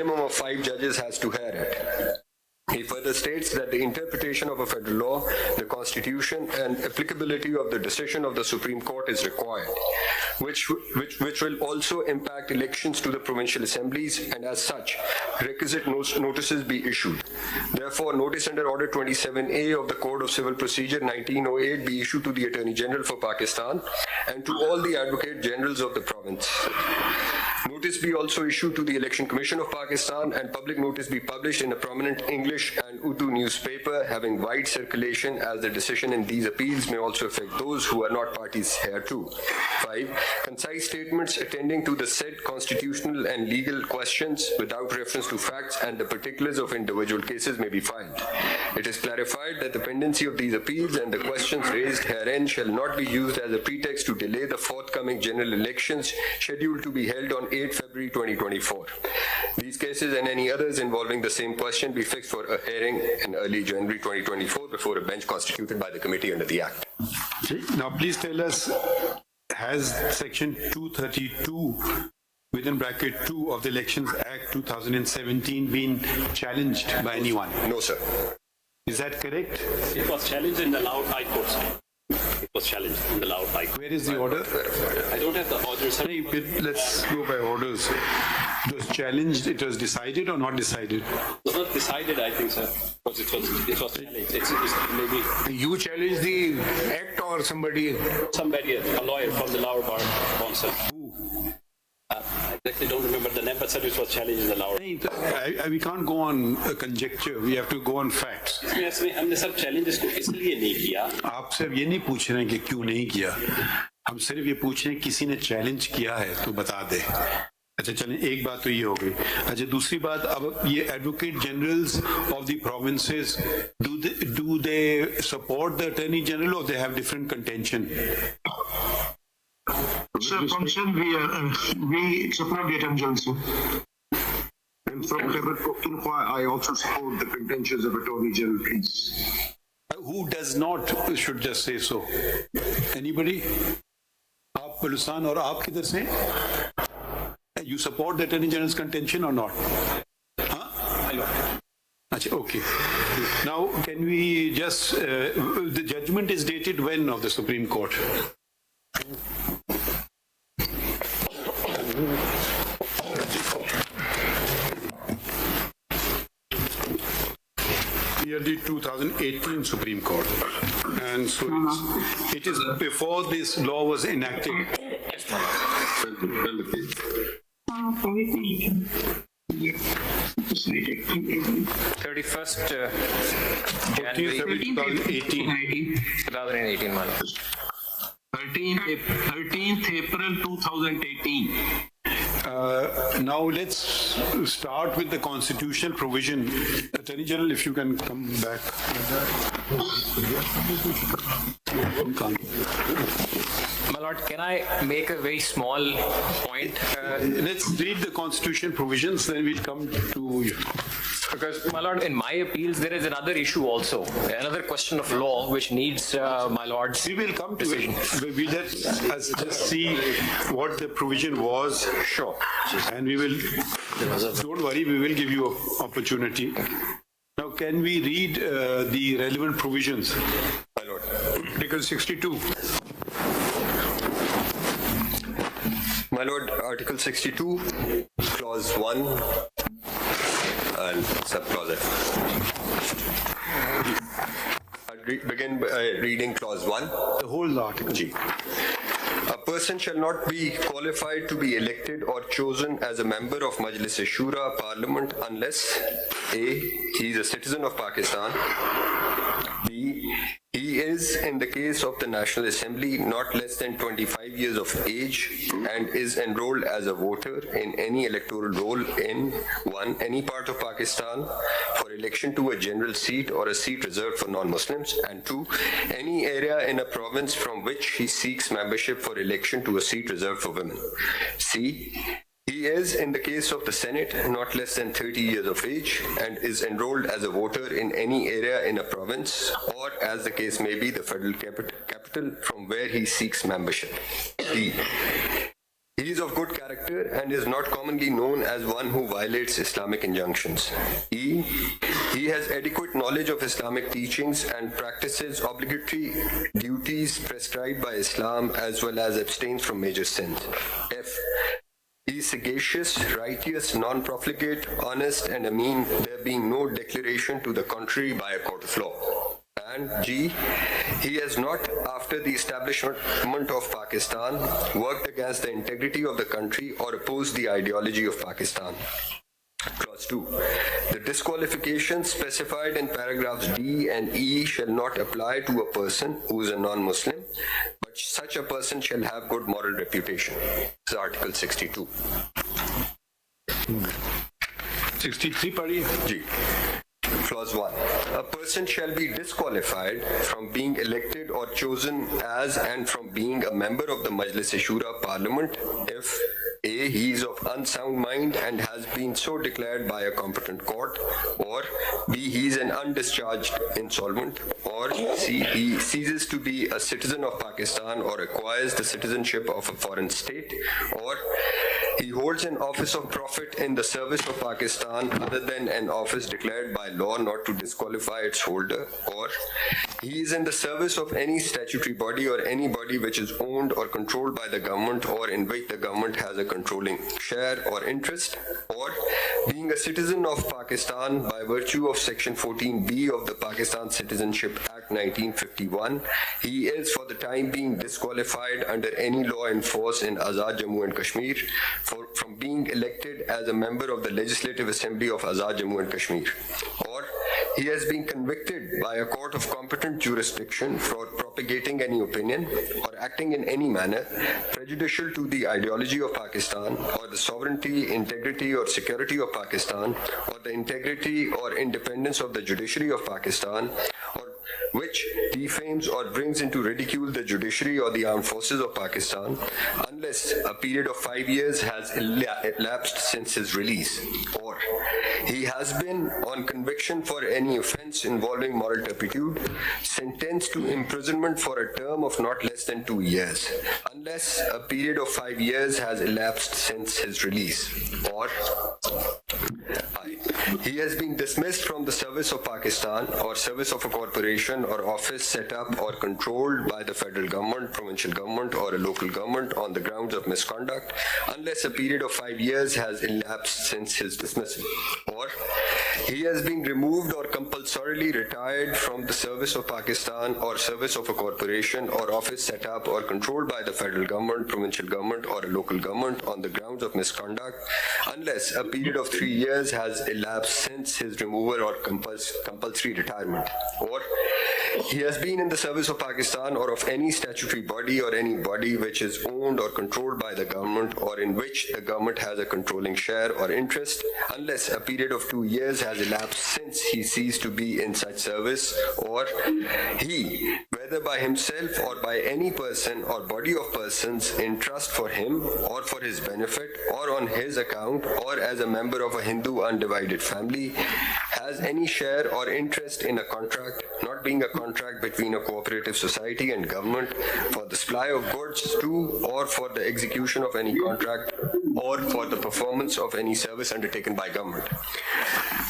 minimum of 5 judges has to hear it. He further states that the interpretation of a federal law, the Constitution, and applicability of the decision of the Supreme Court is required, which will also impact elections to the provincial assemblies, and as such, requisite notices be issued. Therefore, notice under Order 27A of the Code of Civil Procedure 1908 be issued to the Attorney General for Pakistan and to all the Advocate Generals of the province. Notice be also issued to the Election Commission of Pakistan, and public notice be published in a prominent English and Urdu newspaper having wide circulation, as the decision in these appeals may also affect those who are not parties hereto. 5. Concise statements attending to the said constitutional and legal questions without reference to facts and the particulars of individual cases may be filed. It is clarified that the pendency of these appeals and the questions raised herein shall not be used as a pretext to delay the forthcoming general elections scheduled to be held on 8 February 2024. These cases and any others involving the same question be fixed for a hearing in early January 2024 before a bench constituted by the committee under the Act. Now, please tell us, has Section 232 within bracket 2 of the Elections Act 2017 been challenged by anyone? No, sir. Is that correct? It was challenged in the loud high court. It was challenged in the loud high court. Where is the order? I don't have the order, sir. Let's go by orders. It was challenged, it was decided or not decided? It was not decided, I think, sir. Because it was challenged. It's maybe You challenge the act or somebody? somebody, a lawyer from the lower bar council. Who? I exactly don't remember the name, but sir, it was challenged in the lower. We can't go on conjecture, we have to go on facts. हमने सब challenge इसको इसलिए नहीं किया. आप सिर्फ ये नहीं पूछ रहे हैं कि क्यों नहीं किया, हम सिर्फ ये पूछ रहे हैं किसी ने चैलेंज किया है तो बता दे. अच्छा चलें, एक बात तो ये हो गई. अच्छा, दूसरी बात, अब ये advocate generals of the provinces, do they support the attorney general or they have different contention? Sir, function we support the attorney general, sir. And from Khyber I also support the contentions of Attorney General, please. Who does not should just say so? Anybody? आप बलुस्तान और आप किधर से? You support the attorney general's contention or not? Huh? Achha, okay. Now, can we just the judgment is dated when of the Supreme Court? Yearly 2018 Supreme Court, and so it is before this law was enacted. 31st January 2018, man. 13th April 2018. Now let's start with the constitutional provision. Attorney General, if you can come back. My lord, can I make a very small point? Let's read the constitutional provisions, then we'll come to you. Because, my lord, in my appeals, there is another issue also, another question of law which needs my lord's We will come to decision. it. We just see what the provision was. Sure. And we will, don't worry, we will give you an opportunity. Now, can we read the relevant provisions? My lord. Article 62. My lord, Article 62, Clause 1 and Subclause F. I'll begin by reading Clause 1. The whole article. G. A person shall not be qualified to be elected or chosen as a member of Majlis-e-Shura Parliament unless A. He is a citizen of Pakistan, B. He is, in the case of the National Assembly, not less than 25 years of age and is enrolled as a voter in any electoral roll in 1. Any part of Pakistan for election to a general seat or a seat reserved for non-Muslims, and 2. Any area in a province from which he seeks membership for election to a seat reserved for women. C. He is, in the case of the Senate, not less than 30 years of age and is enrolled as a voter in any area in a province or, as the case may be, the federal capital from where he seeks membership. D. He is of good character and is not commonly known as one who violates Islamic injunctions. E. He has adequate knowledge of Islamic teachings and practices obligatory duties prescribed by Islam as well as abstains from major sins. F. He is sagacious, righteous, non-profligate, honest, and ameen, there being no declaration to the contrary by a court of law. And G. He has not, after the establishment of Pakistan, worked against the integrity of the country or opposed the ideology of Pakistan. Clause 2. The disqualifications specified in paragraphs D and E shall not apply to a person who is a non-Muslim, but such a person shall have good moral reputation. This is Article 62. 63 पढ़िए. G. Clause 1. A person shall be disqualified from being elected or chosen as and from being a member of the Majlis-e-Shura Parliament if A. He is of unsound mind and has been so declared by a competent court, or B. He is an undischarged insolvent, or C. He ceases to be a citizen of Pakistan or acquires the citizenship of a foreign state, or he holds an office of profit in the service of Pakistan other than an office declared by law not to disqualify its holder, or he is in the service of any statutory body or any body which is owned or controlled by the government or in which the government has a controlling share or interest, or being a citizen of Pakistan by virtue of Section 14B of the Pakistan Citizenship Act 1951, he is for the time being disqualified under any law in force in Azad Jammu and Kashmir from being elected as a member of the Legislative Assembly of Azad Jammu and Kashmir, or he has been convicted by a court of competent jurisdiction for propagating any opinion or acting in any manner prejudicial to the ideology of Pakistan or the sovereignty, integrity or security of Pakistan or the integrity or independence of the judiciary of Pakistan, or which defames or brings into ridicule the judiciary or the armed forces of Pakistan, unless a period of 5 years has elapsed since his release, or he has been, on conviction for any offence involving moral turpitude, sentenced to imprisonment for a term of not less than 2 years, unless a period of 5 years has elapsed since his release, or he has been dismissed from the service of Pakistan or service of a corporation or office set up or controlled by the federal government, provincial government or a local government on the grounds of misconduct, unless a period of 5 years has elapsed since his dismissal, or he has been removed or compulsorily retired from the service of Pakistan or service of a corporation or office set up or controlled by the federal government, provincial government or a local government on the grounds of misconduct, unless a period of 3 years has elapsed since his removal or compulsory retirement, or he has been in the service of Pakistan or of any statutory body or any body which is owned or controlled by the government or in which the government has a controlling share or interest, unless a period of 2 years has elapsed since he ceased to be in such service, or he, whether by himself or by any person or body of persons in trust for him or for his benefit or on his account or as a member of a Hindu undivided family, has any share or interest in a contract, not being a contract between a cooperative society and government for the supply of goods to or for the execution of any contract or for the performance of any service undertaken by government.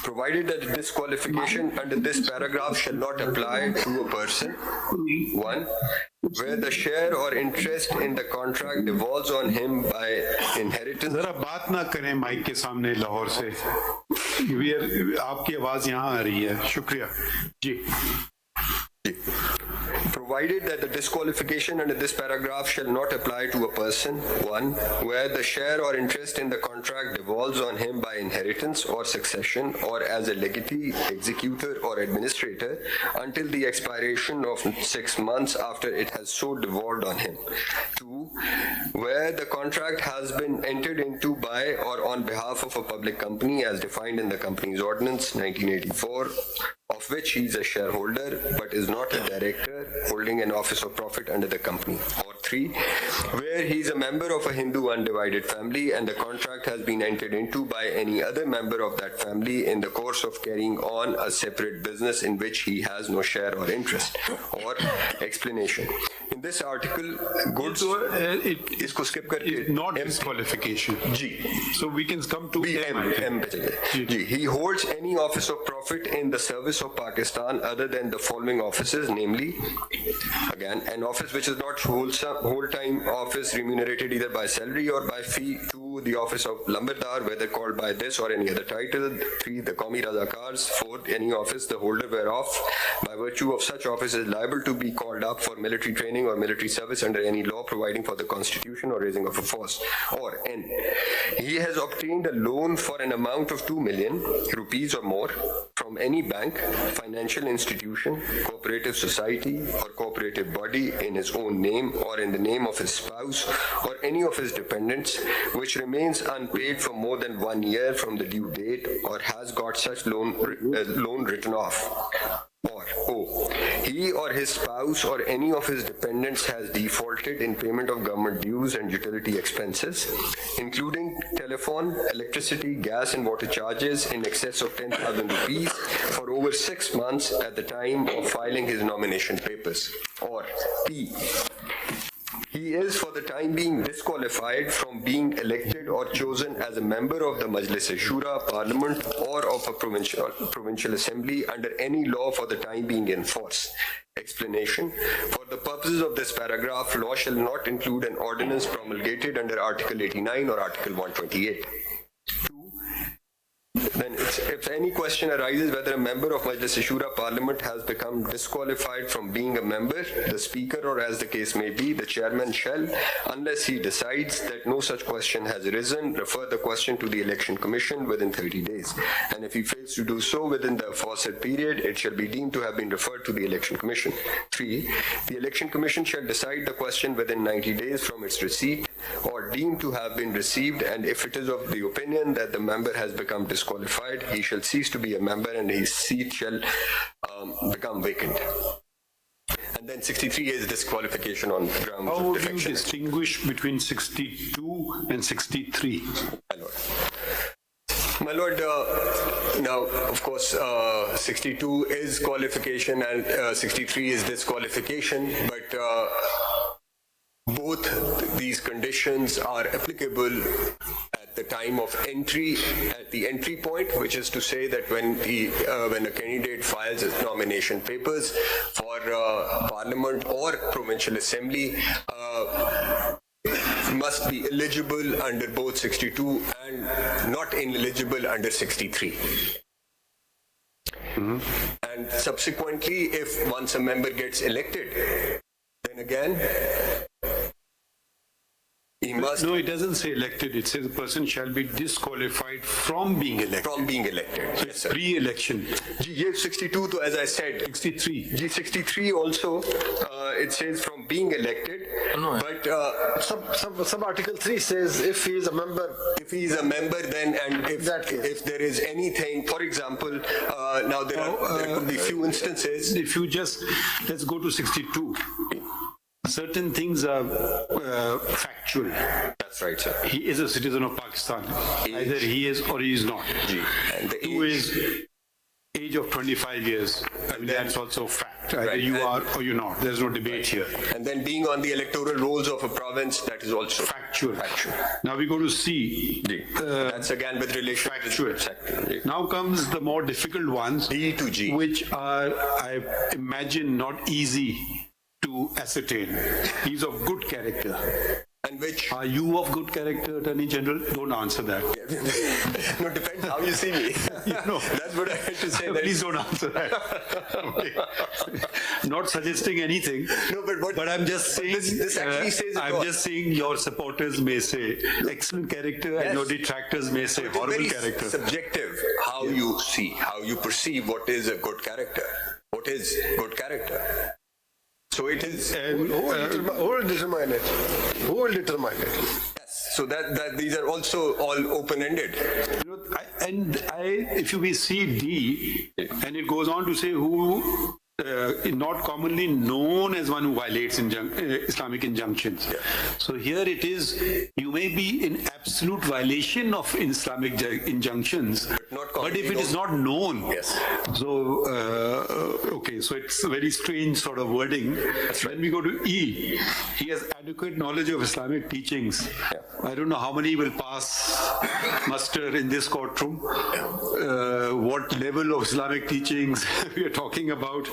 Provided that the disqualification under this paragraph shall not apply to a person, 1, where the share or interest in the contract devolves on him by inheritance. जरा बात ना करें mic के सामने लाहौर से. आपकी आवाज यहाँ आ रही है. शुक्रिया जी. Provided that the disqualification under this paragraph shall not apply to a person, 1, where the share or interest in the contract devolves on him by inheritance or succession or as a legatee, executor or administrator until the expiration of 6 months after it has so devolved on him. 2, where the contract has been entered into by or on behalf of a public company as defined in the Companies Ordinance 1984, of which he is a shareholder but is not a director holding an office of profit under the company. Or 3, where where he is a member of a Hindu undivided family and the contract has been entered into by any other member of that family in the course of carrying on a separate business in which he has no share or interest. Or explanation. In this article, goods इसको skip करके Not disqualification. G. So we can come to M. G. He holds any office of profit in the service of Pakistan other than the following offices, namely, again, an office which is not whole-time office remunerated either by salary or by fee. 2, the office of Lambardar, whether called by this or any other title. 3, the Qawmi Razakars. 4, any office the holder whereof, by virtue of such office, is liable to be called up for military training or military service under any law providing for the constitution or raising of a force. Or N, he has obtained a loan for an amount of 2 million rupees or more from any bank, financial institution, cooperative society or cooperative body in his own name or in the name of his spouse or any of his dependents, which remains unpaid for more than 1 year from the due date or has got such loan written off. Or O, he or his spouse or any of his dependents has defaulted in payment of government dues and utility expenses, including telephone, electricity, gas and water charges in excess of 10,000 rupees for over 6 months at the time of filing his nomination papers. Or P, he is for the time being disqualified from being elected or chosen as a member of the Majlis-e-Shura, Parliament or of a provincial assembly under any law for the time being in force. Explanation. For the purposes of this paragraph, law shall not include an ordinance promulgated under Article 89 or Article 128. Then if any question arises whether a member of Majlis-e-Shura Parliament has become disqualified from being a member, the Speaker or as the case may be, the Chairman shall, unless he decides that no such question has arisen, refer the question to the Election Commission within 30 days. And if he fails to do so within the aforesaid period, it shall be deemed to have been referred to the Election Commission. 3. The Election Commission shall decide the question within 90 days from its receipt or deemed to have been received, and if it is of the opinion that the member has become disqualified, he shall cease to be a member and his seat shall become vacant. And then 63 is disqualification on grounds How of would you defection. distinguish between 62 and 63? My Lord, now, of course, 62 is qualification and 63 is disqualification, but both these conditions are applicable at the time of entry, at the entry point, which is to say that when a candidate files his nomination papers for Parliament or Provincial Assembly, must be eligible under both 62 and not ineligible under 63. And subsequently, if once a member gets elected, then again, he must... No, it doesn't say elected. It says the person shall be disqualified from being elected. From being elected. So it's pre-election. G 62, to, as I said, 63. G63 also, it says from being elected, but Sub-Article 3 says if he is a member. if he is a member, then and if Exactly. if there is anything, for example, now there could be few instances. If you just, let's go to 62. Certain things are factual. That's right, sir. He is a citizen of Pakistan. Either he is or he is not. And the 2 age, is age of 25 years. I mean, that's also fact. Either Right. you are or you're not. There's no debate here. and then being on the electoral rolls of a province, that is also Factual. Factual. Now we go to C. That's again with relation Factual. to Now comes the more difficult ones, D to G. which are, I imagine, not easy to ascertain. He's of good character. And which Are you of good character, Attorney General? Don't answer that. no, depends how you see me. No. That's what I had to say. That Please don't answer that. Okay. Not suggesting anything. No, but I'm just saying. this actually says it I'm all. just saying your supporters may say excellent character, and your detractors may say It's horrible very character. subjective how you see, how you perceive what is a good character. What is good character? So it is. And Who will determine it? Who will determine it? Yes. So that these are also all open-ended. you know, if you see D, and it goes on to say who not commonly known as one who violates Islamic injunctions. So here it is, you may be in absolute violation of Islamic injunctions, but if it is not known, so okay, so it's a very strange sort of wording. When we go to E, he has adequate knowledge of Islamic teachings. I don't know how many will pass muster in this courtroom, what level of Islamic teachings we are talking about,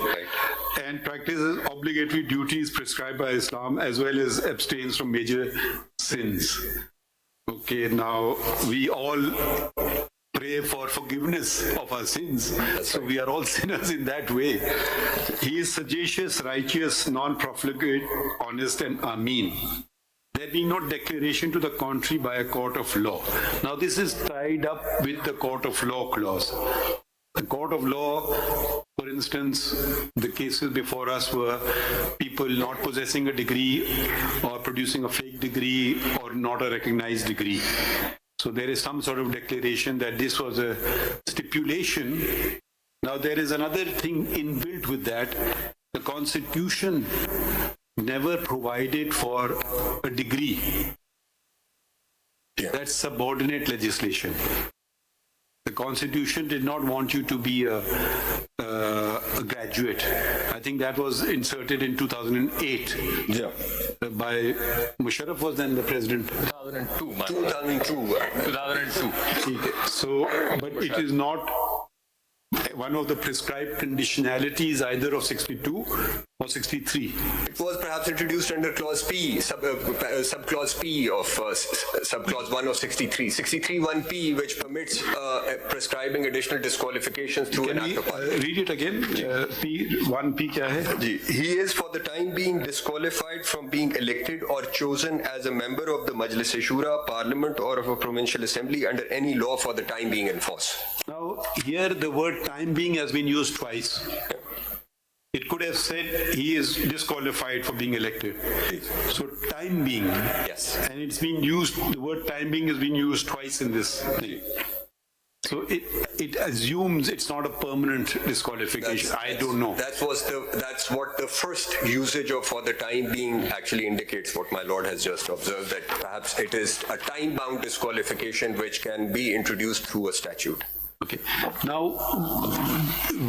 and practices obligatory duties prescribed by Islam as well as abstains from major sins. Okay, now we all pray for forgiveness of our sins. So we are all sinners in that way. He is sagacious, righteous, non-profligate, honest and ameen. There being no declaration to the contrary by a court of law. Now this is tied up with the court of law clause. The court of law, for instance, the cases before us were people not possessing a degree or producing a fake degree or not a recognized degree. So there is some sort of declaration that this was a stipulation. Now there is another thing inbuilt with that. The Constitution never provided for a degree. That's subordinate legislation. The Constitution did not want you to be a graduate. I think that was inserted in 2008. By Musharraf was then the president. 2002. So, but it is not one of the prescribed conditionalities either of 62 or 63. It was perhaps introduced under clause P, subclause P of subclause 1 of 63. 63(1)P, which permits prescribing additional disqualifications through an act of parliament. Read it again. P1P kya hai? He is for the time being disqualified from being elected or chosen as a member of the Majlis-e-Shura, Parliament or of a provincial assembly under any law for the time being in force. Now, here the word time being has been used twice. It could have said he is disqualified for being elected. So time being, and it's been used, the word time being has been used twice in this. So it assumes it's not a permanent disqualification. I don't know. That's what the first usage of for the time being actually indicates, what my lord has just observed, that perhaps it is a time-bound disqualification which can be introduced through a statute. Okay. Now,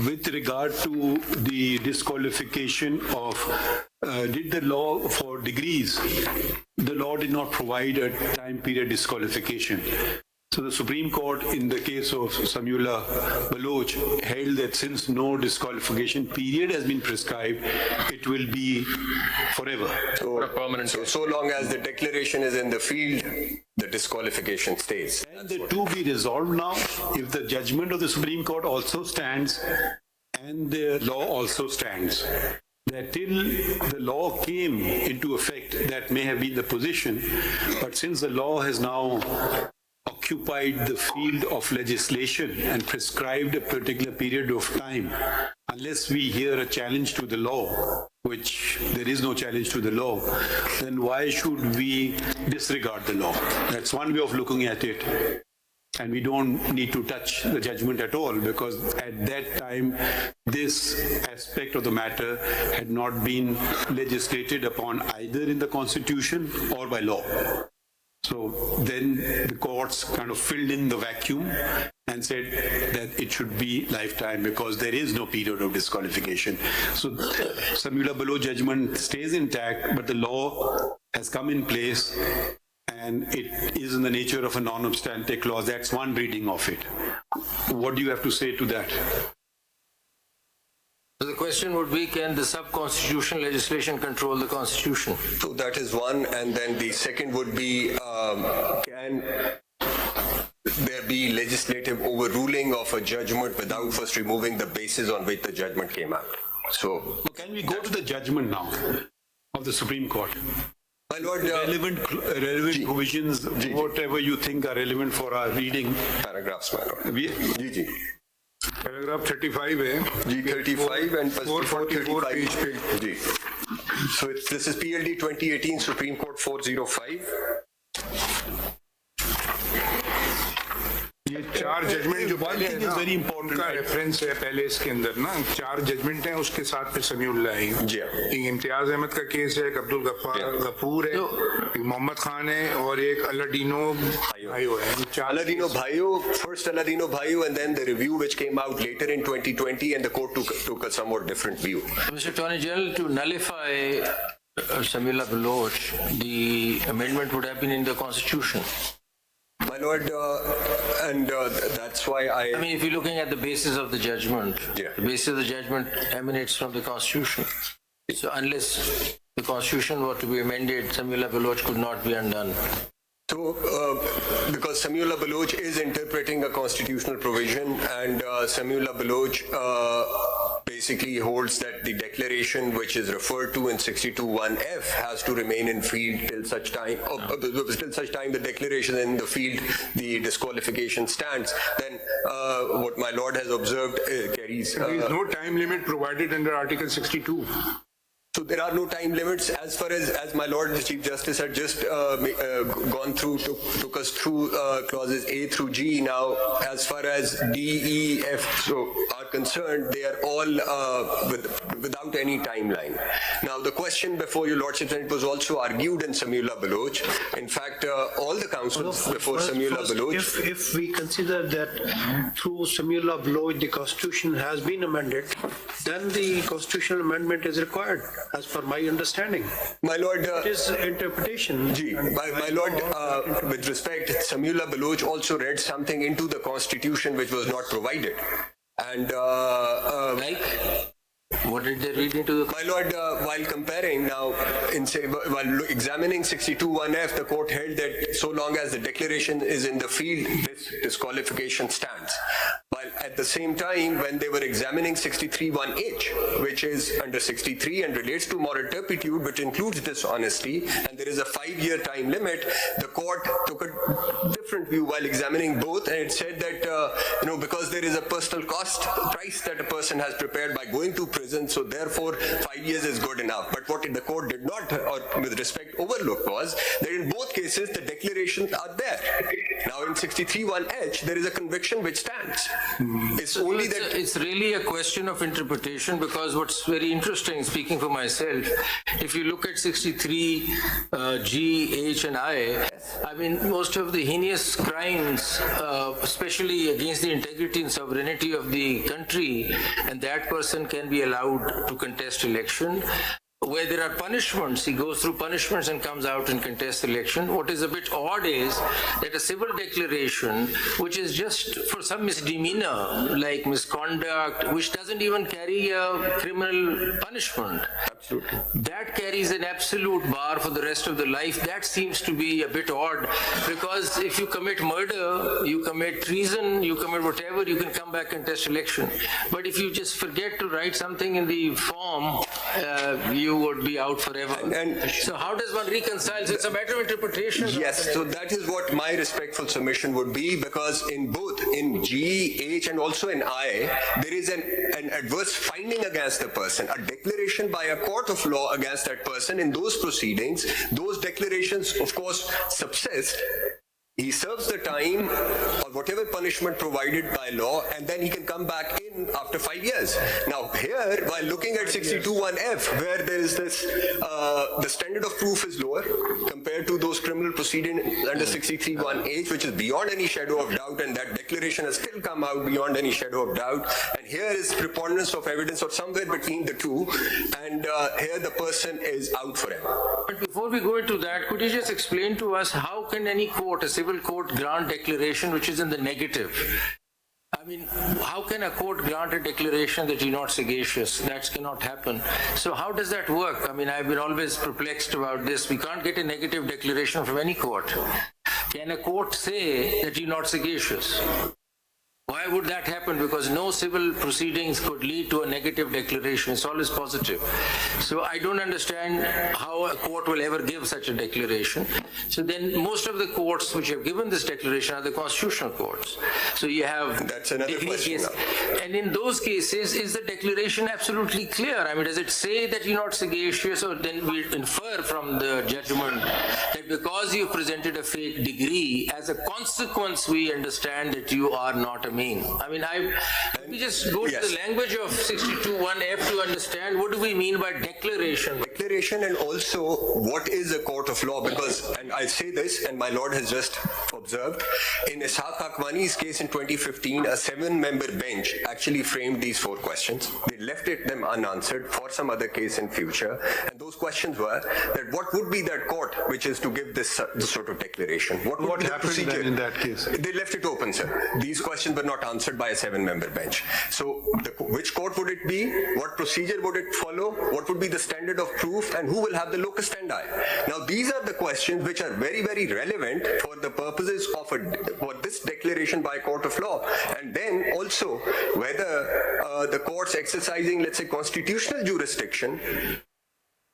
with regard to the disqualification of, did the law for degrees, the law did not provide a time period disqualification. So the Supreme Court, in the case of Samiullah Baloch, held that since no disqualification period has been prescribed, it will be forever. So long as the declaration is in the field, the disqualification stays. And the two be resolved now, if the judgment of the Supreme Court also stands and the law also stands. That till the law came into effect, that may have been the position, but since the law has now occupied the field of legislation and prescribed a particular period of time, unless we hear a challenge to the law, which there is no challenge to the law, then why should we disregard the law? That's one way of looking at it. And we don't need to touch the judgment at all, because at that time, this aspect of the matter had not been legislated upon either in the Constitution or by law. So then the courts kind of filled in the vacuum and said that it should be lifetime because there is no period of disqualification. So Samiullah Baloch judgment stays intact, but the law has come in place and it is in the nature of a non-obstante clause. That's one reading of it. What do you have to say to that? So the question would be, can the sub-constitutional legislation control the Constitution? So that is one, and then the second would be, can there be legislative overruling of a judgment without first removing the basis on which the judgment came out? So can we go to the judgment now of the Supreme Court? My lord, relevant provisions, whatever you think are relevant for our reading. Paragraphs, my lord. Paragraph 35 है जी 35 and 444 page पे जी. So this is PLD 2018 Supreme Court 405. ये चार judgement जो One पहले thing है is ना, very important. उनका reference है पहले इसके अंदर ना, चार जजमेंट हैं, उसके साथ फिर समीउल्लाह है। जी हाँ। एक इम्तियाज अहमद का केस है, एक अब्दुल गफूर है, एक मोहम्मद खान है और एक अलादीनो भाइयो है। Aladino Bhayo, first Aladino Bhayo, and then the review which came out later in 2020, and the court took a somewhat different view. Mr. Attorney General, to nullify Samiullah Baloch, the amendment would have been in the Constitution. My lord, that's why I mean, if you're looking at the basis of the judgment, Yeah. the basis of the judgment emanates from the Constitution. So unless the Constitution were to be amended, Samiullah Baloch could not be undone. So, because Samiullah Baloch is interpreting a constitutional provision, and Samiullah Baloch basically holds that the declaration which is referred to in 62(1)(f) has to remain in field till such time, the declaration in the field, the disqualification stands. Then what my lord has observed carries. There is no time limit provided under Article 62. So there are no time limits as far as my Lord the Chief Justice had just gone through, took us through clauses A through G. Now, as far as D, E, F are concerned, they are all without any timeline. Now, the question before your Lordship, and it was also argued in Samiullah Baloch. In fact, all the counsels before Samiullah Baloch. If we consider that through Samiullah Baloch the Constitution has been amended, then the constitutional amendment is required, as per my understanding. My Lord, It is interpretation. Ji, my Lord, with respect, Samiullah Baloch also read something into the Constitution which was not provided. And Like, what did they read into the... my Lord, while comparing now, while examining 62(1)(f), the court held that so long as the declaration is in the field, this disqualification stands. While at the same time, when they were examining 63(1)(h), which is under 63 and relates to moral turpitude, which includes dishonesty, and there is a 5-year time limit, the court took a different view while examining both, and it said that, because there is a personal price that a person has prepared by going to prison, so therefore 5 years is good enough. But what the court did not, or with respect overlooked, was that in both cases the declarations are there. Now in 63(1)(h), there is a conviction which stands. It's only that It's really a question of interpretation, because what's very interesting, speaking for myself, if you look at 63 G, H and I mean, most of the heinous crimes, especially against the integrity and sovereignty of the country, and that person can be allowed to contest election. Where there are punishments, he goes through punishments and comes out and contests the election. What is a bit odd is that a civil declaration, which is just for some misdemeanor, like misconduct, which doesn't even carry a criminal punishment, absolutely. that carries an absolute bar for the rest of the life. That seems to be a bit odd, because if you commit murder, you commit treason, you commit whatever, you can come back and test election. But if you just forget to write something in the form, you would be out forever. And so how does one reconcile? So it's a matter of interpretation. Yes, so that is what my respectful submission would be, because in both, in G, H and also in I, there is an adverse finding against the person, a declaration by a court of law against that person. In those proceedings, those declarations of course subsist. He serves the time or whatever punishment provided by law, and then he can come back in after 5 years. Now here, while looking at 62(1)(f), where there is this, the standard of proof is lower compared to those criminal proceedings under 63(1)(h), which is beyond any shadow of doubt, and that declaration has still come out beyond any shadow of doubt. And here is preponderance of evidence or somewhere between the two, and here the person is out forever. But before we go into that, could you just explain to us how can any court, a civil court, grant declaration which is in the negative? I mean, how can a court grant a declaration that you're not sagacious? That cannot happen. So how does that work? I mean, I've been always perplexed about this. We can't get a negative declaration from any court. Can a court say that you're not sagacious? Why would that happen? Because no civil proceedings could lead to a negative declaration. It's always positive. So I don't understand how a court will ever give such a declaration. So then most of the courts which have given this declaration are the constitutional courts. So you have That's another degree question case. now. And in those cases, is the declaration absolutely clear? I mean, does it say that you're not sagacious, or then we infer from the judgment that because you presented a fake degree, as a consequence, we understand that you are not a mean? I mean, let me just go to Yes. the language of 62(1)(f) to understand what do we mean by declaration. Declaration, and also what is a court of law, because, and I say this, and my lord has just observed, in Ishaq Akwani's case in 2015, a 7-member bench actually framed these 4 questions. They left them unanswered for some other case in future, and those questions were that what would be that court which is to give this sort of declaration? What would What be the happened procedure? then in that case? They left it open, sir. These questions were not answered by a 7-member bench. So which court would it be? What procedure would it follow? What would be the standard of proof, and who will have the locus standi? Now these are the questions which are very, very relevant for the purposes of for this declaration by a court of law. And then also whether the courts exercising, let's say, constitutional jurisdiction,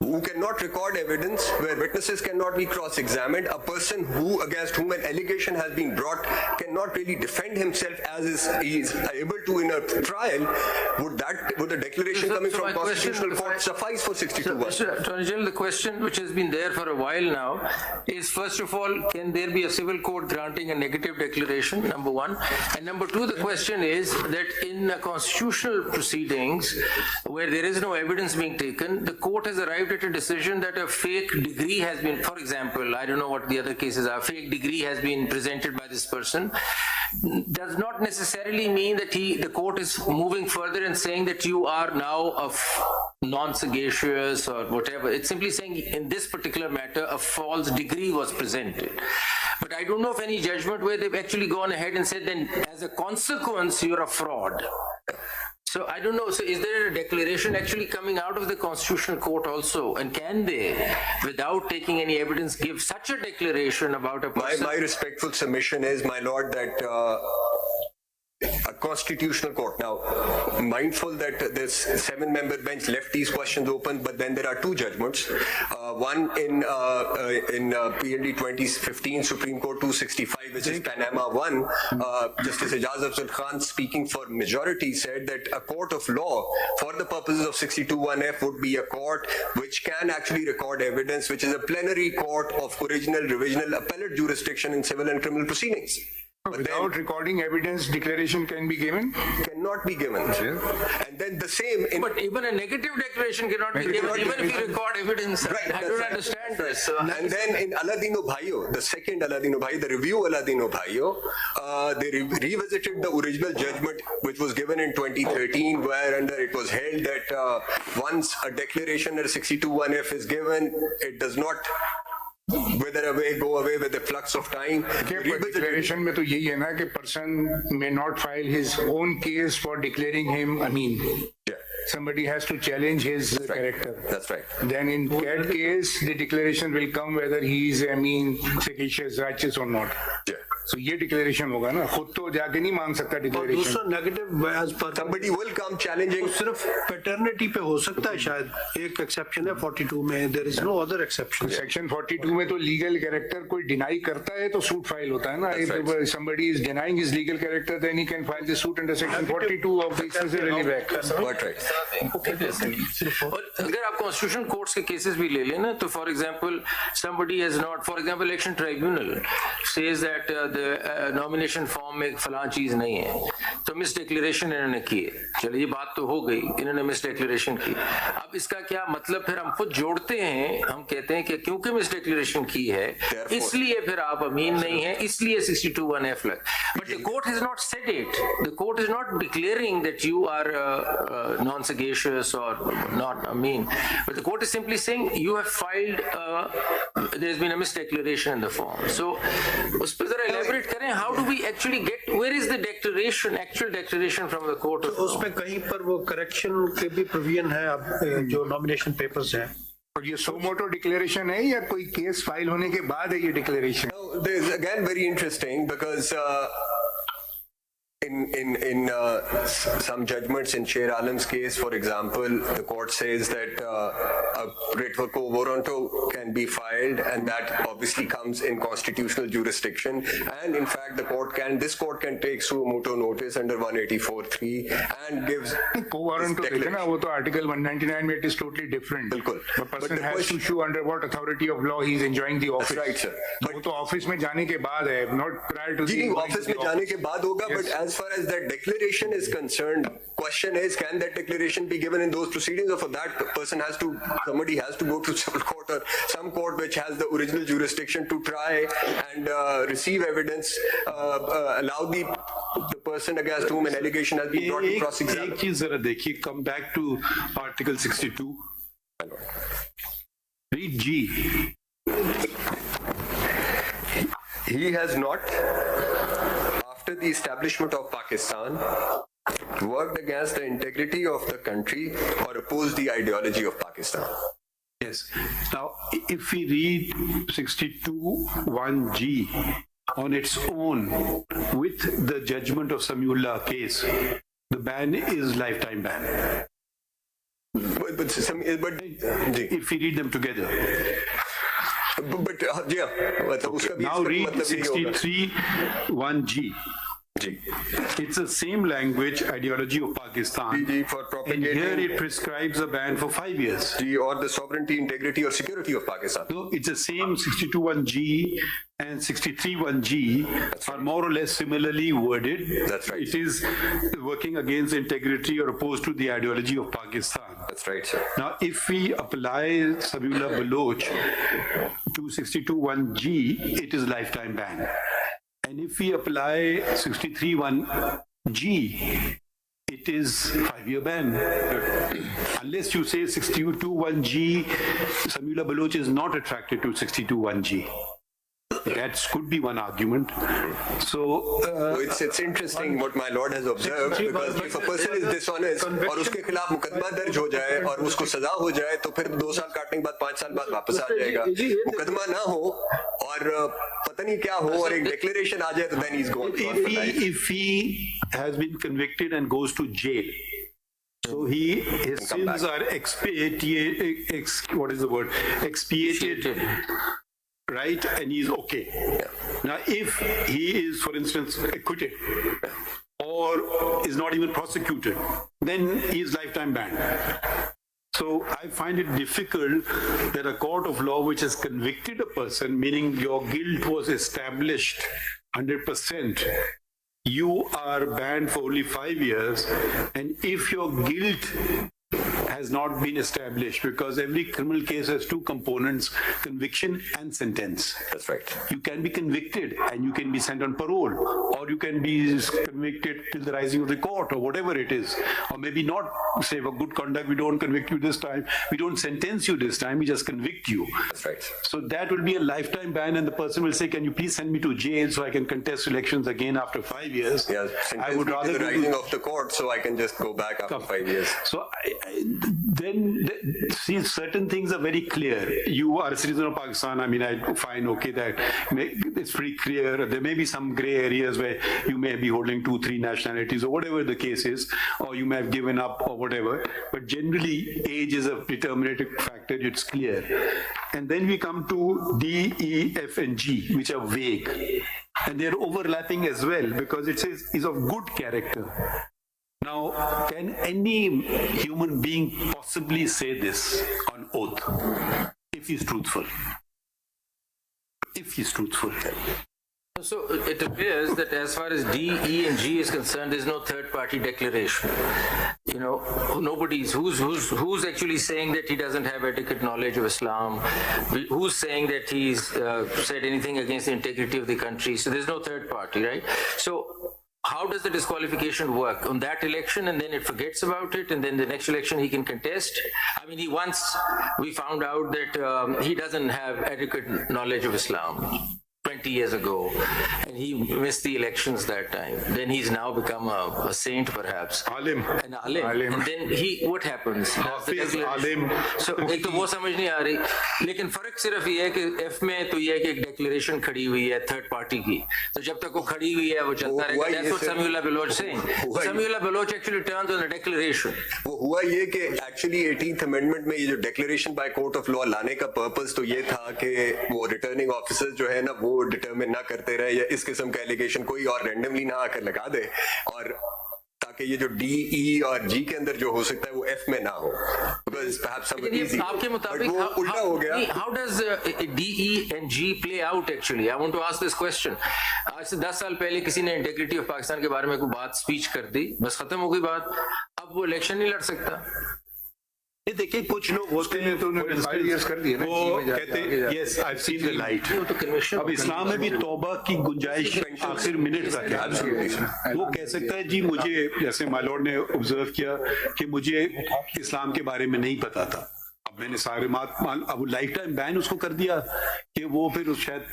who cannot record evidence, where witnesses cannot be cross-examined, a person who against whom an allegation has been brought cannot really defend himself as he is able to in a trial, would the declaration coming So from my question, constitutional court suffice for 62? Mr. Attorney General, the question which has been there for a while now is, first of all, can there be a civil court granting a negative declaration, number one? And number two, the question is that in constitutional proceedings where there is no evidence being taken, the court has arrived at a decision that a fake degree has been, for example, I don't know what the other cases are, fake degree has been presented by this person, does not necessarily mean that the court is moving further and saying that you are now non-sagacious or whatever. It's simply saying in this particular matter, a false degree was presented. But I don't know of any judgment where they've actually gone ahead and said then as a consequence, you're a fraud. So I don't know, so is there a declaration actually coming out of the Constitutional Court also? And can they, without taking any evidence, give such a declaration about a person? My respectful submission is, my lord, that a constitutional court, now mindful that this 7-member bench left these questions open, but then there are 2 judgments. One in PLD 2015 Supreme Court 265, which is Panama 1. Justice Ijaz Afzal Khan, speaking for majority, said that a court of law for the purposes of 62(1)(f) would be a court which can actually record evidence, which is a plenary court of original, revisional, appellate jurisdiction in civil and criminal proceedings. But Without recording evidence, declaration can be given? cannot be given. And then the same in... But even a negative declaration cannot be given, even if you record evidence. Right, I don't understand this. So and then in Aladino Bhaio, the second Aladino Bhaio, the review Aladino Bhaio, they revisited the original judgment which was given in 2013, where under it was held that once a declaration under 62(1)(f) is given, it does not go away with the flux of time. Declaration में तो यही है ना कि person may not file his own case for declaring him Amin. Yeah. Somebody has to challenge his character. That's right. Then in that case, the declaration will come whether he is Amin, sagacious, righteous or not. Yeah. So ये declaration होगा ना, खुद तो जाके नहीं मांग सकता और declaration. दूसरा नेगेटिव एज पर Somebody will come challenging. सिर्फ पैटर्निटी पे हो सकता है, शायद एक एक्सेप्शन है 42 में, there is no other exception. Section 42 में तो legal character कोई deny करता है तो suit file होता है ना. If somebody is denying his legal character, then he can file the suit under section 42 of the Excessive Back. What right? और अगर आप कॉन्स्टिट्यूशन कोर्ट्स के केसेस भी ले लें ना, तो for example somebody has not, for example election tribunal says that the nomination form में फलां चीज नहीं है, तो मिस डिक्लेरेशन इन्होंने की है. चलिए ये बात तो हो गई, इन्होंने मिस डिक्लेरेशन की. अब इसका क्या मतलब, फिर हम खुद जोड़ते हैं, हम कहते हैं कि क्योंकि मिस डिक्लेरेशन की है इसलिए फिर आप अमीन नहीं है, इसलिए 62(1)(f) लग. But the court has not said it. The court is not declaring that you are non-sagacious or not Amin. But the court is simply saying you have filed, there has been a misdeclaration in the form. So, उस पर जरा elaborate करें, how do we actually get, where is the declaration, actual declaration from the court? उसमें कहीं पर वो correction के भी प्रोविजन है, अब जो नॉमिनेशन पेपर्स हैं. और ये सो मोटो डिक्लेरेशन है या कोई केस फाइल होने के बाद है ये declaration? Now, this is again very interesting because some judgments in Sher Alam's case, for example, the court says that a writ for quo warranto can be filed, and that obviously comes in constitutional jurisdiction. And in fact, this court can take suo motu notice under 184(3) and gives quo warranto देखे ना, वो तो Article 199 में it is totally different. बिल्कुल. The person has to show under what authority of law he is enjoying the office. That's right, sir. वो तो office में जाने के बाद है, not prior to the office में जाने के बाद होगा, but as far as that declaration is concerned, question is, can that declaration be given in those proceedings, or for that somebody has to go to civil court or some court which has the original jurisdiction to try and receive evidence, allow the person against whom an allegation has been brought to cross-examine. एक चीज जरा देखिए, come back to Article 62. Read G. He has not, after the establishment of Pakistan, worked against the integrity of the country or opposed the ideology of Pakistan. Yes. Now, if we read 62(1)G on its own with the judgment of Samiullah case, the ban is lifetime ban. But If we read them together. Now read 63(1)G. It's the same language, ideology of Pakistan. And here it prescribes a ban for 5 years. Or the sovereignty, integrity, or security of Pakistan. So it's the same 62(1)G and 63(1)G are more or less similarly worded. That's right. It is working against integrity or opposed to the ideology of Pakistan. That's right, sir. Now, if we apply Sabiullah Baloch to 62(1)G, it is lifetime ban. And if we apply 63(1)G, it is 5-year ban. Unless you say 62(1)G, Sabiullah Baloch is not attracted to 62(1)G. That could be one argument. So it's interesting what my lord has observed, because if a person is dishonest और उसके खिलाफ मुकदमा दर्ज हो जाए और उसको सजा हो जाए, तो फिर 2 साल काटने के बाद 5 साल बाद वापस आ जाएगा. मुकदमा ना हो और पता नहीं क्या हो और एक declaration आ जाए, तो then he's gone. If he has been convicted and goes to jail, so his sins are expiated, right? And he's okay. Now, if he is, for instance, acquitted or is not even prosecuted, then he is lifetime banned. So I find it difficult that a court of law which has convicted a person, meaning your guilt was established 100%, you are banned for only 5 years, and if your guilt has not been established, because every criminal case has 2 components, conviction and sentence. That's right. You can be convicted and you can be sent on parole, or you can be convicted till the rising of the court, or whatever it is, or maybe not. Say for good conduct, we don't convict you this time, we don't sentence you this time, we just convict you. That's right. So that will be a lifetime ban, and the person will say, can you please send me to jail so I can contest elections again after 5 years? Yeah, I would rather the rising of the court, so I can just go back after 5 years. So then see, certain things are very clear. You are a citizen of Pakistan. I mean, I find okay that it's pretty clear. There may be some gray areas where you may be holding 2-3 nationalities or whatever the case is, or you may have given up or whatever. But generally, age is a determinative factor. It's clear. And then we come to D, E, F, and G, which are vague. And they're overlapping as well, because it says is of good character. Now, can any human being possibly say this on oath if he's truthful? If he's truthful. So it appears that as far as D, E, and G is concerned, there's no third-party declaration. You know, who's actually saying that he doesn't have adequate knowledge of Islam? Who's saying that he's said anything against the integrity of the country? So there's no third party, right? So how does the disqualification work on that election, and then it forgets about it, and then the next election he can contest? I mean, we found out that he doesn't have adequate knowledge of Islam. 20 years ago, and he missed the elections that time. Then he's now become a saint, perhaps. Alim. An alim. And then what happens? Hafiz, alim. So एक तो वो समझ नहीं आ रही, लेकिन फर्क सिर्फ ये है कि F में तो ये है कि एक declaration खड़ी हुई है थर्ड पार्टी की, तो जब तक वो खड़ी हुई है वो चलता रहेगा. That's what Samuel Baloch saying. Samuel Baloch actually turns on the declaration. वो हुआ ये कि एक्चुअली 18th अमेंडमेंट में ये जो declaration by court of law लाने का पर्पस तो ये था कि वो रिटर्निंग ऑफिसर्स जो है ना वो डिटरमिन ना करते रहे या इस किस्म का एलिगेशन कोई और रैंडमली ना आकर लगा दे, और ताकि ये जो डी, ई और जी के अंदर जो हो सकता है वो एफ में ना हो. Because perhaps some easy. आपके मुताबिक वो उल्टा हो गया. How does D, E and G play out actually? I want to ask this question. आज से 10 साल पहले किसी ने इंटेग्रिटी ऑफ पाकिस्तान के बारे में कोई बात स्पीच कर दी, बस खत्म हो गई बात. अब वो इलेक्शन नहीं लड़ सकता. ये देखिए कुछ लोग होते हैं तो उन्होंने 5 years कर दिए ना, वो कहते हैं yes I seen the light. अब इस्लाम में भी तौबा की गुंजाइश आखिर मिनट तक है. वो कह सकता है जी मुझे, जैसे माय लॉर्ड ने ऑब्जर्व किया कि मुझे इस्लाम के बारे में नहीं पता था, अब मैंने सारे अब लाइफ टाइम बैन उसको कर दिया कि वो फिर शायद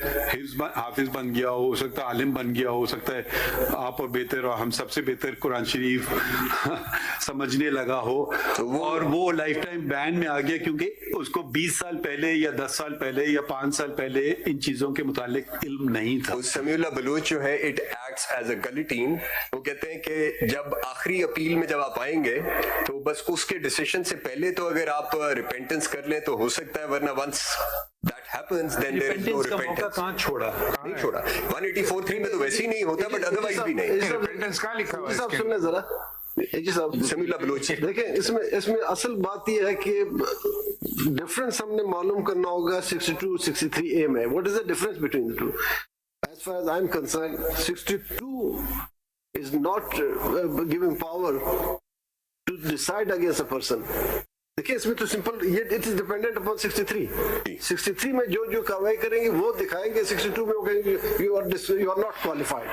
हाफिज बन गया हो सकता है, आलिम बन गया हो सकता है, आप और बेहतर और हम सबसे बेहतर कुरान शरीफ समझने लगा हो, और वो लाइफ टाइम बैन में आ गया क्योंकि उसको 20 साल पहले या 10 साल पहले या 5 साल पहले इन चीजों के मुतालिक इल्म नहीं था. समीउल्लाह बलूच जो है इट एक्ट्स एज अ गलिटीन. वो कहते हैं कि जब आखिरी अपील में जब आप आएंगे तो बस उसके डिसीजन से पहले तो अगर आप रिपेंटेंस कर लें तो हो सकता है, वरना once that happens then there is no repentance. कहाँ छोड़ा? नहीं छोड़ा. 184(3) में तो वैसे ही नहीं होता, बट अदरवाइज भी नहीं. रिपेंटेंस कहाँ लिखा हुआ है? साहब सुनने जरा, जी साहब समीउल्लाह बलूच देखें, इसमें असल बात यह है कि डिफरेंस हमने मालूम करना होगा 62 63A में. What is the difference between the two? As far as I am concerned, 62 is not giving power to decide against a person. देखिए इसमें तो सिंपल ये इट इज डिपेंडेंट अपॉन 63. 63 में जो कार्रवाई करेंगे वो दिखाएंगे, 62 में वो कहेंगे you are not qualified.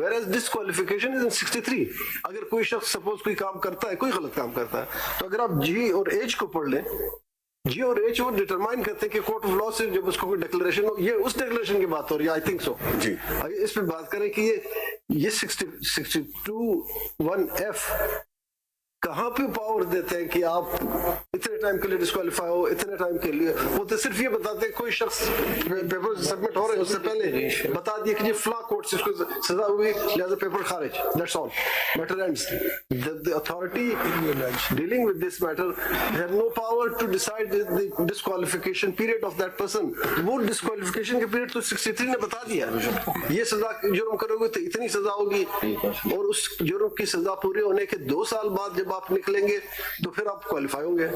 Whereas disqualification is in 63. अगर कोई शख्स सपोज कोई काम करता है, कोई गलत काम करता है, तो अगर आप जी और एज को पढ़ लें, जी और एच वो डिटरमाइन करते हैं कि कोर्ट ऑफ लॉ से जब उसको कोई डिक्लेरेशन हो, ये उस डिक्लेरेशन की बात हो रही है. आई थिंक सो जी. इस पे बात करें कि ये 62(1)(f) कहाँ पे पावर देते हैं कि आप इतने टाइम के लिए डिस्क्वालीफाई हो, इतने टाइम के लिए. वो तो सिर्फ ये बताते हैं कोई शख्स पेपर सबमिट हो रहे हैं उससे पहले बता दिए कि ये फ्ला कोर्ट से इसको सजा हुई, लिहाजा पेपर खारिज. That's all. Matter ends. The authority dealing with this matter have no power to decide the disqualification period of that person. वो डिस्क्वालिफिकेशन के पीरियड तो 63 ने बता दिया. ये सजा जुर्म करोगे तो इतनी सजा होगी, और उस जुर्म की सजा पूरी होने के 2 साल बाद जब आप निकलेंगे तो फिर आप क्वालिफाई होंगे.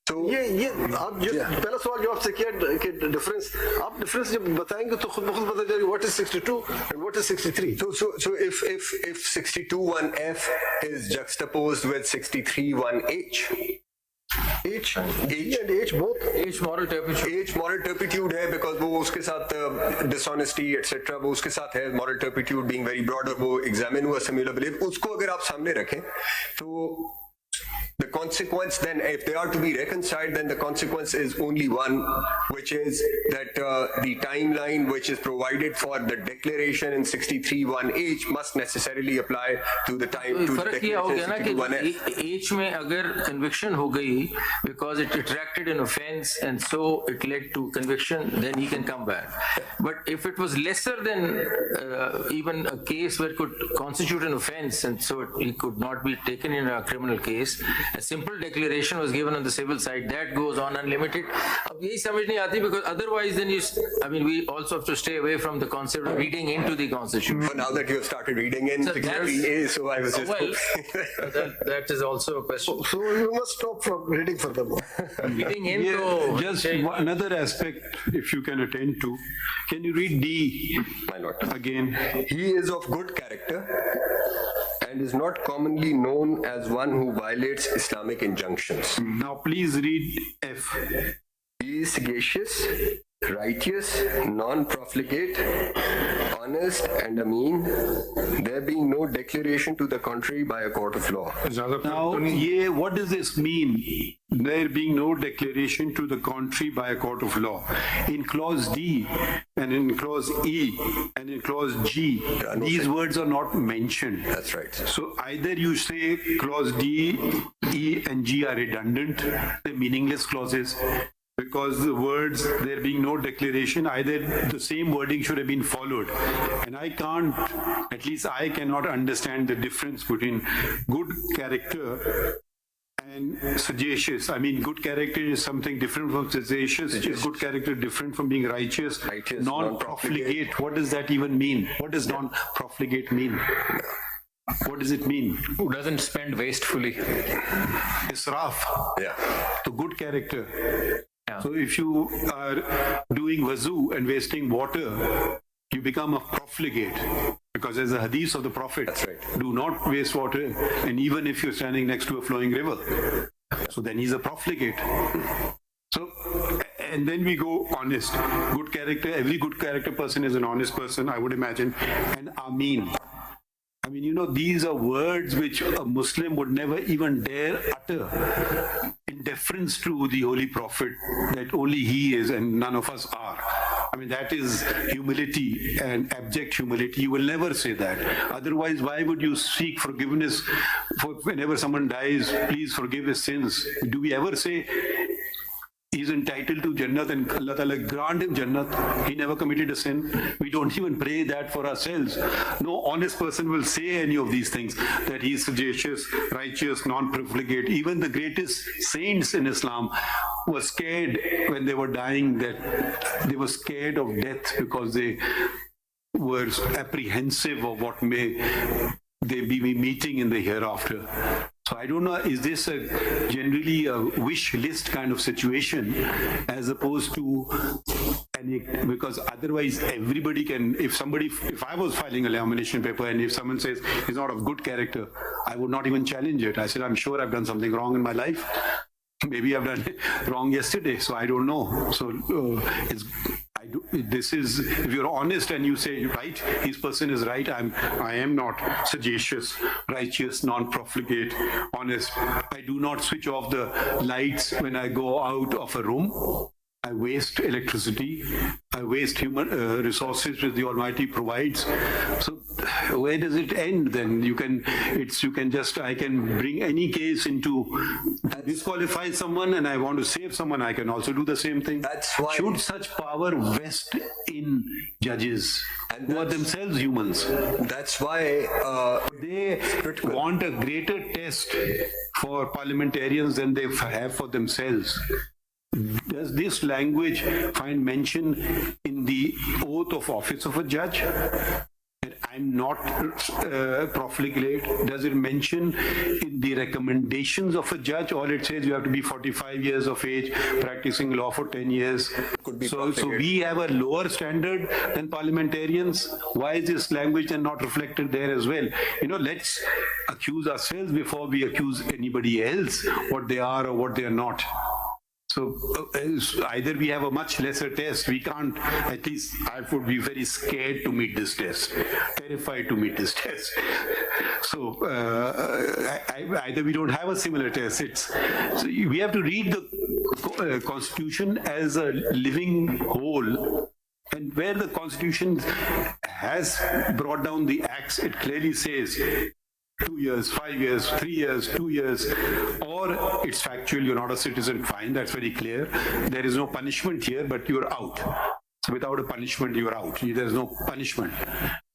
तो ये आप जो पहला सवाल जो आपसे किया कि डिफरेंस, आप डिफरेंस जब बताएंगे तो खुद ब खुद पता चलेगा what is 62 and what is 63. So if 62(1)(f) is juxtaposed with 63(1)(h), H and H both. H moral turpitude. H moral turpitude है because वो उसके साथ dishonesty etc. वो उसके साथ है moral turpitude being very broad, और वो examine हुआ Samuel Believe. उसको अगर आप सामने रखें तो the consequence then, if they are to be reconciled, then the consequence is only one, which is that the timeline which is provided for the declaration in 63(1)(h) must necessarily apply to the time to the फर्क ये हो गया ना declaration कि H में अगर conviction हो गई because it attracted an offense and so it led to conviction, then he can come back. But if it was lesser than even a case where it could constitute an offense and so he could not be taken in a criminal case, a simple declaration was given on the civil side, that goes on unlimited. अब यही समझ नहीं आती because otherwise then we also have to stay away from the concept of reading into the constitution. But now that you have started reading in 63A, so I was just that is also a question. So you must stop from reading furthermore. Reading in just another aspect if you can attend to. Can you read D? Why not? Again. He is of good character and is not commonly known as one who violates Islamic injunctions. Now please read F. He is sagacious righteous, non-profligate, honest, and ameen, there being no declaration to the contrary by a court of law. Now, what does this mean? There being no declaration to the contrary by a court of law. In clause D and in clause E and in clause G, these words are not mentioned. That's right. So either you say clause D, E and G are redundant, they're meaningless clauses, because the words there being no declaration, either the same wording should have been followed. And I can't, at least I cannot understand the difference between good character and sagacious. I mean, good character is something different from sagacious. Is good character different from being righteous? Non-profligate. What does that even mean? What does non-profligate mean? What does it mean? Who doesn't spend wastefully? Israf. Yeah. So good character. Yeah. So if you are doing wuzu and wasting water, you become a profligate. Because there's a hadith of the Prophet. That's right. Do not waste water, and even if you're standing next to a flowing river. So then he's a profligate. So, and then we go honest. Good character, every good character person is an honest person, I would imagine. And ameen. I mean, you know, these are words which a Muslim would never even dare utter in deference to the Holy Prophet, that only he is and none of us are. I mean, that is humility and abject humility. You will never say that. Otherwise, why would you seek forgiveness for whenever someone dies? Please forgive his sins. Do we ever say he's entitled to Jannat and Allah Ta'ala grant him Jannat? He never committed a sin. We don't even pray that for ourselves. No honest person will say any of these things, that he is sagacious, righteous, non-profligate. Even the greatest saints in Islam were scared when they were dying, that they were scared of death because they were apprehensive of what may they be meeting in the hereafter. So I don't know, is this generally a wish list kind of situation as opposed to because otherwise everybody can, if I was filing a lamination paper and if someone says he's not of good character, I would not even challenge it. I said, I'm sure I've done something wrong in my life. Maybe I've done it wrong yesterday, so I don't know. So this is, if you're honest and you say, right, his person is right, I am not sagacious, righteous, non-profligate, honest. I do not switch off the lights when I go out of a room. I waste electricity. I waste human resources which the Almighty provides. So where does it end then? I can bring any case into disqualify someone, and I want to save someone, I can also do the same thing. That's why. Should such power vest in judges who are themselves humans? That's why They want a greater test for parliamentarians than they have for themselves. Does this language find mention in the oath of office of a judge? That I'm not profligate. Does it mention in the recommendations of a judge? All it says you have to be 45 years of age, practicing law for 10 years. So we have a lower standard than parliamentarians. Why is this language then not reflected there as well? You know, let's accuse ourselves before we accuse anybody else what they are or what they are not. So either we have a much lesser test, we can't, at least I would be very scared to meet this test, terrified to meet this test. So either we don't have a similar test. So we have to read the Constitution as a living whole. And where the Constitution has brought down the acts, it clearly says 2 years, 5 years, 3 years, 2 years, or it's factual, you're not a citizen, fine, that's very clear. There is no punishment here, but you're out. So without a punishment, you're out. There's no punishment.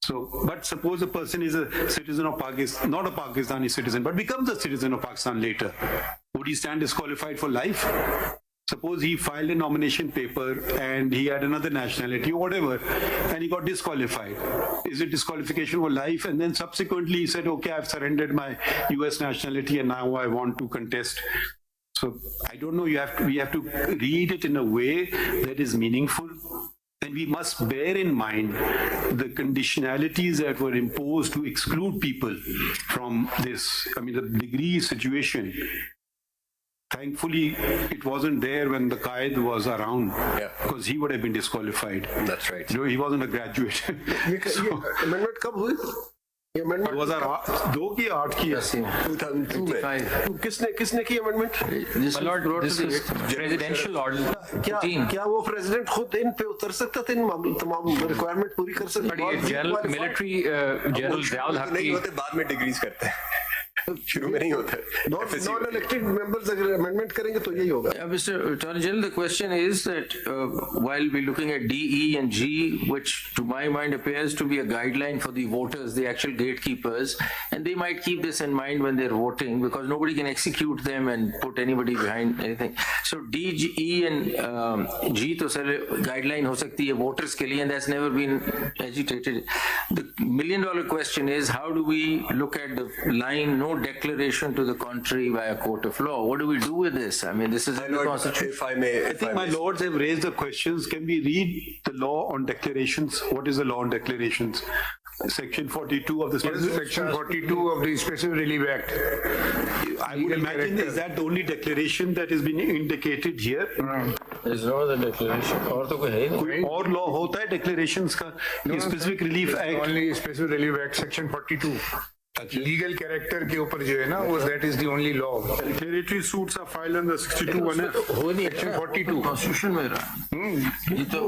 So, but suppose a person is a citizen of Pakistan, not a Pakistani citizen, but becomes a citizen of Pakistan later. Would he stand disqualified for life? Suppose he filed a nomination paper and he had another nationality or whatever, and he got disqualified. Is it disqualification for life? And then subsequently he said, okay, I've surrendered my US nationality and now I want to contest. So I don't know, we have to read it in a way that is meaningful. And we must bear in mind the conditionalities that were imposed to exclude people from this. I mean, the degree situation. Thankfully, it wasn't there when the Qaid was around, because he would have been disqualified. That's right. No, he wasn't a graduate. ये amendment कब हुई? ये amendment 2002 की 8 की 2002 में किसने की amendment? My lord, this is presidential order. क्या वो president खुद इन पे उतर सकता था, इन तमाम requirement पूरी कर सकता? But ये general military general ज़ियाउल हक नहीं की होते, बाद में डिग्रीज करते हैं, शुरू में नहीं होता। Non-elected members अगर amendment करेंगे तो यही होगा। Mr. Attorney General, the question is that while we're looking at D, E, and G, which to my mind appears to be a guideline for the voters, the actual gatekeepers, and they might keep this in mind when they're voting because nobody can execute them and put anybody behind anything. So D, G, E, and G to sir guideline ho sakti hai voters ke liye, and that's never been agitated. The $1 million question is, how do we look at the line, no declaration to the contrary by a court of law? What do we do with this? I mean, this is in the Constitution. If I may, I think my lords have raised the questions. Can we read the law on declarations? What is the law on declarations? Section 42 of the Section 42 of the Special Relief Act. I would imagine, is that the only declaration that has been indicated here? There's no other declaration. और तो कोई है नहीं. कोई और law होता है declarations का? ये Specific Relief Act. Only Special Relief Act, Section 42. Legal character के ऊपर जो है ना, वो that is the only law. Declaratory suits are filed under 62(1)(f). हो नहीं Section 42. Constitution में रहा. ये तो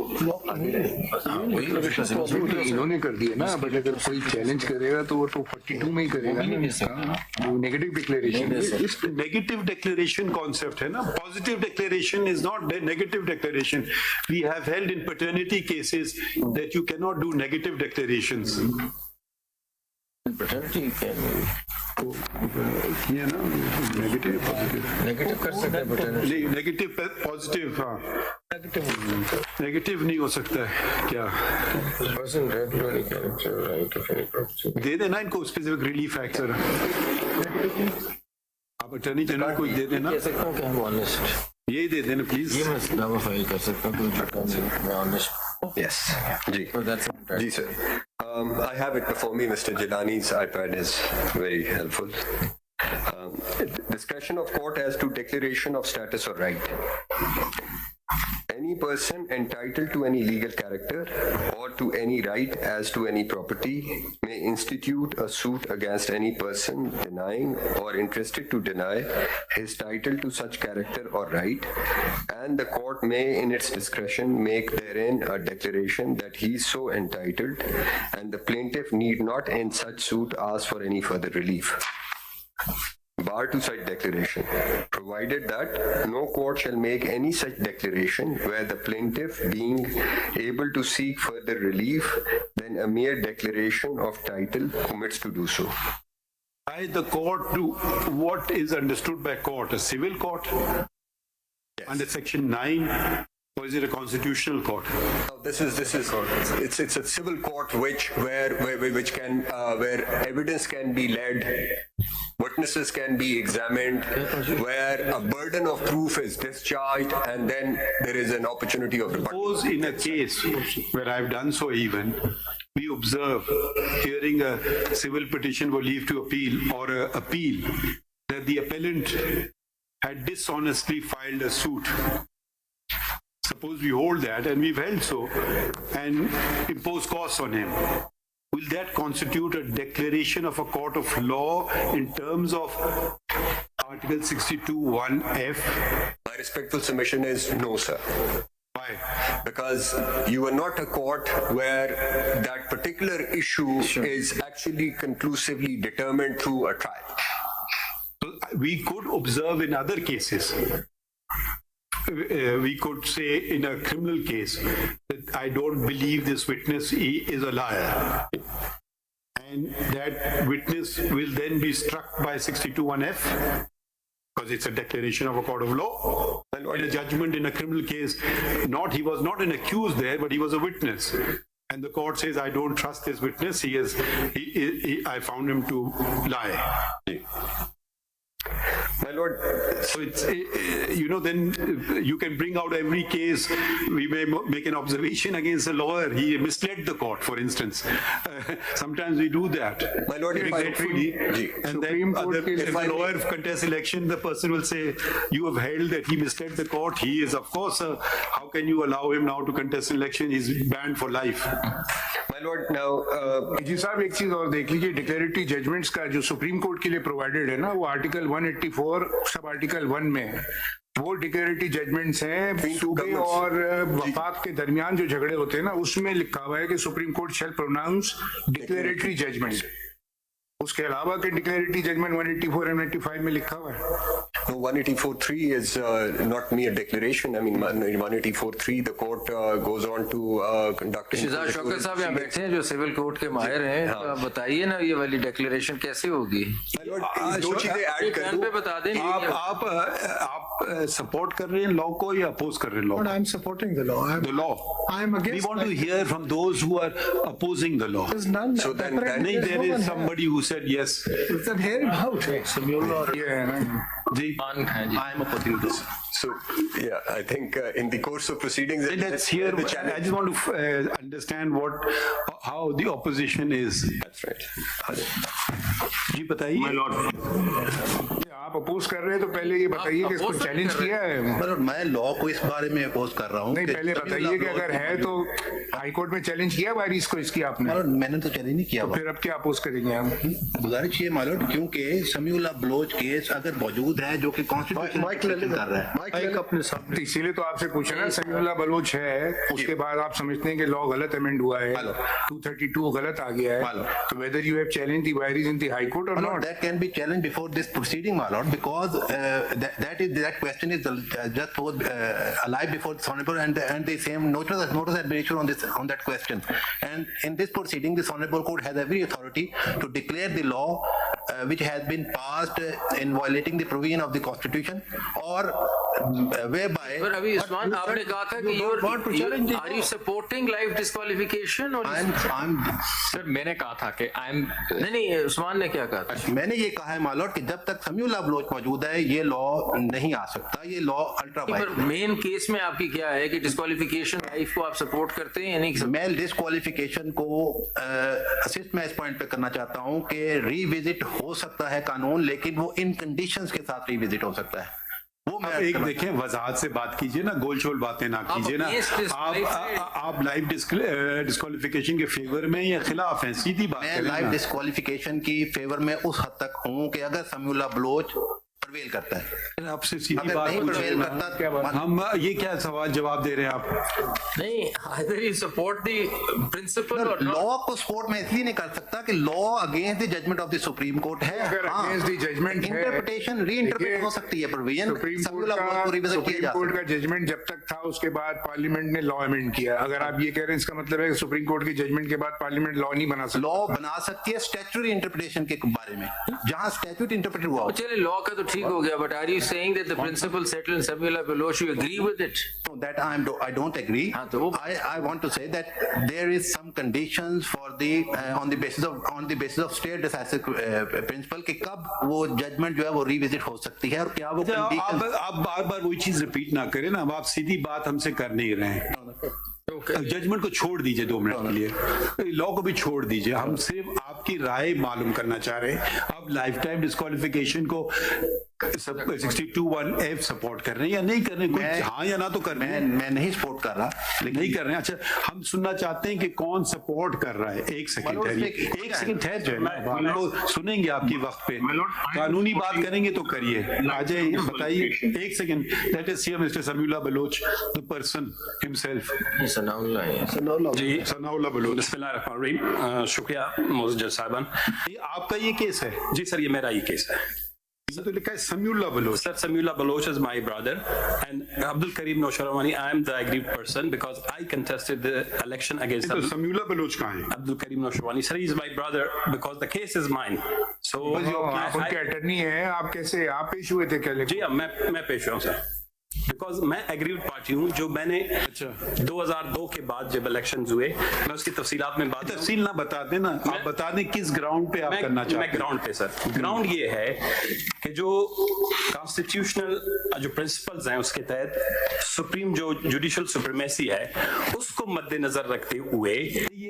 इन्होंने कर दिया ना, बट अगर कोई चैलेंज करेगा तो वो तो 42 में ही करेगा ना, वो नेगेटिव डिक्लेरेशन। इस negative declaration concept है ना, positive declaration is not the negative declaration. We have held in paternity cases that you cannot do negative declarations. paternity can ये ना negative positive. negative कर सकते हैं paternity. नहीं, negative positive, हाँ. नेगेटिव नहीं हो सकता है क्या? दे देना इनको स्पेसिफिक रिलीफ एक्ट सर। आप अटॉर्नी जनरल को दे देना। कह सकता हूँ कि हम ऑनेस्ट, यही दे देना प्लीज। ये मैं दावा फाइल कर सकता हूँ, कोई झूठा नहीं, मैं honest. Yes. Ji. Ji, sir. I have it before me. Mr. Jilani's iPad is very helpful. Discretion of court as to declaration of status or right. Any person entitled to any legal character or to any right as to any property may institute a suit against any person denying or interested to deny his title to such character or right, and the court may in its discretion make therein a declaration that he is so entitled, and the plaintiff need not in such suit ask for any further relief. Bar to such declaration, provided that no court shall make any such declaration where the plaintiff, being able to seek further relief than a mere declaration of title commits to do so. By the court, to what is understood by court? A civil court? Yes. Under Section 9, or is it a constitutional court? This is it's a civil court where evidence can be led, witnesses can be examined, where a burden of proof is discharged, and then there is an opportunity of rebuttal. Suppose in a case where I've done so even, we observe hearing a civil petition for leave to appeal or a appeal that the appellant had dishonestly filed a suit. Suppose we hold that, and we've held so, and impose costs on him. Will that constitute a declaration of a court of law in terms of Article 62(1)(f)? My respectful submission is no, sir. Why? Because you are not a court where that particular issue is actually conclusively determined through a trial. So we could observe in other cases. We could say in a criminal case that I don't believe this witness is a liar, and that witness will then be struck by 62(1)(f) because it's a declaration of a court of law. And in a judgment in a criminal case, he was not an accused there, but he was a witness, and the court says I don't trust this witness. I found him to lie. My lord, So it's, then you can bring out every case. We may make an observation against a lawyer. He misled the court, for instance. Sometimes we do that. My lord, if I- regretfully. And then if a lawyer contests election, the person will say, you have held that he misled the court. He is, of course, how can you allow him now to contest election? He's banned for life. my lord, now, जी साहब एक चीज और देख लीजिए, declaratory judgements का जो supreme court के लिए प्रोवाइडेड है ना, वो आर्टिकल 184 सब आर्टिकल 1 में वो डिक्लेरेटरी जजमेंट्स हैं सूबे और वफाक के दरमियान जो झगड़े होते हैं ना, उसमें लिखा हुआ है कि Supreme Court shall pronounce declaratory judgment. उसके अलावा के डिक्लेरेटरी जजमेंट 184 और 185 में लिखा हुआ है। 184.3 is not mere declaration. I mean, 184.3, the court goes on to conduct. शिजा Shaukat साहब यहाँ बैठे हैं जो सिविल कोर्ट के माहिर हैं, तो आप बताइए ना ये वाली डिक्लेरेशन कैसे होगी? My lord, दो चीजें ऐड कर दूं। पे बता दें। आप सपोर्ट कर रहे हैं लॉ को या अपोज कर रहे हैं law? But I'm supporting the law. The law. I'm against. We want to hear from those who are opposing the law. There's none. So then There is somebody who said yes. Then hear about it. Ji. I am opposing this. So, yeah, I think in the course of proceedings, Let's hear. the I challenge. just want to understand how the opposition is. That's right. जी बताइए. My lord, आप oppose कर रहे हैं तो पहले ये बताइए कि इसको चैलेंज किया है। मैं लॉ को इस बारे में अपोज कर रहा हूँ। नहीं, पहले बताइए कि अगर है तो हाई कोर्ट में चैलेंज किया वायरिस को इसकी आपने? मैंने तो चैलेंज नहीं किया। तो फिर अब क्या अपोज करेंगे हम? गुजारिश ये मालूम, क्योंकि समीउल्लाह बलोच केस अगर मौजूद है जो कि कॉन्स्टिट्यूशन कर रहा है, अपने साथ। इसीलिए तो आपसे पूछा ना, समीउल्लाह बलोच है, उसके बाद आप समझते हैं कि लॉ गलत अमेंड हुआ है, 232 गलत आ गया है, तो whether you have challenge the vires in the high court और not? That can be challenged before this proceeding, my lord, because that question is just posed alive before the Honorable, and the same notice has been issued on that question. And in this proceeding, the Honorable Court has every authority to declare the law which has been passed in violating the provision of the Constitution, or whereby. पर अभी उस्मान आपने कहा था कि are you supporting live disqualification or? Sir मैंने कहा था कि नहीं उस्मान ने क्या कहा था? मैंने ये कहा है मालूट कि जब तक समीउल्लाह बलोच मौजूद है ये लॉ नहीं आ सकता, ये law ultra wide. Main case में आपकी क्या है कि डिस्क्वालिफिकेशन लाइफ को आप सपोर्ट करते हैं या नहीं? मैं डिस्क्वालिफिकेशन को असिस्ट मैं इस पॉइंट पे करना चाहता हूं कि रीविजिट हो सकता है कानून, लेकिन वो इन कंडीशंस के साथ रीविजिट हो सकता है। वो मैं एक देखें, वजाहत से बात कीजिए ना, गोलछोल बातें ना कीजिए ना। आप लाइव डिस्क्वालिफिकेशन के फेवर में या खिलाफ हैं? सीधी बात मैं लाइव डिस्क्वालिफिकेशन की फेवर में उस हद तक हूं कि अगर समीउल्लाह बलोच प्रवेल करता है। आपसे सीधी बात पूछ, हम ये क्या सवाल जवाब दे रहे हैं आप? नहीं, either you support the principle or not. Law को सपोर्ट में इसलिए नहीं कर सकता कि law against the judgment of the Supreme Court है। अगर अगेंस्ट द जजमेंट है, इंटरप्रिटेशन रीइंटरप्रेट हो सकती है प्रोविजन। सुप्रीम कोर्ट का जजमेंट जब तक था उसके बाद पार्लियामेंट ने लॉ अमेंड किया। अगर आप ये कह रहे हैं इसका मतलब है कि सुप्रीम कोर्ट के जजमेंट के बाद पार्लियामेंट लॉ नहीं बना सकती। लॉ बना सकती है स्टैट्यूटरी इंटरप्रिटेशन के बारे में, जहां स्टैट्यूट इंटरप्रेट हुआ। चलिए लॉ का तो ठीक हो गया, but are you saying that the principle settled in Samiullah Baloch, you agree with it? No, that I don't agree. I want to say that there is some conditions for the on the basis of state decisive principle कि कब वो judgement जो है वो revisit हो सकती है और क्या वो कंडीशन। आप बार-बार वही चीज रिपीट ना करें ना, अब आप सीधी बात हमसे कर नहीं रहे हैं। जजमेंट को छोड़ दीजिए 2 मिनट के लिए, लॉ को भी छोड़ दीजिए, हम सिर्फ आपकी राय मालूम करना चाह रहे हैं। अब लाइफ टाइम डिस्क्वालिफिकेशन को 62(1)(f सपोर्ट कर रहे हैं या नहीं कर रहे हैं? कोई हाँ या ना तो कर रहे हैं। मैं नहीं सपोर्ट कर रहा, लेकिन नहीं कर रहे हैं। अच्छा, हम सुनना चाहते हैं कि कौन सपोर्ट कर रहा है। एक सेकंड ठहर जाए, हम लोग सुनेंगे आपकी वक्त पे, कानूनी बात करेंगे तो करिए। आ जाइए, बताइए। एक second, let us hear mister Samiullah Baloch, the person himself. जी, सनाउल्लाह बलोच। बिस्मिल्लाहिर्रहमानिर्रहीम। शुक्रिया मोअज़्ज़ज़ साहिबान। आपका ये केस है? जी सर, ये मेरा ही केस है। तो लिखा है Samiullah Baloch. Sir, Samiullah Baloch is my brother, and Abdul Karim Nosharawani, I am the aggrieved person because I contested the election against. तो समीउल्लाह बलोच कहाँ है? Abdul Karim Nosharawani, sir, he is my brother because the case is mine. So आप उनके attorney हैं, आप कैसे आप पेश हुए थे क्या? जी मैं पेश हुआ हूँ सर, बिकॉज मैं एग्रीव्ड पार्टी हूँ। जो मैंने 2002 के बाद जब इलेक्शन हुए, मैं उसकी तफसीलात में बात तफसील ना बता देना, आप बता दें किस ग्राउंड पे आप करना चाहते हैं। मैं ग्राउंड पे सर, ग्राउंड ये है कि जो कॉन्स्टिट्यूशनल जो प्रिंसिपल्स हैं उसके तहत सुप्रीम जो जुडिशियल सुप्रीमेसी है उसको मद्देनजर रखते हुए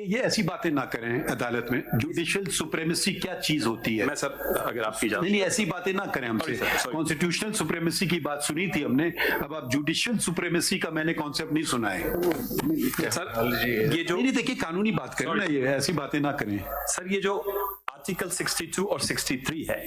ये ऐसी बातें ना करें अदालत में। जुडिशियल सुप्रीमेसी क्या चीज होती है? मैं सर अगर आपकी इजाजत नहीं ऐसी बातें ना करें हमसे। कॉन्स्टिट्यूशनल सुप्रीमेसी की बात सुनी थी हमने, अब आप जुडिशियल सुप्रीमेसी का मैंने कॉन्सेप्ट नहीं सुना है सर। ये जो नहीं देखिए कानूनी बात करें ना, ये ऐसी बातें ना करें सर। ये जो आर्टिकल 62 और 63 है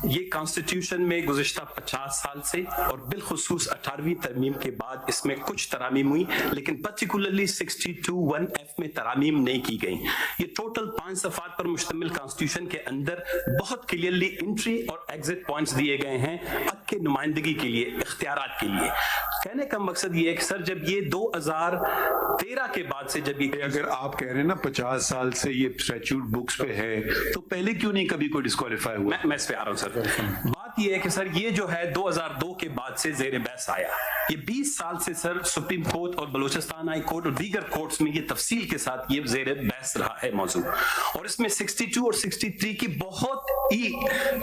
ये कॉन्स्टिट्यूशन में गुज़िश्ता 50 साल से और बिलखुसूस 18वीं तरमीम के बाद इसमें कुछ तरामीम हुई, लेकिन पर्टिकुलरली 62(1)(f) में तरामीम नहीं की गई। ये टोटल 5 सफ़ात पर मुश्तमिल कॉन्स्टिट्यूशन के अंदर बहुत क्लियरली एंट्री और एग्जिट पॉइंट्स दिए गए हैं हक के नुमाइंदगी के लिए, इख्तियारात के लिए। कहने का मकसद ये है कि सर जब ये 2013 के बाद से जब ये अगर आप कह रहे हैं ना 50 साल से ये स्टैट्यूट बुक्स पे है तो पहले क्यों नहीं कभी कोई डिस्क्वालीफाई हुआ? मैं इस पे आ रहा हूं सर। बात ये है कि सर ये जो है 2002 के बाद से जेर बहस आया। ये 20 साल से सर सुप्रीम कोर्ट और बलोचिस्तान हाई कोर्ट और दीगर कोर्ट्स में ये तफसील के साथ ये जेर बहस रहा है मौजूद, और इसमें 62 और 63 की बहुत ही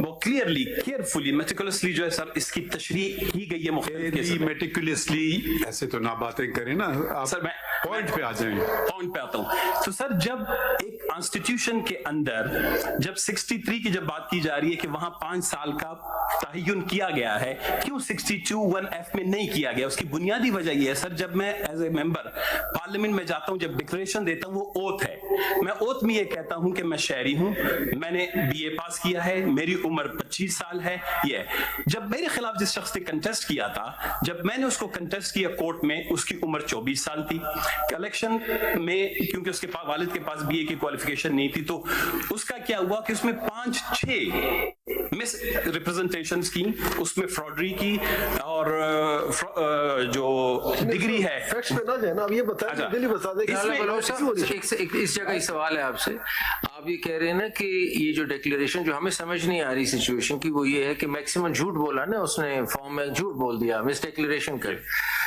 वो क्लियरली केयरफुली मेटिकुलसली जो है सर इसकी तशरीह की गई है मुख्तलिफ केसेस में। मेटिकुलसली ऐसे तो ना बातें करें ना आप, सर मैं पॉइंट पे आ जाएंगे। पॉइंट पे आता हूं। तो सर जब एक कॉन्स्टिट्यूशन के अंदर जब 63 की जब बात की जा रही है कि वहां 5 साल का तयन किया गया है, क्यों 62(1)(f) में नहीं किया गया? उसकी बुनियादी वजह यह है सर, जब मैं एज ए मेंबर पार्लियामेंट में जाता हूं, जब डिक्लेरेशन देता हूं, वो ओथ है। मैं ओथ में ये कहता हूं कि मैं शहरी हूं, मैंने BA पास किया है, मेरी उम्र 25 साल है। ये जब मेरे खिलाफ जिस शख्स ने कंटेस्ट किया था, जब मैंने उसको कंटेस्ट किया कोर्ट में, उसकी उम्र 24 साल थी। इलेक्शन में क्योंकि उसके पास वालिद के पास BA की क्वालिफिकेशन नहीं थी, तो उसका क्या हुआ कि उसमें 5-6 मिस रिप्रेजेंटेशंस की, उसमें फ्रॉडरी की, और जो डिग्री है फैक्ट्स पे ना जाए ना, अब ये बता दें इस जगह ही सवाल है आपसे। आप ये कह रहे हैं ना कि ये जो डिक्लेरेशन जो हमें समझ नहीं आ रही सिचुएशन की, वो ये है कि मैक्सिमम झूठ बोला ना उसने, फॉर्म में झूठ बोल दिया, मिस डिक्लेरेशन कर,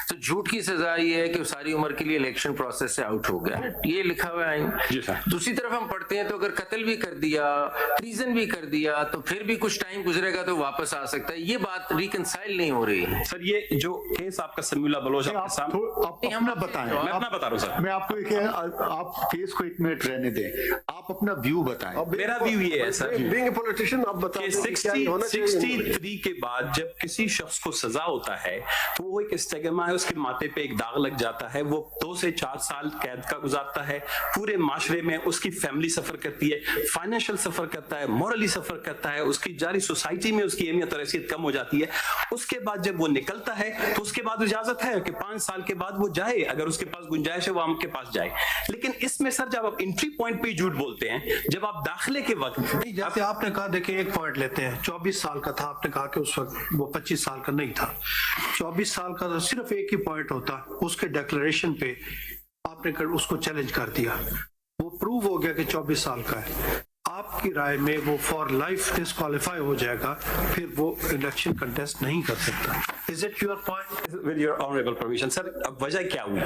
तो झूठ की सजा ये है कि सारी उम्र के लिए इलेक्शन प्रोसेस से आउट हो गया। ये लिखा हुआ है। दूसरी तरफ हम पढ़ते हैं तो अगर कत्ल भी कर दिया, ट्रीजन भी कर दिया, तो फिर भी कुछ टाइम गुजरेगा तो वापस आ सकता है। ये बात रिकंसाइल नहीं हो रही है सर। ये जो केस आपका समीउल्लाह बलोच आपके सामने, हम ना बताएं, मैं अपना बता रहा हूं सर। मैं आपको आप केस को 1 मिनट रहने दें, आप अपना व्यू बताएं। मेरा व्यू ये है सर, बीइंग ए पॉलिटिशियन आप बताएं 63 के बाद जब किसी शख्स को सजा होता है तो वो एक स्टिग्मा है, उसके माथे पे एक दाग लग जाता है, वो 2 से 4 साल कैद का गुजारता है, पूरे माशरे में उसकी फैमिली सफर करती है, फाइनेंशियल सफर करता है, मॉरली सफर करता है, उसकी जारी सोसाइटी में उसकी अहमियत और हैसियत कम हो जाती है। उसके बाद जब वो निकलता है तो उसके बाद इजाजत है कि 5 साल के बाद वो जाए, अगर उसके पास गुंजाइश है वो हमके पास जाए। लेकिन इसमें सर जब आप एंट्री पॉइंट पे झूठ बोलते हैं, जब आप दाखिले के वक्त, जैसे आपने कहा, देखिए एक पॉइंट लेते हैं, 24 साल का था, आपने कहा कि उस वक्त वो 25 साल का नहीं था। 24 साल का तो सिर्फ एक ही पॉइंट होता, उसके डिक्लेरेशन पे आपने उसको चैलेंज कर दिया, वो प्रूव हो गया कि 24 साल का है। आपकी राय में वो फॉर लाइफ डिस्क्वालीफाई हो जाएगा, फिर वो इलेक्शन कंटेस्ट नहीं कर सकता। Is it your point? With your honourable permission sir, अब वजह क्या हुई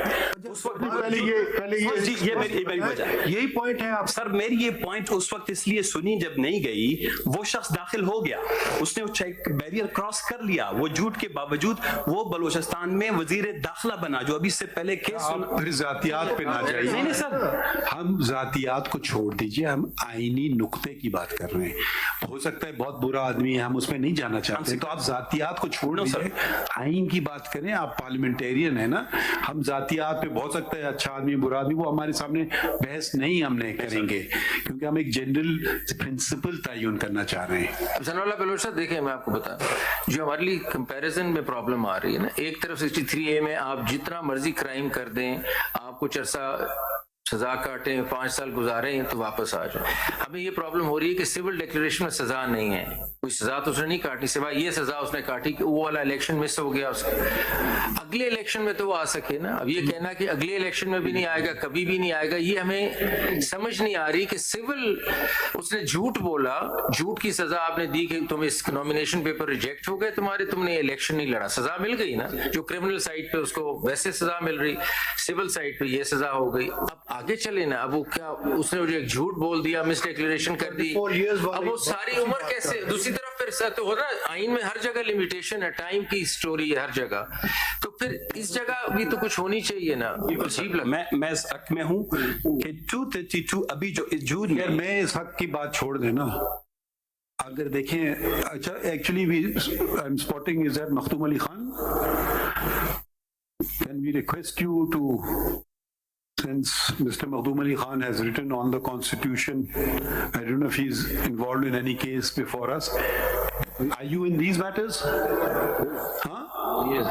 उस वक्त? पहले ये मेरी वजह, यही पॉइंट है आप सर। मेरी ये पॉइंट उस वक्त इसलिए सुनी जब नहीं गई, वो शख्स दाखिल हो गया, उसने वो चेक बैरियर क्रॉस कर लिया, वो झूठ के बावजूद वो बलोचिस्तान में वजीर दाखिला बना, जो अभी से पहले केस फिर जातियात पे ना जाइए। नहीं सर, हम जातियात को छोड़ दीजिए, हम आईनी नुक्ते की बात कर रहे हैं। हो सकता है बहुत बुरा आदमी है, हम उसमें नहीं जाना चाहते, तो आप जातियात को छोड़ दीजिए, आइन की बात करें। आप पार्लियामेंटेरियन है ना, हम जातियात पे बहुत सकता है अच्छा आदमी बुरा आदमी, वो हमारे सामने बहस नहीं हमने करेंगे, क्योंकि हम एक जनरल प्रिंसिपल तयन करना चाह रहे हैं। सनाउल्लाह बलोच साहब, देखिए मैं आपको बता, जो हमारे लिए कंपैरिजन में प्रॉब्लम आ रही है ना, एक तरफ 63A में आप जितना मर्जी क्राइम कर दें, आप कुछ अरसा सजा काटे, 5 साल गुजारे तो वापस आ जाए। हमें ये प्रॉब्लम हो रही है कि सिविल डिक्लेरेशन में सजा नहीं है, कोई सजा तो उसने नहीं काटी, सिवाय ये सजा उसने काटी कि वो वाला इलेक्शन मिस हो गया उसका, अगले इलेक्शन में तो वो आ सके ना। अब ये कहना कि अगले इलेक्शन में भी नहीं आएगा, कभी भी नहीं आएगा, ये हमें समझ नहीं आ रही कि सिविल उसने झूठ बोला, झूठ की सजा आपने दी कि तुम इस नॉमिनेशन पेपर रिजेक्ट हो गए तुम्हारे, तुमने इलेक्शन नहीं लड़ा, सजा मिल गई ना। जो क्रिमिनल साइड पे उसको वैसे सजा मिल रही, सिविल साइड पे ये सजा हो गई। अब आगे चले ना, अब वो क्या, उसने जो एक झूठ बोल दिया, मिस डिक्लेरेशन कर दी, अब वो सारी उम्र कैसे, दूसरी तरफ फिर ऐसा तो हो रहा है, आइन में हर जगह लिमिटेशन है, टाइम की स्टोरी है हर जगह, तो फिर इस जगह भी तो कुछ होनी चाहिए ना। अजीब लगता मैं इस हक में हूं कि 232 अभी जो जून यार मैं इस हक की बात छोड़ देना, अगर देखें, अच्छा actually we I am spotting is that Makhdoom Ali Khan, can we request you to, since Mr. Makhdoom Ali Khan has written on the constitution, I don't know if he's involved in any case before us. Are you in these matters? Huh? Yes.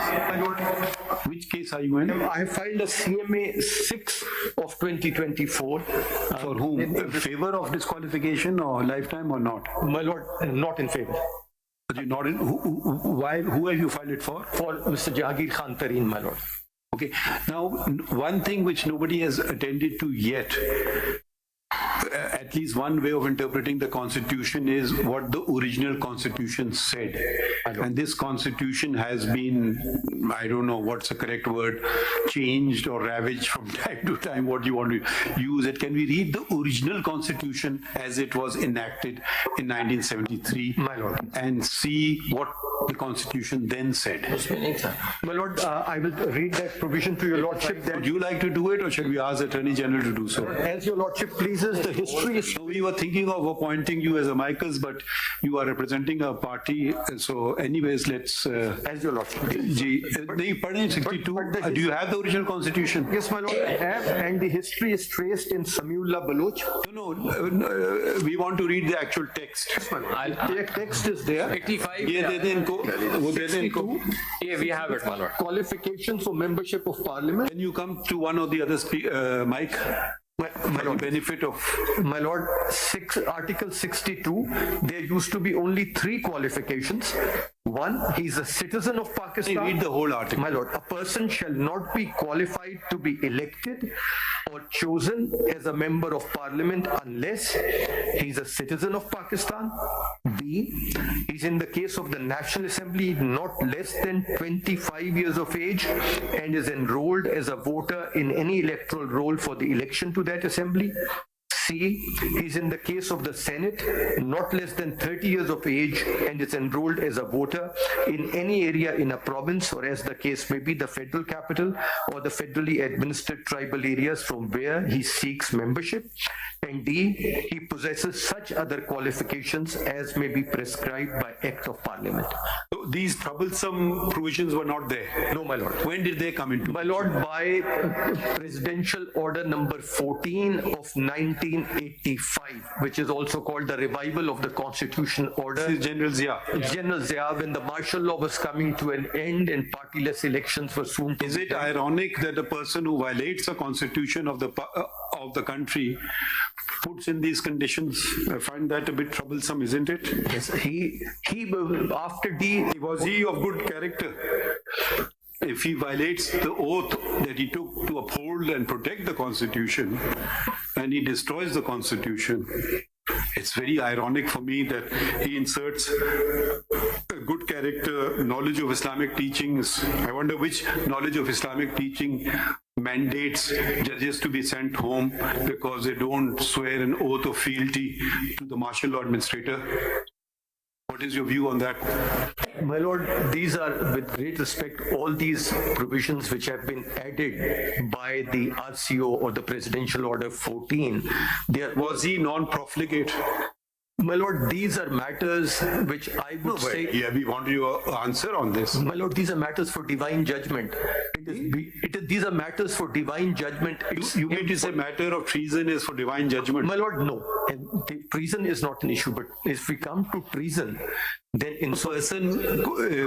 Which case are you in? I filed a CMA 6 of 2024. For whom? In favor of disqualification or lifetime or not? My lord, not in favor. But you're not in, why, who have you filed it for? For Mr. Jahangir Khan Tareen, my lord. Okay. Now, one thing which nobody has attended to yet, at least one way of interpreting the Constitution is what the original Constitution said. And this Constitution has been, I don't know what's the correct word, changed or ravaged from time to time, what you want to use it. Can we read the original Constitution as it was enacted in 1973? My lord. And see what the Constitution then said. My lord, I will read that provision to your lordship. That Would you like to do it, or should we ask the Attorney General to do so? as your lordship pleases, the history is... So we were thinking of appointing you as amicus, but you are representing a party. So anyways, let's... as your lordship. नहीं पढ़े 62. Do you have the original Constitution? Yes, my lord, I have, and the history is traced in Samiullah Baloch. No, we want to read the actual text. The text is there. 85. ये दे दे इनको, वो दे दे इनको. Yeah, we have it, my lord. Qualifications for membership of parliament. Can you come to one or the other mic? My lord, benefit of... My lord, Article 62, there used to be only 3 qualifications. One, he's a citizen of Pakistan. Read the whole article. My lord, a person shall not be qualified to be elected or chosen as a member of parliament unless he's a citizen of Pakistan. B, he's in the case of the National Assembly not less than 25 years of age and is enrolled as a voter in any electoral roll for the election to that assembly. C, he's in the case of the Senate, not less than 30 years of age and is enrolled as a voter in any area in a province or, as the case may be, the federal capital or the federally administered tribal areas from where he seeks membership. And D, he possesses such other qualifications as may be prescribed by Act of Parliament. So these troublesome provisions were not there? No, my lord. When did they come into? My lord, by Presidential Order number 14 of 1985, which is also called the Revival of the Constitution Order. This is General Zia. General Zia, when the martial law was coming to an end and partyless elections were soon to Is it ironic that a person who violates the constitution of the country puts in these conditions? I find that a bit troublesome, isn't it? Yes, he after D... Was he of good character? If he violates the oath that he took to uphold and protect the Constitution, and he destroys the Constitution, it's very ironic for me that he inserts a good character, knowledge of Islamic teachings. I wonder which knowledge of Islamic teaching mandates judges to be sent home because they don't swear an oath of fealty to the martial law administrator. What is your view on that? My lord, these are, with great respect, all these provisions which have been added by the RCO or the Presidential Order 14. Was he non-profligate? My lord, these are matters which I would say... Yeah, we want your answer on this. My lord, these are matters for divine judgment. These are matters for divine judgment. You mean to say matter of treason is for divine judgment? My lord, no. And treason is not an issue, but if we come to treason, then in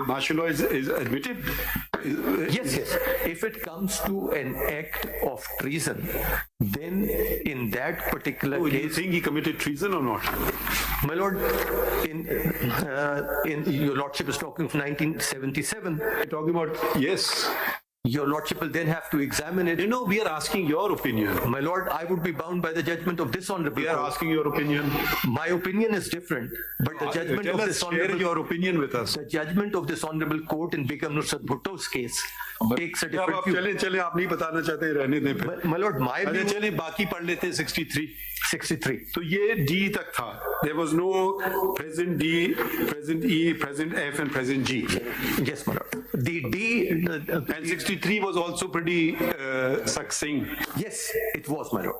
martial law is admitted? Yes. If it comes to an act of treason, then in that particular case... Do you think he committed treason or not? My lord, in your lordship is talking of 1977. Talking about, yes. Your Lordship will then have to examine it. You know, we are asking your opinion. My Lord, I would be bound by the judgment of this honorable We are court. asking your opinion. My opinion is different, but the judgment Tell of us, this share honorable your opinion with us. the judgment of this honorable court in Begum Nusrat Bhutto's case takes a अब different आप view. चले आप नहीं बताना चाहते रहने दें फिर. My Lord, my अरे view चले बाकी पढ़ लेते 63. 63. तो ये D तक था. There was no present D, present E, present F and present G. Yes, my Lord. The D. And 63 was also pretty succinct. Yes, it was, my Lord.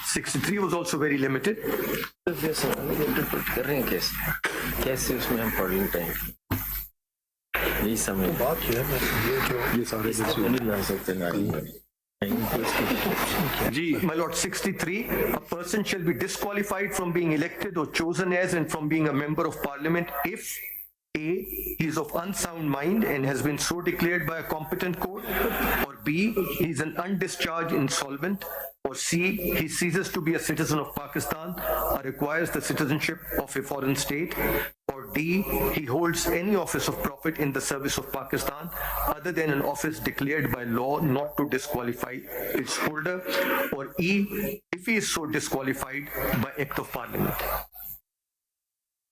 63 was also very limited. कैसे उसमें हम पढ़ time यही समय बात ये सारे नहीं ला सकते नारी My Lord, 63, a person shall be disqualified from being elected or chosen as and from being a member of parliament if A, he is of unsound mind and has been so declared by a competent court, or B, he is an undischarged insolvent, or C, he ceases to be a citizen of Pakistan or requires the citizenship of a foreign state, or D, he holds any office of profit in the service of Pakistan other than an office declared by law not to disqualify its holder, or E, if he is so disqualified by act of parliament.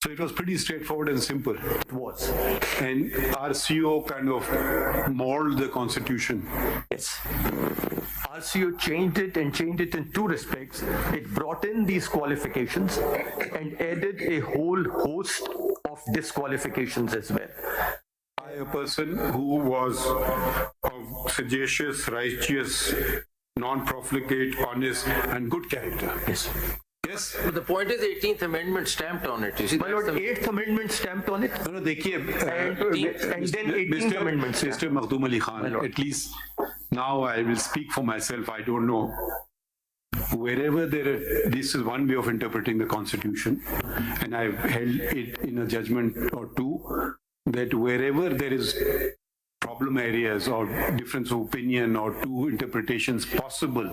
So it was pretty straightforward and simple. It was. And RCO kind of molded the constitution. Yes. RCO changed it and changed it in two respects. It brought in these qualifications and added a whole host of disqualifications as well. By a person who was of sagacious, righteous, non-profligate, honest, and good character. Yes. Yes. But the point is, 18th Amendment stamped on it. You see, My Lord, 8th Amendment stamped on it. No, देखिए, and then 18th Amendment stamped. Mr. Makhdoom Ali Khan, at least now I will speak for myself. I don't know. Wherever this is one way of interpreting the Constitution, and I've held it in a judgment or two, that wherever there is problem areas or difference of opinion or two interpretations possible,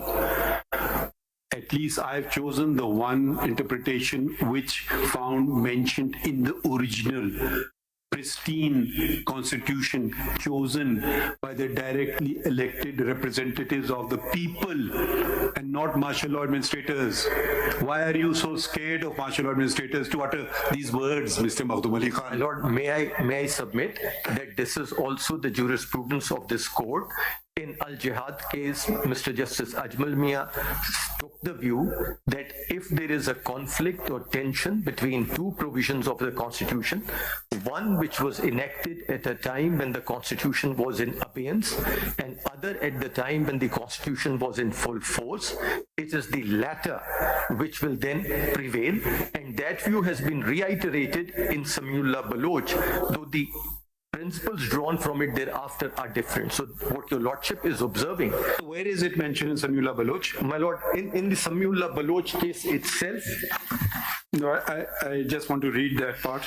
at least I've chosen the one interpretation which found mentioned in the original pristine constitution chosen by the directly elected representatives of the people and not martial law administrators. Why are you so scared of martial law administrators to utter these words, Mr. Makhdoom Ali My Khan? Lord, may I submit that this is also the jurisprudence of this court. In Al-Jihad case, Mr. Justice Ajmal Mia took the view that if there is a conflict or tension between two provisions of the Constitution, one which was enacted at a time when the Constitution was in abeyance and other at the time when the Constitution was in full force, it is the latter which will then prevail, and that view has been reiterated in Samiullah Baloch, though the principles drawn from it thereafter are different. So what your Lordship is observing. Where is it mentioned in Samiullah Baloch? My Lord, in the Samiullah Baloch case itself. No, I just want to read that part.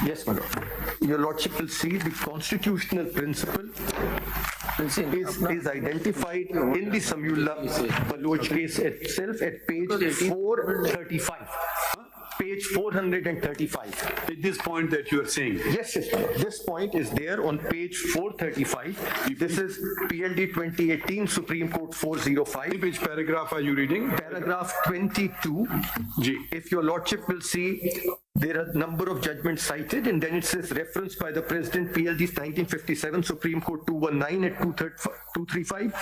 Yes, my Lord. Your Lordship will see the constitutional principle is identified in the Samiullah Baloch case itself at page 435. Page 435. At this point that you are saying. Yes, my Lord. This point is there on page 435. This is PLD 2018 Supreme Court 405. Which paragraph are you reading? Paragraph 22. If your Lordship will see, there are a number of judgments cited, and then it says reference by the President, PLD's 1957 Supreme Court 219 at 235.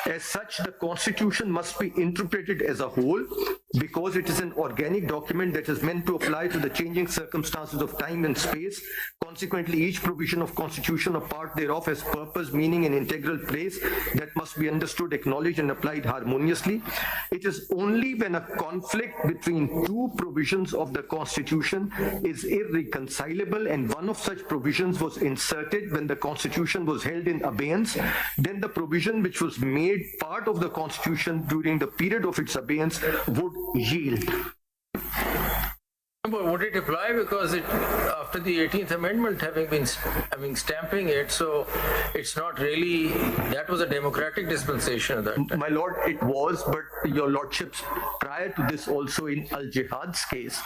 As such, the Constitution must be interpreted as a whole because it is an organic document that is meant to apply to the changing circumstances of time and space. Consequently, each provision of Constitution or part thereof has purpose, meaning, and integral place that must be understood, acknowledged, and applied harmoniously. It is only when a conflict between two provisions of the Constitution is irreconcilable and one of such provisions was inserted when the Constitution was held in abeyance, then the provision which was made part of the Constitution during the period of its abeyance would yield. But would it apply because after the 18th Amendment having stamping it, so it's not really, that was a democratic dispensation at that time. My Lord, it was, but your Lordships prior to this also in Al-Jihad's case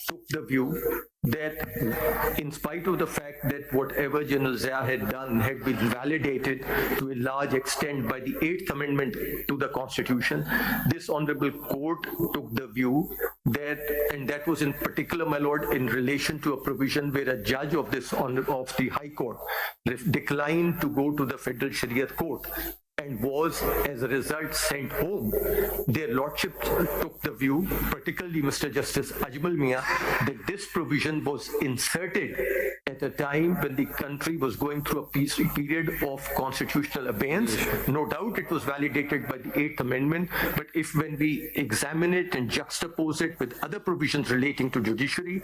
took the view that in spite of the fact that whatever General Zia had done had been validated to a large extent by the 8th Amendment to the Constitution, this Honorable Court took the view that, and that was in particular, my lord, in relation to a provision where a judge of the High Court declined to go to the Federal Shariat Court and was, as a result, sent home. Their lordship took the view, particularly Mr. Justice Ajmal Mia, that this provision was inserted at a time when the country was going through a period of constitutional abeyance. No doubt it was validated by the 8th Amendment, but if when we examine it and juxtapose it with other provisions relating to judiciary,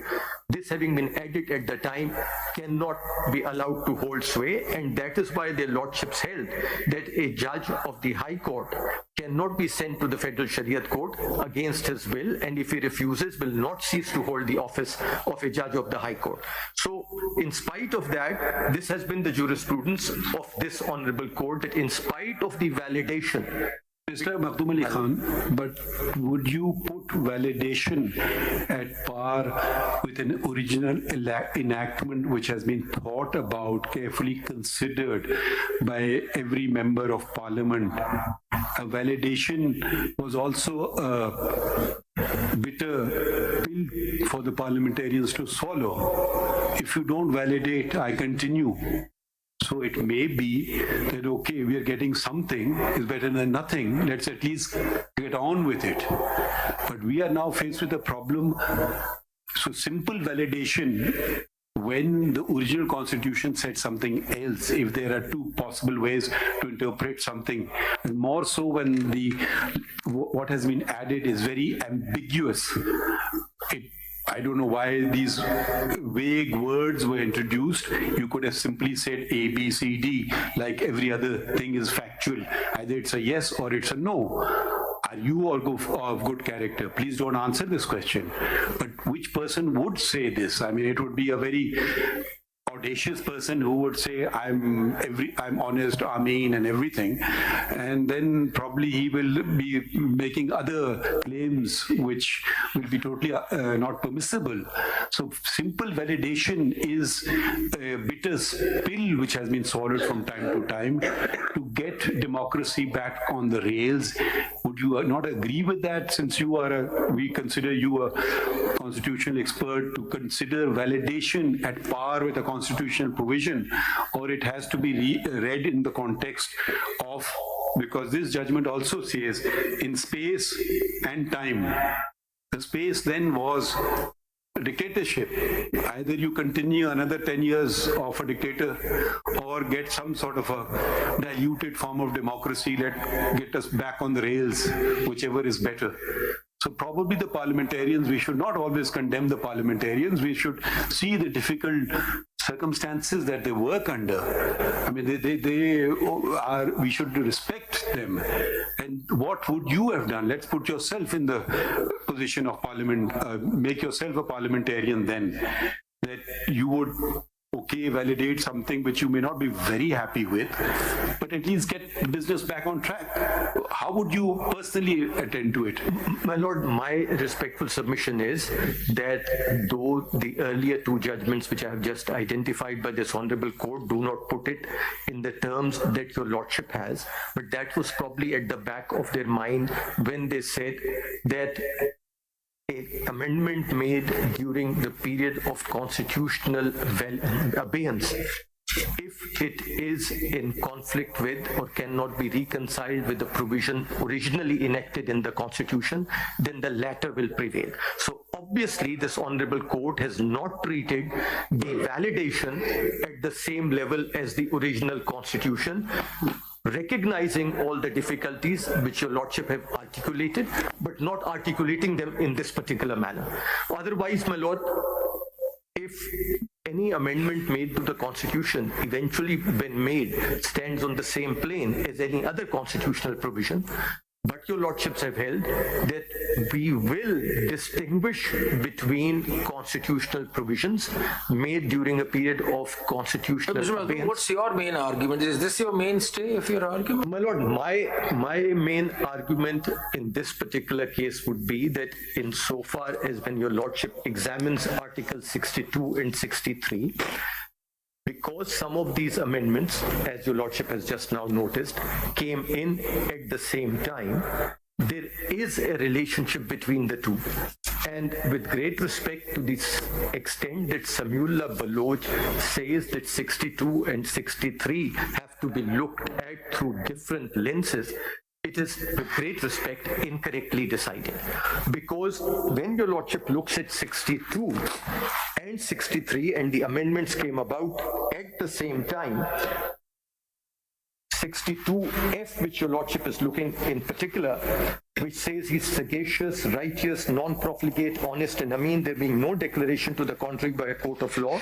this having been added at the time cannot be allowed to hold sway, and that is why their lordships held that a judge of the High Court cannot be sent to the Federal Shariat Court against his will, and if he refuses, will not cease to hold the office of a judge of the High Court. So, in spite of that, this has been the jurisprudence of this Honorable Court, that in spite of the validation, Mr. Makhdoom Ali Khan, but would you put validation at par with an original enactment which has been thought about, carefully considered by every member of parliament? A validation was also a bitter pill for the parliamentarians to swallow. If you don't validate, I continue. So it may be that, okay, we are getting something, is better than nothing, let's at least get on with it. But we are now faced with a problem. So simple validation, when the original constitution said something else, if there are two possible ways to interpret something, and more so when what has been added is very ambiguous. I don't know why these vague words were introduced. You could have simply said A, B, C, D, like every other thing is factual. Either it's a yes or it's a no. Are you of good character? Please don't answer this question. But which person would say this? I mean, it would be a very audacious person who would say, I'm honest, Ameen, and everything. And then probably he will be making other claims which will be totally not permissible. So simple validation is a bitter pill which has been swallowed from time to time to get democracy back on the rails. Would you not agree with that, since we consider you a constitutional expert, to consider validation at par with a constitutional provision, or it has to be read in the context of, because this judgment also says in space and time. The space then was dictatorship. Either you continue another 10 years of a dictator or get some sort of a diluted form of democracy, get us back on the rails, whichever is better. So probably the parliamentarians, we should not always condemn the parliamentarians. We should see the difficult circumstances that they work under. I mean, we should respect them. And what would you have done? Let's put yourself in the position of parliament, make yourself a parliamentarian then, that you would, okay, validate something which you may not be very happy with, but at least get business back on track. How would you personally attend to it? My lord, my respectful submission is that though the earlier two judgments which I have just identified by this Honorable Court do not put it in the terms that your lordship has, but that was probably at the back of their mind when they said that an amendment made during the period of constitutional abeyance, if it is in conflict with or cannot be reconciled with the provision originally enacted in the Constitution, then the latter will prevail. So obviously this Honorable Court has not treated the validation at the same level as the original Constitution, recognizing all the difficulties which your lordship have articulated, but not articulating them in this particular manner. Otherwise, my lord, if any amendment made to the Constitution eventually when made stands on the same plane as any other constitutional provision, but your lordships have held that we will distinguish between constitutional provisions made during a period of constitutional abeyance. What's your main argument? Is this your mainstay of your argument? My lord, my main argument in this particular case would be that insofar as when your lordship examines Article 62 and 63, because some of these amendments, as your Lordship has just now noticed, came in at the same time, there is a relationship between the two. And with great respect to this extent that Samiullah Baloch says that 62 and 63 have to be looked at through different lenses, it is with great respect incorrectly decided. Because when your Lordship looks at 62 and 63 and the amendments came about at the same time, 62F, which your Lordship is looking in particular, which says he's sagacious, righteous, non-profligate, honest, and Amin, there being no declaration to the contrary by a court of law,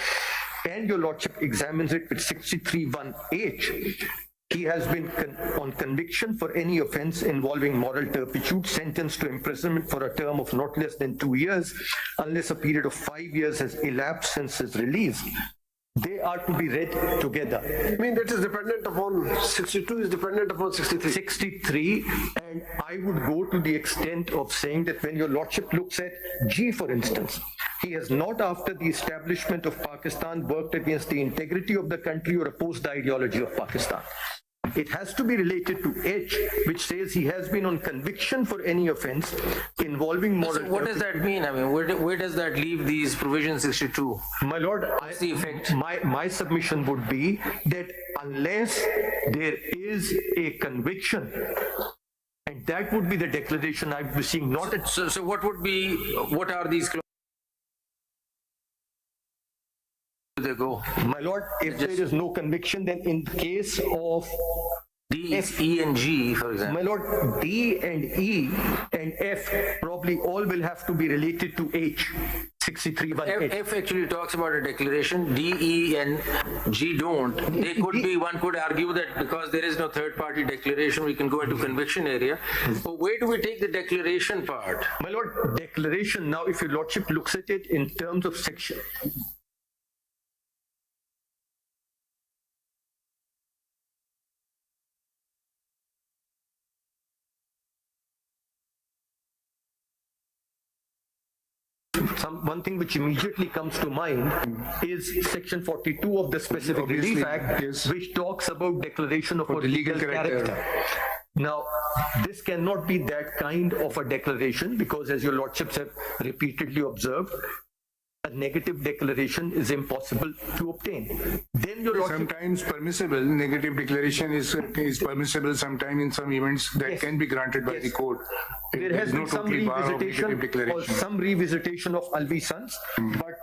and your Lordship examines it with 63(1)H, he has been on conviction for any offense involving moral turpitude, sentenced to imprisonment for a term of not less than 2 years, unless a period of 5 years has elapsed since his release. They are to be read together. I mean, that is dependent upon 62 is dependent upon 63. 63, and I would go to the extent of saying that when your Lordship looks at G, for instance, he has not, after the establishment of Pakistan, worked against the integrity of the country or opposed the ideology of Pakistan. It has to be related to H, which says he has been on conviction for any offense involving moral. So what does that mean? I mean, where does that leave these provisions 62? My Lord, what's the effect? My submission would be that unless there is a conviction, and that would be the declaration I would be seeing, not at... So what are these clauses? They go? My Lord, if there is no conviction, then in case of D, F, E, and G, for example. My Lord, D and E and F probably all will have to be related to H. 63(1)H. F actually talks about a declaration. D, E, and G don't. They could be, one could argue that because there is no third-party declaration, we can go into conviction area. But where do we take the declaration part? My Lord, declaration, now if your Lordship looks at it in terms of section... One thing which immediately comes to mind is section 42 of the Specific Relief Act, which talks about declaration of a legal character. Now, this cannot be that kind of a declaration because, as your Lordships have repeatedly observed, a negative declaration is impossible to obtain. Then your Lordship... Sometimes permissible, negative declaration is permissible sometime in some events that can be granted by the court. There has been some revisitation of Alvi Sons, but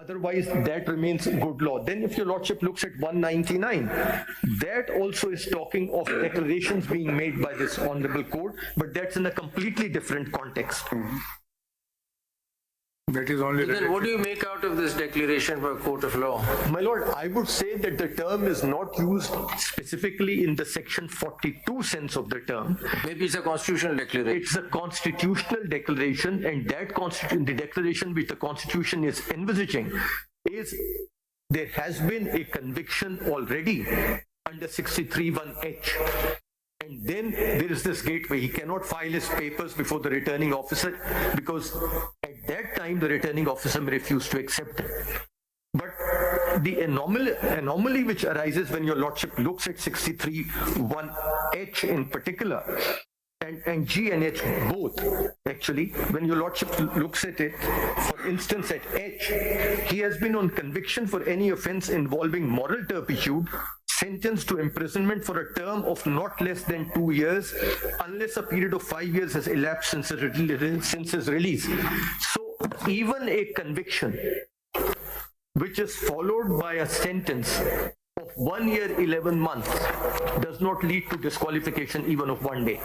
otherwise that remains good law. Then if your Lordship looks at 199, that also is talking of declarations being made by this honorable court, but that's in a completely different context. That is only. So then what do you make out of this declaration for a court of law? My Lord, I would say that the term is not used specifically in the section 42 sense of the term. Maybe it's a constitutional declaration. It's a constitutional declaration, and that the declaration which the Constitution is envisaging is there has been a conviction already under 63(1)H. And then there is this gateway. He cannot file his papers before the returning officer because at that time the returning officer may refuse to accept them. But the anomaly which arises when your Lordship looks at 63(1)H in particular, and G and H both, actually, when your Lordship looks at it, for instance at H, he has been on conviction for any offense involving moral turpitude, sentenced to imprisonment for a term of not less than 2 years, unless a period of 5 years has elapsed since his release. So even a conviction which is followed by a sentence of 1 year, 11 months does not lead to disqualification even of 1 day.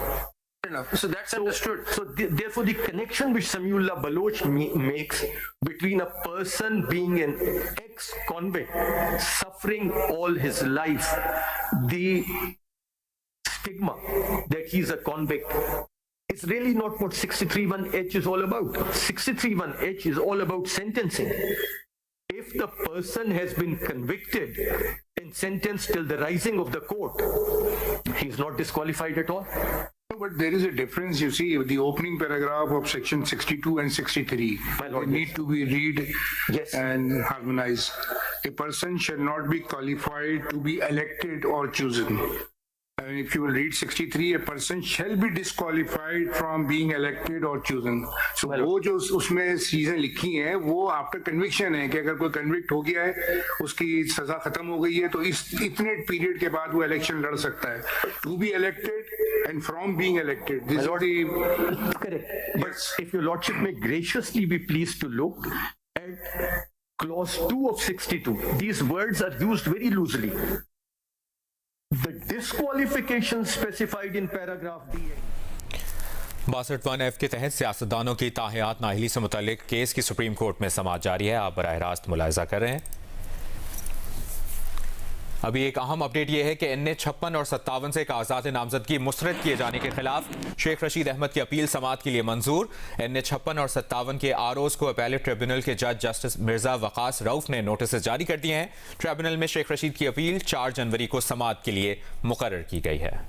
Enough. So that's understood. So therefore the connection which Samiullah Baloch makes between a person being an ex-convict suffering all his life, the stigma that he's a convict, is really not what 63(1)H is all about. 63(1)H is all about sentencing. If the person has been convicted and sentenced till the rising of the court, he's not disqualified at all. But there is a difference, you see, the opening paragraph of section 62 and 63 they need to be read and harmonized. A person shall not be qualified to be elected or chosen. And if you will read 63, a person shall be disqualified from being elected or chosen. So वो जो उसमें चीजें लिखी हैं वो after conviction है कि अगर कोई कन्विक्ट हो गया है उसकी सजा खत्म हो गई है तो इस इतने पीरियड के बाद वो इलेक्शन लड़ सकता है. To be elected and from being elected. This is the correct. But if your lordship may graciously be pleased to look at clause 2 of 62, these words are used very loosely. The disqualification specified in paragraph D. 62(1)(f) के तहत सियासतदानों की ताहियात नाअहली से मुतल्लिक case की supreme court में समाअत जारी है. आप बराह रास्त मुलाहिजा कर रहे हैं. अभी एक अहम अपडेट यह है कि NA 56 और 57 से कागजात नामजदगी मुस्तरद किए जाने के खिलाफ शेख रशीद अहमद की अपील समाअत के लिए मंजूर. NA 56 और 57 के आरओज को अपीलेट ट्रिब्यूनल के जज जस्टिस मिर्जा वकास रऊफ ने नोटिस जारी कर दिए हैं. ट्रिब्यूनल में शेख रशीद की अपील 4 जनवरी को समाअत के लिए मुकर्रर की गई है.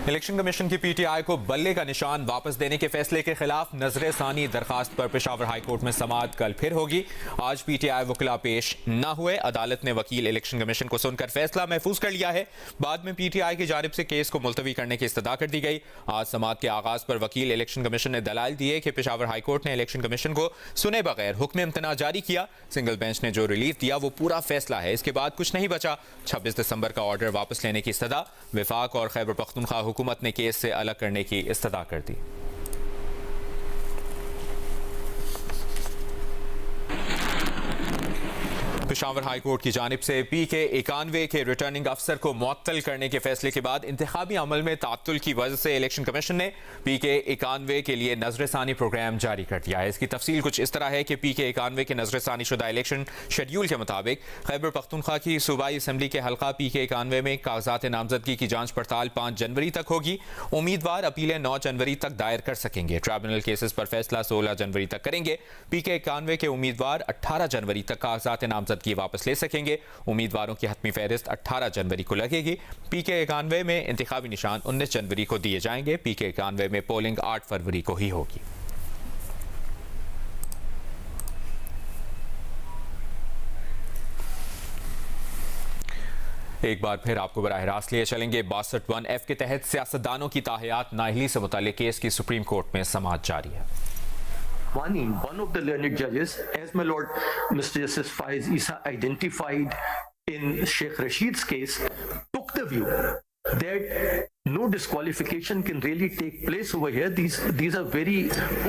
इलेक्शन कमीशन की PTI को बल्ले का निशान वापस देने के फैसले के खिलाफ नजर सानी दरखास्त पर पेशावर हाई कोर्ट में समाअत कल फिर होगी. आज PTI वकीला पेश न हुए. अदालत ने वकील इलेक्शन कमीशन को सुनकर फैसला महफूज कर लिया है. बाद में PTI की जानिब से केस को मुलतवी करने की इस्तदा कर दी गई. आज समाअत के आगाज पर वकील इलेक्शन कमीशन ने दलाइल दिए कि पेशावर हाई कोर्ट ने इलेक्शन कमीशन को सुने बगैर हुक्म इम्तना जारी किया. सिंगल बेंच ने जो रिलीफ दिया वो पूरा फैसला है. इसके बाद कुछ नहीं बचा. 26 दिसंबर का ऑर्डर वापस लेने की इस्तदा. विफाक और खैबर पख्तूनख्वा हुकूमत ने केस से अलग करने की इस्तदा कर दी. पेशावर हाई कोर्ट की जानिब से PK 91 के रिटर्निंग अफसर को मुअत्तल करने के फैसले के बाद इंतखाबी अमल में तात्तुल की वजह से इलेक्शन कमीशन ने PK 91 के लिए नजरसानी प्रोग्राम जारी कर दिया है. इसकी तफसील कुछ इस तरह है कि PK 91 के नजरसानी शुदा इलेक्शन शेड्यूल के मुताबिक खैबर पख्तूनख्वा की सूबाई असम्बली के हल्का PK 91 में कागजात नामजदगी की जांच पड़ताल 5 जनवरी तक होगी. उम्मीदवार अपीलें 9 जनवरी तक दायर कर सकेंगे. ट्रिब्यूनल केसेस पर फैसला 16 जनवरी तक करेंगे. PK 91 के उम्मीदवार 18 जनवरी तक कागजात नामजदगी वापस ले सकेंगे. उम्मीदवारों की हतमी फहरिस्त 18 जनवरी को लगेगी. PK 91 में इंतखाबी निशान 19 जनवरी को दिए जाएंगे. PK 91 में पोलिंग 8 फरवरी को ही होगी. एक बार फिर आपको बराह रास्त लिए चलेंगे. 62(1)(f) के तहत सियासतदानों की ताहियात नाअहली से मुतल्लिक केस की सुप्रीम कोर्ट में समाअत जारी है. One of the learned judges, as my lord Mr. Justice Faiz Isa identified in Sheikh Rashid's case, took the view that no disqualification can really take place over here. These are very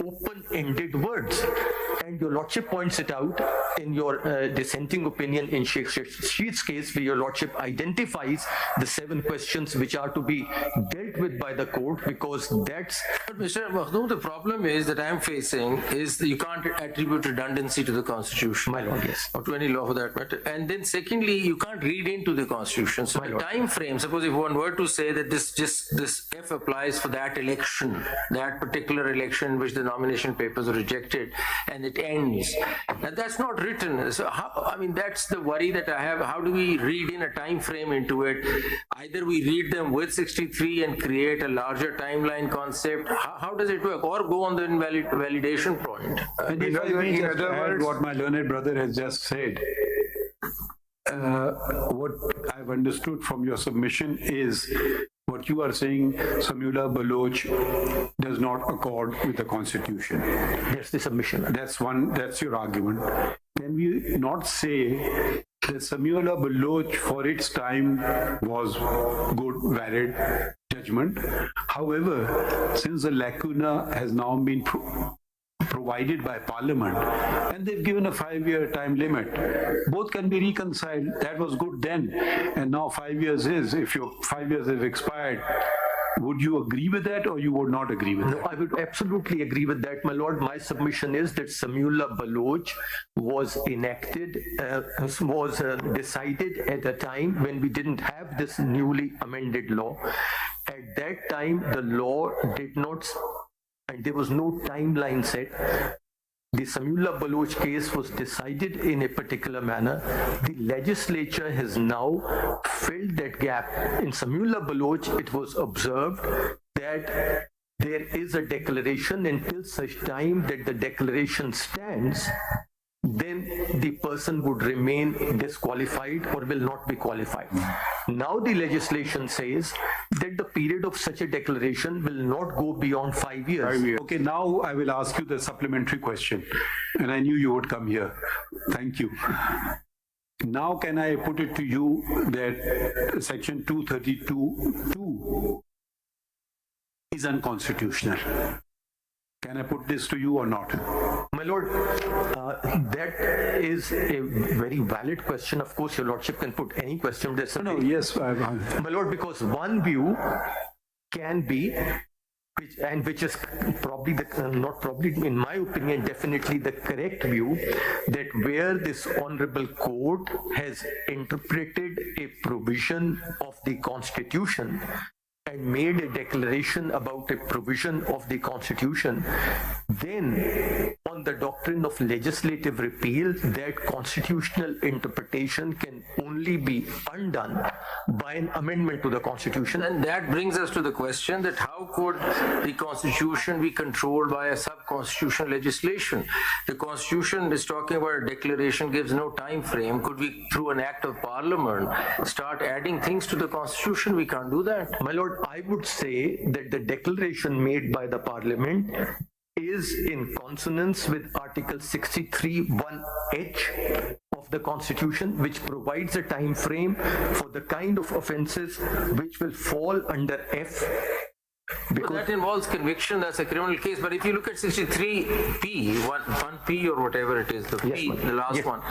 open-ended words. And your lordship points it out in your dissenting opinion in Sheikh Rashid's case, where your lordship identifies the 7 questions which are to be dealt with by the court, because that's... But Mr. Makhdoom, the problem is that I am facing is that you can't attribute redundancy to the Constitution. My lord, yes. Or to any law for that matter. And then secondly, you can't read into the Constitution. So the time frame, suppose if one were to say that this F applies for that election, that particular election which the nomination papers are rejected, and it ends. Now that's not written. So how, I mean, that's the worry that I have. How do we read in a time frame into it? Either we read them with 63 and create a larger timeline concept. How does it work? Or go on the validation point. And if I may just add what my learned brother has just said, what I've understood from your submission is what you are saying, Samula Baloch does not accord with the Constitution. That's the submission. That's your argument. Can we not say that Samula Baloch for its time was good, valid judgment? However, since the lacuna has now been provided by Parliament, and they've given a 5-year time limit, both can be reconciled. That was good then, and now 5 years is. If your 5 years have expired, would you agree with that, or you would not agree with that? No, I would absolutely agree with that, my lord. My submission is that Samula Baloch was enacted, was decided at a time when we didn't have this newly amended law. At that time, the law did not, and there was no timeline set. the Samiullah Baloch case was decided in a particular manner. The legislature has now filled that gap. In Samiullah Baloch, it was observed that there is a declaration. Until such time that the declaration stands, then the person would remain disqualified or will not be qualified. Now the legislation says that the period of such a declaration will not go beyond 5 years. Okay, now I will ask you the supplementary question. And I knew you would come here. Thank you. Now can I put it to you that section 232(2) is unconstitutional? Can I put this to you or not? My Lord, that is a very valid question. Of course, Your Lordship can put any question. No, yes. My Lord, because one view can be, which is probably not probably, in my opinion, definitely the correct view, that where this honorable court has interpreted a provision of the Constitution and made a declaration about a provision of the Constitution, then on the doctrine of legislative repeal, that constitutional interpretation can only be undone by an amendment to the Constitution. And that brings us to the question that how could the Constitution be controlled by a sub-constitutional legislation? The Constitution is talking about a declaration, gives no time frame. Could we, through an act of Parliament, start adding things to the Constitution? We can't do that. My Lord, I would say that the declaration made by the Parliament is in consonance with Article 63(1)(h) of the Constitution, which provides a time frame for the kind of offences which will fall under F. Because that involves conviction, that's a criminal case. But if you look at 63P, 1P or whatever it is, the P, the last one,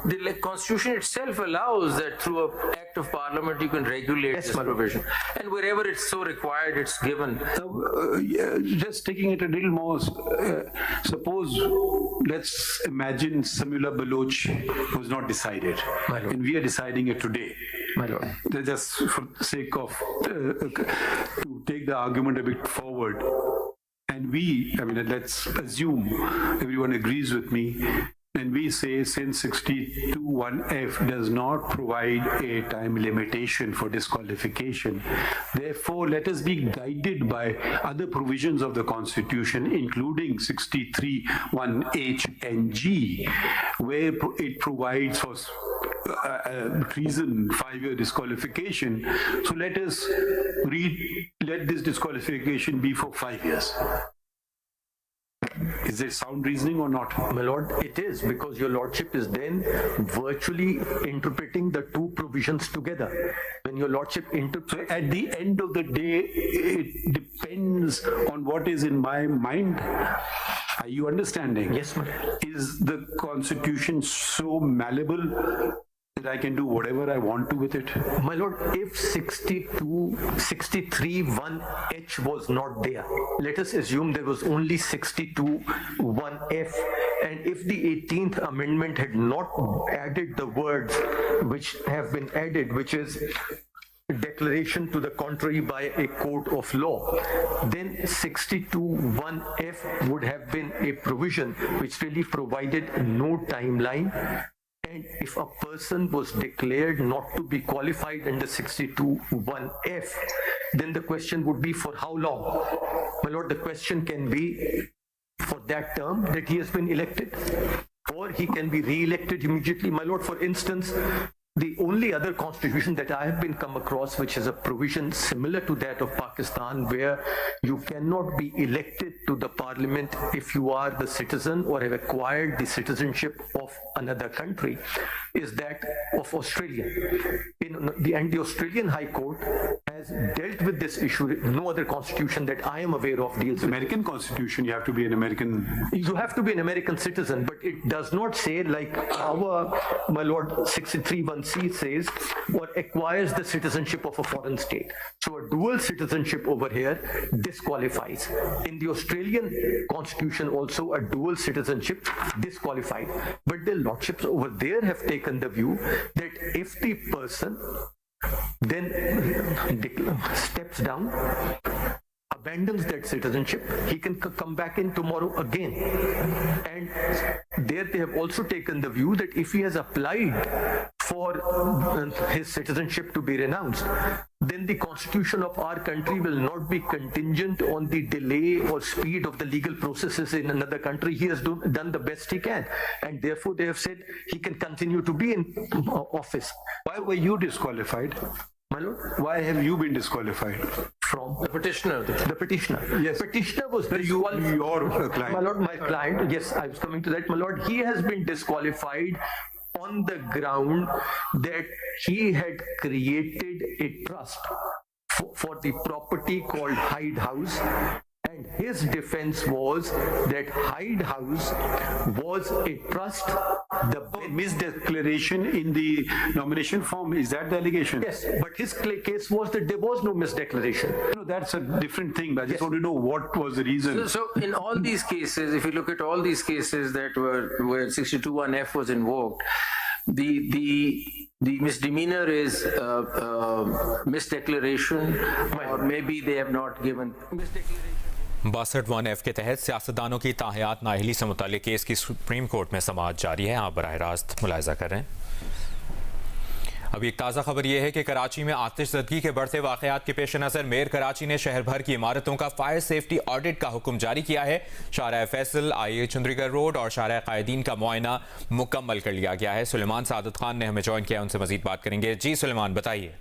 the Constitution itself allows that through an act of Parliament you can regulate this provision. And wherever it's so required, it's given. So, just taking it a little more, suppose, let's imagine Samiullah Baloch was not decided. And we are deciding it today. My Lord. Just for the sake of, to take the argument a bit forward, and let's assume everyone agrees with me, and we say since 62(1)(f) does not provide a time limitation for disqualification, therefore let us be guided by other provisions of the Constitution, including 63(1)(h) and (g), where it provides for treason, 5-year disqualification. So let us let this disqualification be for 5 years. Is it sound reasoning or not? My Lord, it is, because Your Lordship is then virtually interpreting the two provisions together. When Your Lordship interprets... So at the end of the day, it depends on what is in my mind. Are you understanding? Yes, ma'am. Is the Constitution so malleable that I can do whatever I want to with it? My Lord, if 63(1)(h) was not there, let us assume there was only 62(1)(f), and if the 18th Amendment had not added the words which have been added, which is declaration to the contrary by a court of law, then 62(1)(f) would have been a provision which really provided no timeline. And if a person was declared not to be qualified under 62(1)(f), then the question would be for how long? My Lord, the question can be for that term that he has been elected, or he can be re-elected immediately. My Lord, for instance, the only other constitution that I have been come across which has a provision similar to that of Pakistan, where you cannot be elected to the parliament if you are the citizen or have acquired the citizenship of another country, is that of Australia. And the Australian High Court has dealt with this issue. No other constitution that I am aware of deals with. American Constitution, you have to be an American... You have to be an American citizen, but it does not say like our, my Lord, 63(1)(c) says, or acquires the citizenship of a foreign state. So a dual citizenship over here disqualifies. In the Australian Constitution also, a dual citizenship disqualified. But the lordships over there have taken the view that if the person then steps down, abandons that citizenship, he can come back in tomorrow again. And there they have also taken the view that if he has applied for his citizenship to be renounced, then the constitution of our country will not be contingent on the delay or speed of the legal processes in another country. He has done the best he can, and therefore they have said he can continue to be in office. Why were you disqualified? My lord, Why have you been disqualified? from The petitioner. the petitioner. Yes. Petitioner was Your client. My lord, my client, yes, I was coming to that, my lord. He has been disqualified on the ground that he had created a trust for the property called Hyde House. And his defense was that Hyde House was a trust. The Misdeclaration in the nomination form, is that the allegation? Yes, but his case was that there was no misdeclaration. No, that's a different thing. I just want to know what was the reason. So in all these cases, if you look at all these cases that where 62(1)(f) was invoked, the misdemeanor is misdeclaration, or maybe they have not given misdeclaration. 62(1)(f) के तहत सियासतदानों की ताहियात नाअहली से मुताल्लिक case की supreme court में समाअत जारी है। आप बराह रास्त मुलाहिजा कर रहे हैं। अभी एक ताज़ा खबर यह है कि कराची में आतिशज़दगी के बढ़ते वाक़यात के पेश नज़र मेयर कराची ने शहर भर की इमारतों का फायर सेफ्टी ऑडिट का हुक्म जारी किया है। शाहराह फैसल, IA चुंद्रीगढ़ रोड और शाहराह कायदीन का मुआयना मुकम्मल कर लिया गया है। सुलेमान सादत खान ने हमें ज्वाइन किया, उनसे मज़ीद बात करेंगे। जी सुलेमान, बताइए।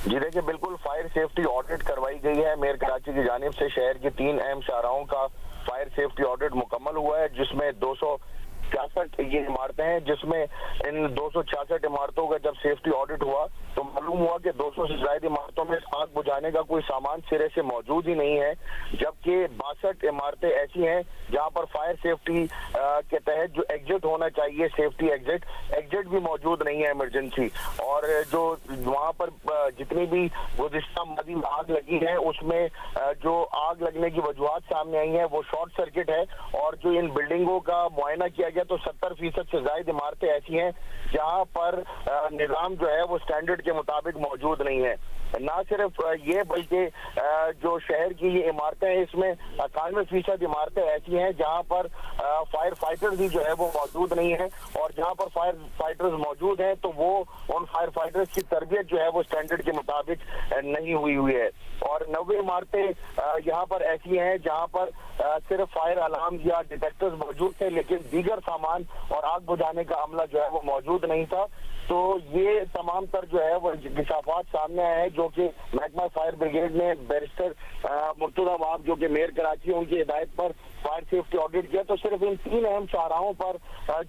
जी देखिए, बिल्कुल फायर सेफ्टी ऑडिट करवाई गई है मेयर कराची की जानिब से। शहर की 3 अहम शाहराहों का फायर सेफ्टी ऑडिट मुकम्मल हुआ है, जिसमें 266 ये इमारतें हैं, जिसमें इन 266 इमारतों का जब सेफ्टी ऑडिट हुआ तो मालूम हुआ कि 200 से ज्यादा इमारतों में आग बुझाने का कोई सामान सिरे से मौजूद ही नहीं है, जबकि 62 इमारतें ऐसी हैं जहां पर फायर सेफ्टी के तहत जो एग्जिट होना चाहिए, सेफ्टी एग्जिट भी मौजूद नहीं है इमरजेंसी। और जो वहां पर जितनी भी गुज़िश्ता मादी आग लगी है उसमें जो आग लगने की वजूहात सामने आई है वो शॉर्ट सर्किट है। और जो इन बिल्डिंगों का मुआयना किया गया तो 70% से ज्यादा इमारतें ऐसी हैं जहां पर निज़ाम जो है वो स्टैंडर्ड के मुताबिक मौजूद नहीं है। ना सिर्फ ये बल्कि जो शहर की ये इमारतें हैं इसमें 91% इमारतें ऐसी हैं जहां पर फायर फाइटर्स भी जो है वो मौजूद नहीं है, और जहां पर फायर फाइटर्स मौजूद हैं तो वो उन फायर फाइटर्स की तरबियत जो है वो स्टैंडर्ड के मुताबिक नहीं हुई है। और 90 इमारतें यहाँ पर ऐसी हैं जहां पर सिर्फ फायर अलार्म या डिटेक्टर्स मौजूद थे, लेकिन दीगर सामान और आग बुझाने का अमला जो है वो मौजूद नहीं था। तो ये तमाम तर जो है वो इंकशाफात सामने आए हैं, जो कि महकमा फायर ब्रिगेड ने बैरिस्टर मुर्तजा वाब जो कि मेयर कराची उनकी हिदायत पर फायर सेफ्टी ऑडिट किया। तो सिर्फ इन 3 अहम शाहराहों पर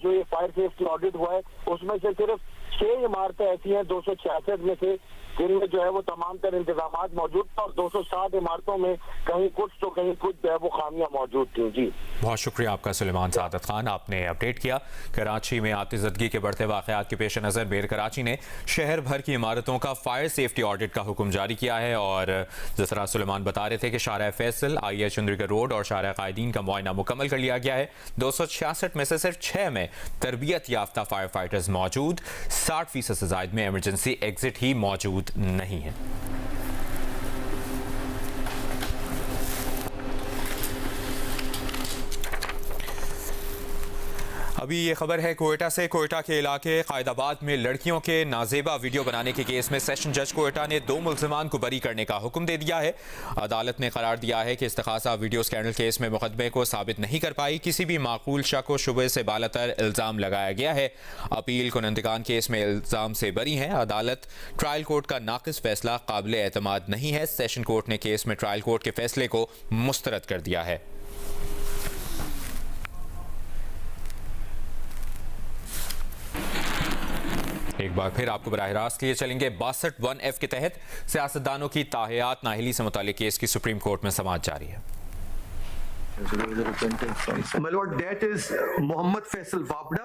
जो ये फायर सेफ्टी ऑडिट हुआ है उसमें से सिर्फ 6 इमारतें ऐसी हैं 266 में से जिनमें जो है वो तमाम तर इंतजाम मौजूद था, और 207 इमारतों में कहीं कुछ तो कहीं कुछ जो है वो खामियां मौजूद थी। जी बहुत शुक्रिया आपका सुलेमान सादत खान, आपने अपडेट किया। कराची में आतिशज़दगी के बढ़ते वाक़यात के पेश नज़र मेयर कराची ने शहर भर की इमारतों का फायर सेफ्टी ऑडिट का हुक्म जारी किया है। और जिस तरह सुलेमान बता रहे थे कि शाहराह फैसल, IA चुंद्रीगढ़ रोड और शाहराह कायदीन का मुआयना मुकम्मल कर लिया गया है। 266 में से सिर्फ 6 में तरबियत याफ्ता फायर फाइटर्स मौजूद, 60% से ज़ायद में एमरजेंसी एग्जिट ही मौजूद नहीं है। अभी ये खबर है कोयटा से। कोयटा के इलाके कायदाबाद में लड़कियों के नाजेबा वीडियो बनाने के केस में सेशन जज कोयटा ने 2 मुल्ज़िमान को बरी करने का हुक्म दे दिया है। अदालत ने करार दिया है कि इस्तिग़ासा वीडियो स्कैंडल केस में मुकदमे को साबित नहीं कर पाई, किसी भी माकूल शक व शुबे से बालातर इल्ज़ाम लगाया गया है। अपील कुनंदगान केस में इल्ज़ाम से बरी हैं। अदालत ट्रायल कोर्ट का नाक़िस फैसला काबिल एतमाद नहीं है। सेशन कोर्ट ने केस में ट्रायल कोर्ट के फैसले को मुस्तरद कर दिया है। एक बार फिर आपको बराह रास्त लिए चलेंगे। 62(1)(f) के तहत सियासतदानों की ताहियात नाअहली से मुताल्लिक केस की सुप्रीम कोर्ट में समाअत जारी है। My lord, that is Mohammed Faisal Wabda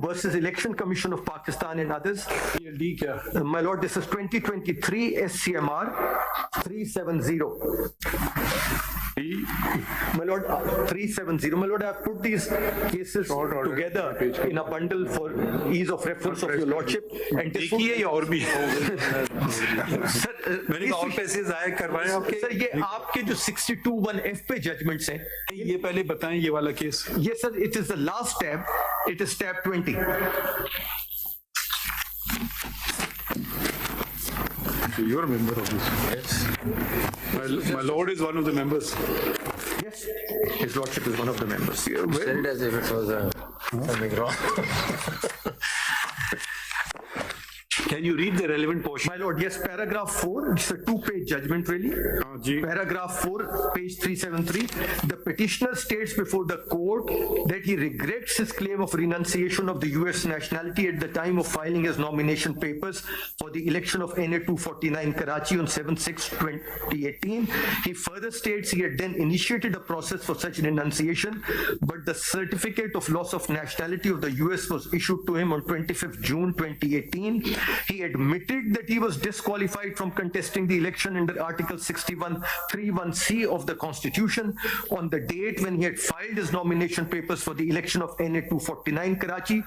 versus Election Commission of Pakistan and others. My lord, this is 2023 SCMR 370. My lord, 370. My lord, I have put these cases together in a bundle for ease of reference of your lordship. And this देखिए और भी Sir, मैंने कहा और पैसे जाया करवाए आपके। सर ये आपके जो 62(1)(f पे जजमेंट्स हैं, ये पहले बताएं ये वाला केस। ये sir it is the last tab, it is tab 20. You're a member of this. Yes. My lord is one of the members. Yes, his lordship is one of the members. Said as if it was something wrong. Can you read the relevant portion? My lord, yes, paragraph 4, it's a 2-page judgment really. Paragraph 4, page 373, the petitioner states before the court that he regrets his claim of renunciation of the US nationality at the time of filing his nomination papers for the election of NA 249 Karachi on 7/6/2018. He further states he had then initiated a process for such renunciation, but the certificate of loss of nationality of the US was issued to him on 25th June 2018. He admitted that he was disqualified from contesting the election under Article 61(3)(1)(c) of the Constitution on the date when he had filed his nomination papers for the election of NA 249 Karachi,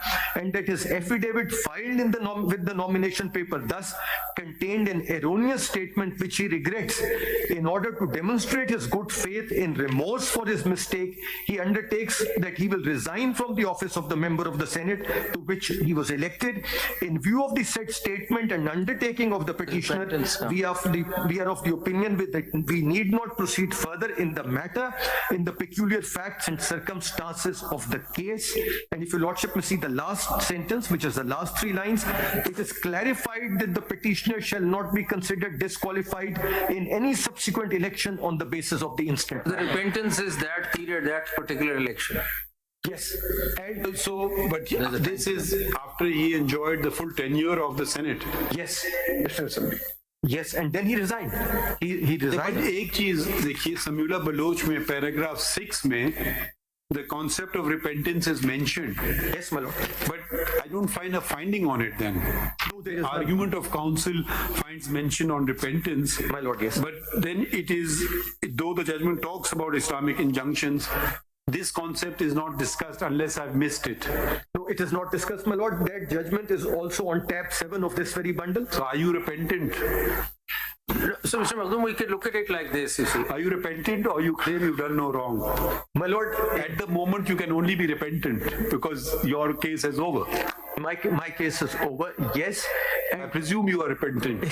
and that his affidavit filed in with the nomination paper thus contained an erroneous statement which he regrets. In order to demonstrate his good faith in remorse for his mistake, he undertakes that he will resign from the office of the member of the Senate to which he was elected. In view of the said statement and undertaking of the petitioner, we are of the opinion that we need not proceed further in the matter in the peculiar facts and circumstances of the case. And if your lordship will see the last sentence, which is the last 3 lines, it is clarified that the petitioner shall not be considered disqualified in any subsequent election on the basis of the instant. The repentance is that period, that particular election. Yes. And so, but this is after he enjoyed the full tenure of the Senate. Yes. Yes, and then he resigned. He resigned. एक चीज देखिए, Samula Bloch में paragraph 6 में the concept of repentance is mentioned. Yes, my lord. But I don't find a finding on it then. No, there is argument of counsel finds mention on repentance. My lord, yes. But then it is, though the judgment talks about Islamic injunctions, this concept is not discussed unless I've missed it. No, it is not discussed, my lord. That judgment is also on tab 7 of this very bundle. So are you repentant? So, Mr. Makhdoom, we could look at it like this, you see. Are you repentant or you claim you've done no wrong? My lord, at the moment you can only be repentant because your case is over. My case is over, yes. I presume you are repentant.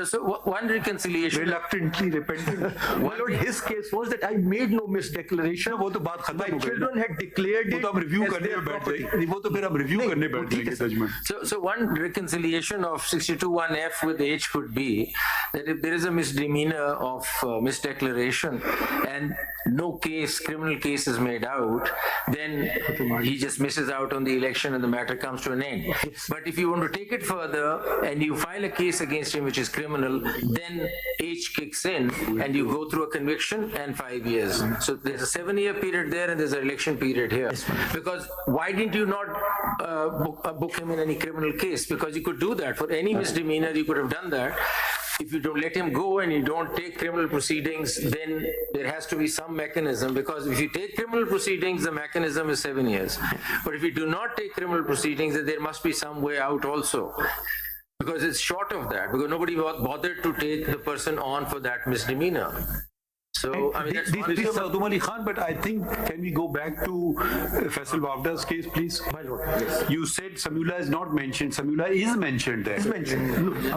So one reconciliation. Reluctantly repentant. My lord, his case was that I made no misdeclaration. वो तो बात खत्म हो गई. My children had declared it. वो तो हम review करने में बैठ जाएंगे. वो तो फिर हम review करने बैठ जाएंगे judgment. So one reconciliation of 62(1)(f with H could be that if there is a misdemeanor of misdeclaration and no case, criminal case is made out, then he just misses out on the election and the matter comes to an end. But if you want to take it further and you file a case against him which is criminal, then H kicks in and you go through a conviction and 5 years. So there's a 7-year period there and there's an election period here. Because why didn't you not book him in any criminal case? Because you could do that. For any misdemeanor, you could have done that. If you don't let him go and you don't take criminal proceedings, then there has to be some mechanism, because if you take criminal proceedings, the mechanism is 7 years. But if you do not take criminal proceedings, then there must be some way out also. Because it's short of that, because nobody bothered to take the person on for that misdemeanor. So, I mean, that's one. Mr. Makhdoom Ali Khan, but I think, can we go back to Faisal Wavda's case, please? My lord, yes. You said Samula is not mentioned. Samula is mentioned there. It's mentioned.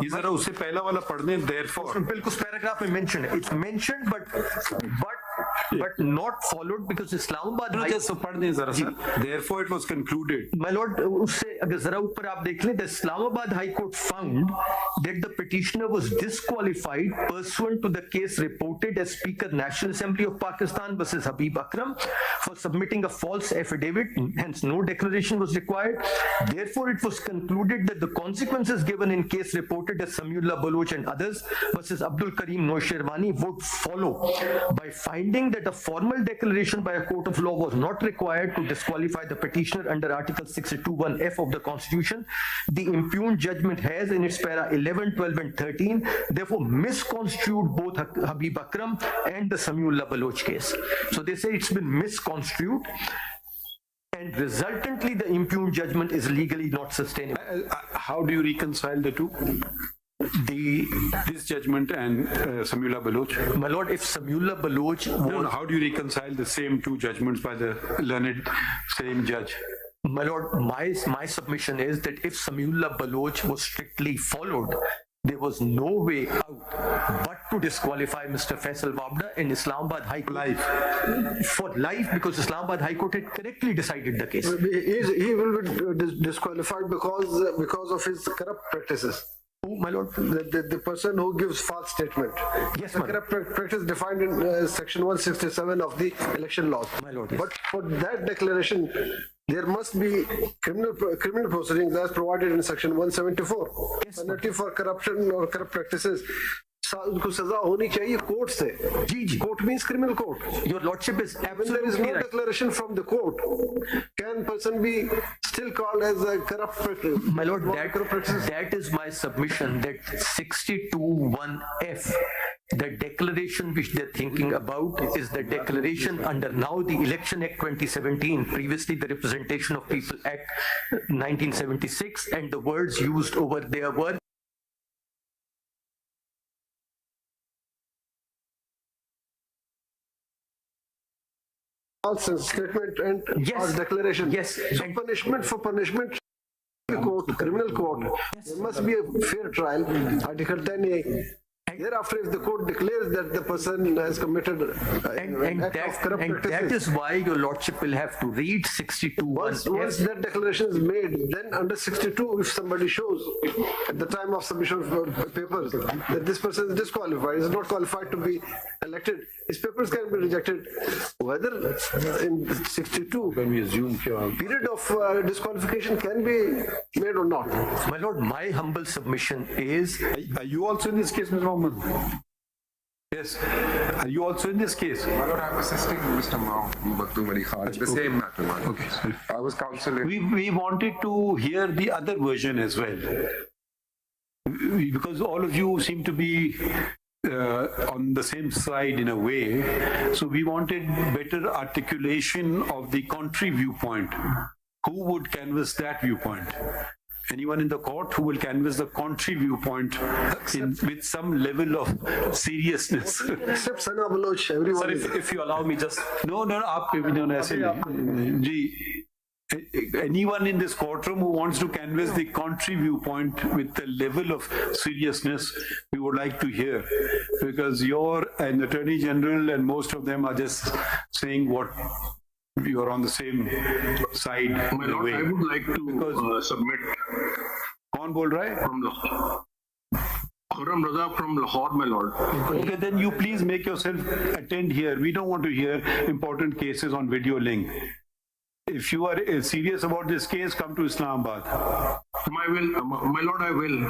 ये जरा उससे पहला वाला पढ़ने, therefore. बिल्कुल paragraph में mentioned है. It's mentioned, but not followed because Islamabad. Just पढ़ने जरा सा. Therefore, it was concluded. My lord, उससे अगर जरा ऊपर आप देख लें, the Islamabad High Court found that the petitioner was disqualified pursuant to the case reported as Speaker National Assembly of Pakistan versus Habib Akram for submitting a false affidavit. Hence, no declaration was required. Therefore, it was concluded that the consequences given in case reported as Samiullah Baloch and others versus Abdul Karim Noshirwani would follow. By finding that a formal declaration by a court of law was not required to disqualify the petitioner under Article 62(1)(f) of the Constitution, the impugned judgment has in its para 11, 12 and 13 therefore misconstrued both Habib Akram and the Samiullah Baloch case. So they say it's been misconstrued, and resultantly the impugned judgment is legally not sustainable. How do you reconcile the two? this judgment and Samiullah Baloch? My lord, if Samiullah Baloch No, how do you reconcile the same two judgments by the learned same judge? My lord, my submission is that if Samiullah Baloch was strictly followed, there was no way out but to disqualify Mr. Faisal Wabda in Islamabad High Court. For life, because Islamabad High Court had correctly decided the case. He will be disqualified because of his corrupt practices. Who, my lord? The person who gives false statement. Yes, the my corrupt practice defined in section 167 of the election laws. My lord, yes. But for that declaration, there must be criminal proceedings as provided in section 174. Yes, penalty for corruption or corrupt practices. उनको सजा होनी चाहिए court से. जी. Court means criminal court. Your lordship is When there is absolutely no right. declaration from the court, can person be still called as a corrupt practice? My lord, that is my submission that 62(1)(f), the declaration which they're thinking about is the declaration under now the Election Act 2017, previously the Representation of People Act 1976, and the words used over there were false statement and false declaration. Yes. So punishment for punishment. Criminal court. There must be a fair trial. Article 10A. Thereafter, if the court declares that the person has committed an act of corrupt practices, that is why your lordship will have to read 62(1)(f). Once that declaration is made, then under 62, if somebody shows at the time of submission of papers that this person is disqualified, is not qualified to be elected, his papers can be rejected. Whether in 62, when we assume period of disqualification can be made or not. My lord, my humble submission is... Are you also in this case, Mr. Mohammed? Yes. Are you also in this case? My lord, I'm assisting Mr. Maktoum Ali Khan. It's the same matter, my lord. Okay. I was counseling. We wanted to hear the other version as well. Because all of you seem to be on the same side in a way. So we wanted better articulation of the contrary viewpoint. Who would canvass that viewpoint? Anyone in the court who will canvass the contrary viewpoint with some level of seriousness. Except Sana Baloch, everyone. Sir, if you allow me just... No, anyone in this courtroom who wants to canvass the contrary viewpoint with the level of seriousness, we would like to hear. Because you're an Attorney General and most of them are just saying what you are on the same side. My lord, I would like to submit. Kaun bol raha hai? From Lahore. Khurram Raza from Lahore, my lord. Okay, then you please make yourself attend here. We don't want to hear important cases on video link. If you are serious about this case, come to Islamabad. My lord, I will.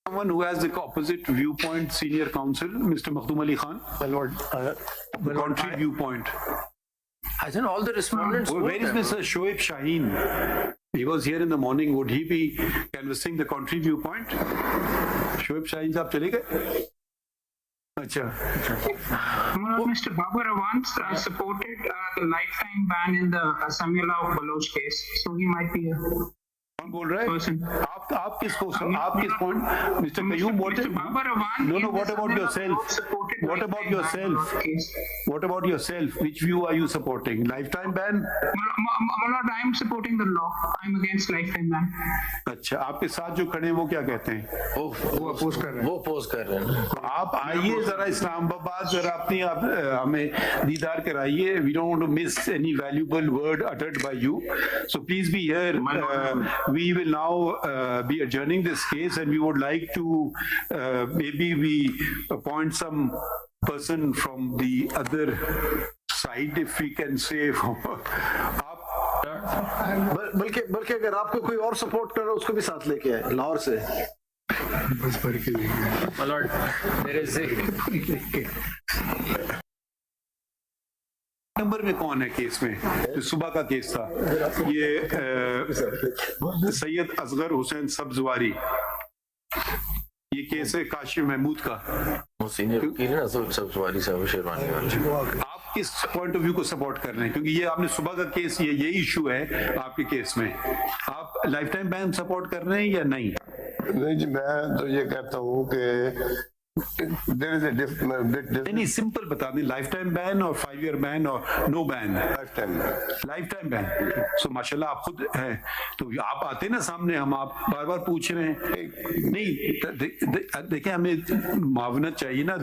Someone who has the opposite viewpoint, senior counsel, Mr. Maktoum Ali Khan. My lord, the contrary viewpoint. As in all the respondents. Where is Mr. Shoaib Shaheen? He was here in the morning. Would he be canvassing the contrary viewpoint? Shoaib Shaheen sahab chale gaye? Acha. Mr. Babar Awans supported the lifetime ban in the Samiullah Baloch case, so he might be कौन बोल रहा है? person. आप किसको आप किस point mister Qayyum बोलते Mr. Babar Awan No, is what the about son of yourself? supported What about lifetime ban yourself? case. What about yourself? Which view are you supporting? Lifetime ban? My lord, I am supporting the law. I am against lifetime ban. अच्छा, आपके साथ जो खड़े हैं वो क्या कहते हैं? वो अपोज कर रहे हैं। वो अपोज कर रहे हैं। आप आइए जरा इस्लामाबाद, जरा अपनी आप हमें दीदार कराइए. We don't want to miss any valuable word uttered by you. So please be here. We will now be adjourning this case, and we would like to maybe we appoint some person from the other side, if we can say. बल्कि अगर आपको कोई और support कर रहा है उसको भी साथ लेके आए लाहौर से. बस पढ़ के My lord, there is a number में कौन है केस में? जो सुबह का केस था, ये सैयद असगर हुसैन सब्जवारी, ये केस है काशिम महमूद का. वो सीनियर वकील है ना, सब्जवारी साहब शेरवानी वाले. आप किस पॉइंट ऑफ व्यू को सपोर्ट कर रहे हैं? क्योंकि ये आपने सुबह का केस, ये इशू है आपके केस में. आप लाइफ टाइम बैन सपोर्ट कर रहे हैं या नहीं? नहीं जी, मैं तो ये कहता हूँ कि नहीं, सिंपल बता दें, लाइफ टाइम बैन और 5 year बैन और no ban. Lifetime ban. So माशाल्लाह आप खुद हैं, तो आप आते ना सामने, हम आप बार बार पूछ रहे हैं. नहीं देखिए, हमें मावनत चाहिए ना,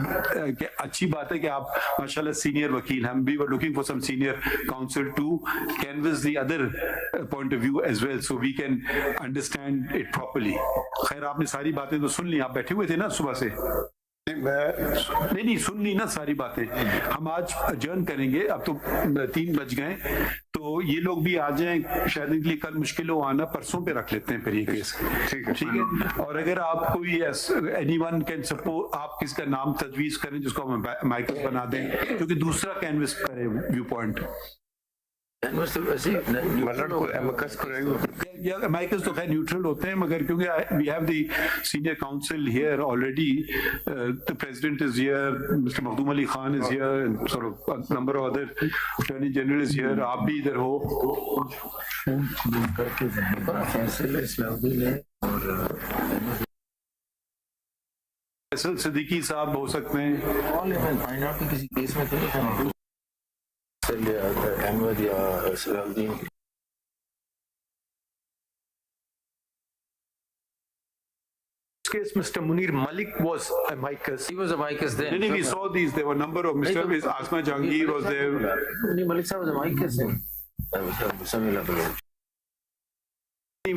कि अच्छी बात है कि आप माशाल्लाह सीनियर वकील. हम we were looking for some senior counsel to canvass the other point of view as well, so we can understand it properly. खैर, आपने सारी बातें तो सुन ली, आप बैठे हुए थे ना सुबह से. नहीं सुन ली ना सारी बातें. हम आज अजर्न करेंगे, अब तो 3 बज गए, तो ये लोग भी आ जाएं. शायद इनके लिए कल मुश्किल हो आना, परसों पे रख लेते हैं फिर ये केस. ठीक है. और अगर आप कोई एनीवन कैन सपोर्ट, आप किसका नाम तजवीज करें जिसको हम माइकल बना दें, क्योंकि दूसरा कैनवस करें व्यू पॉइंट. माइकल्स तो खैर न्यूट्रल होते हैं, मगर क्योंकि we have the senior counsel here already, the president is here, mister Makhdoom Ali Khan is here, and sort of number of other attorney general is here. आप भी इधर हो. फैसल सिद्दीकी साहब हो सकते हैं. किसी केस में तो अहमद या Salauddin. Case, Mr. Munir Malik was amicus. He was amicus then. No, we saw these. There were a number of Mr. Asma Jahangir was there. Munir Malik sir was amicus then.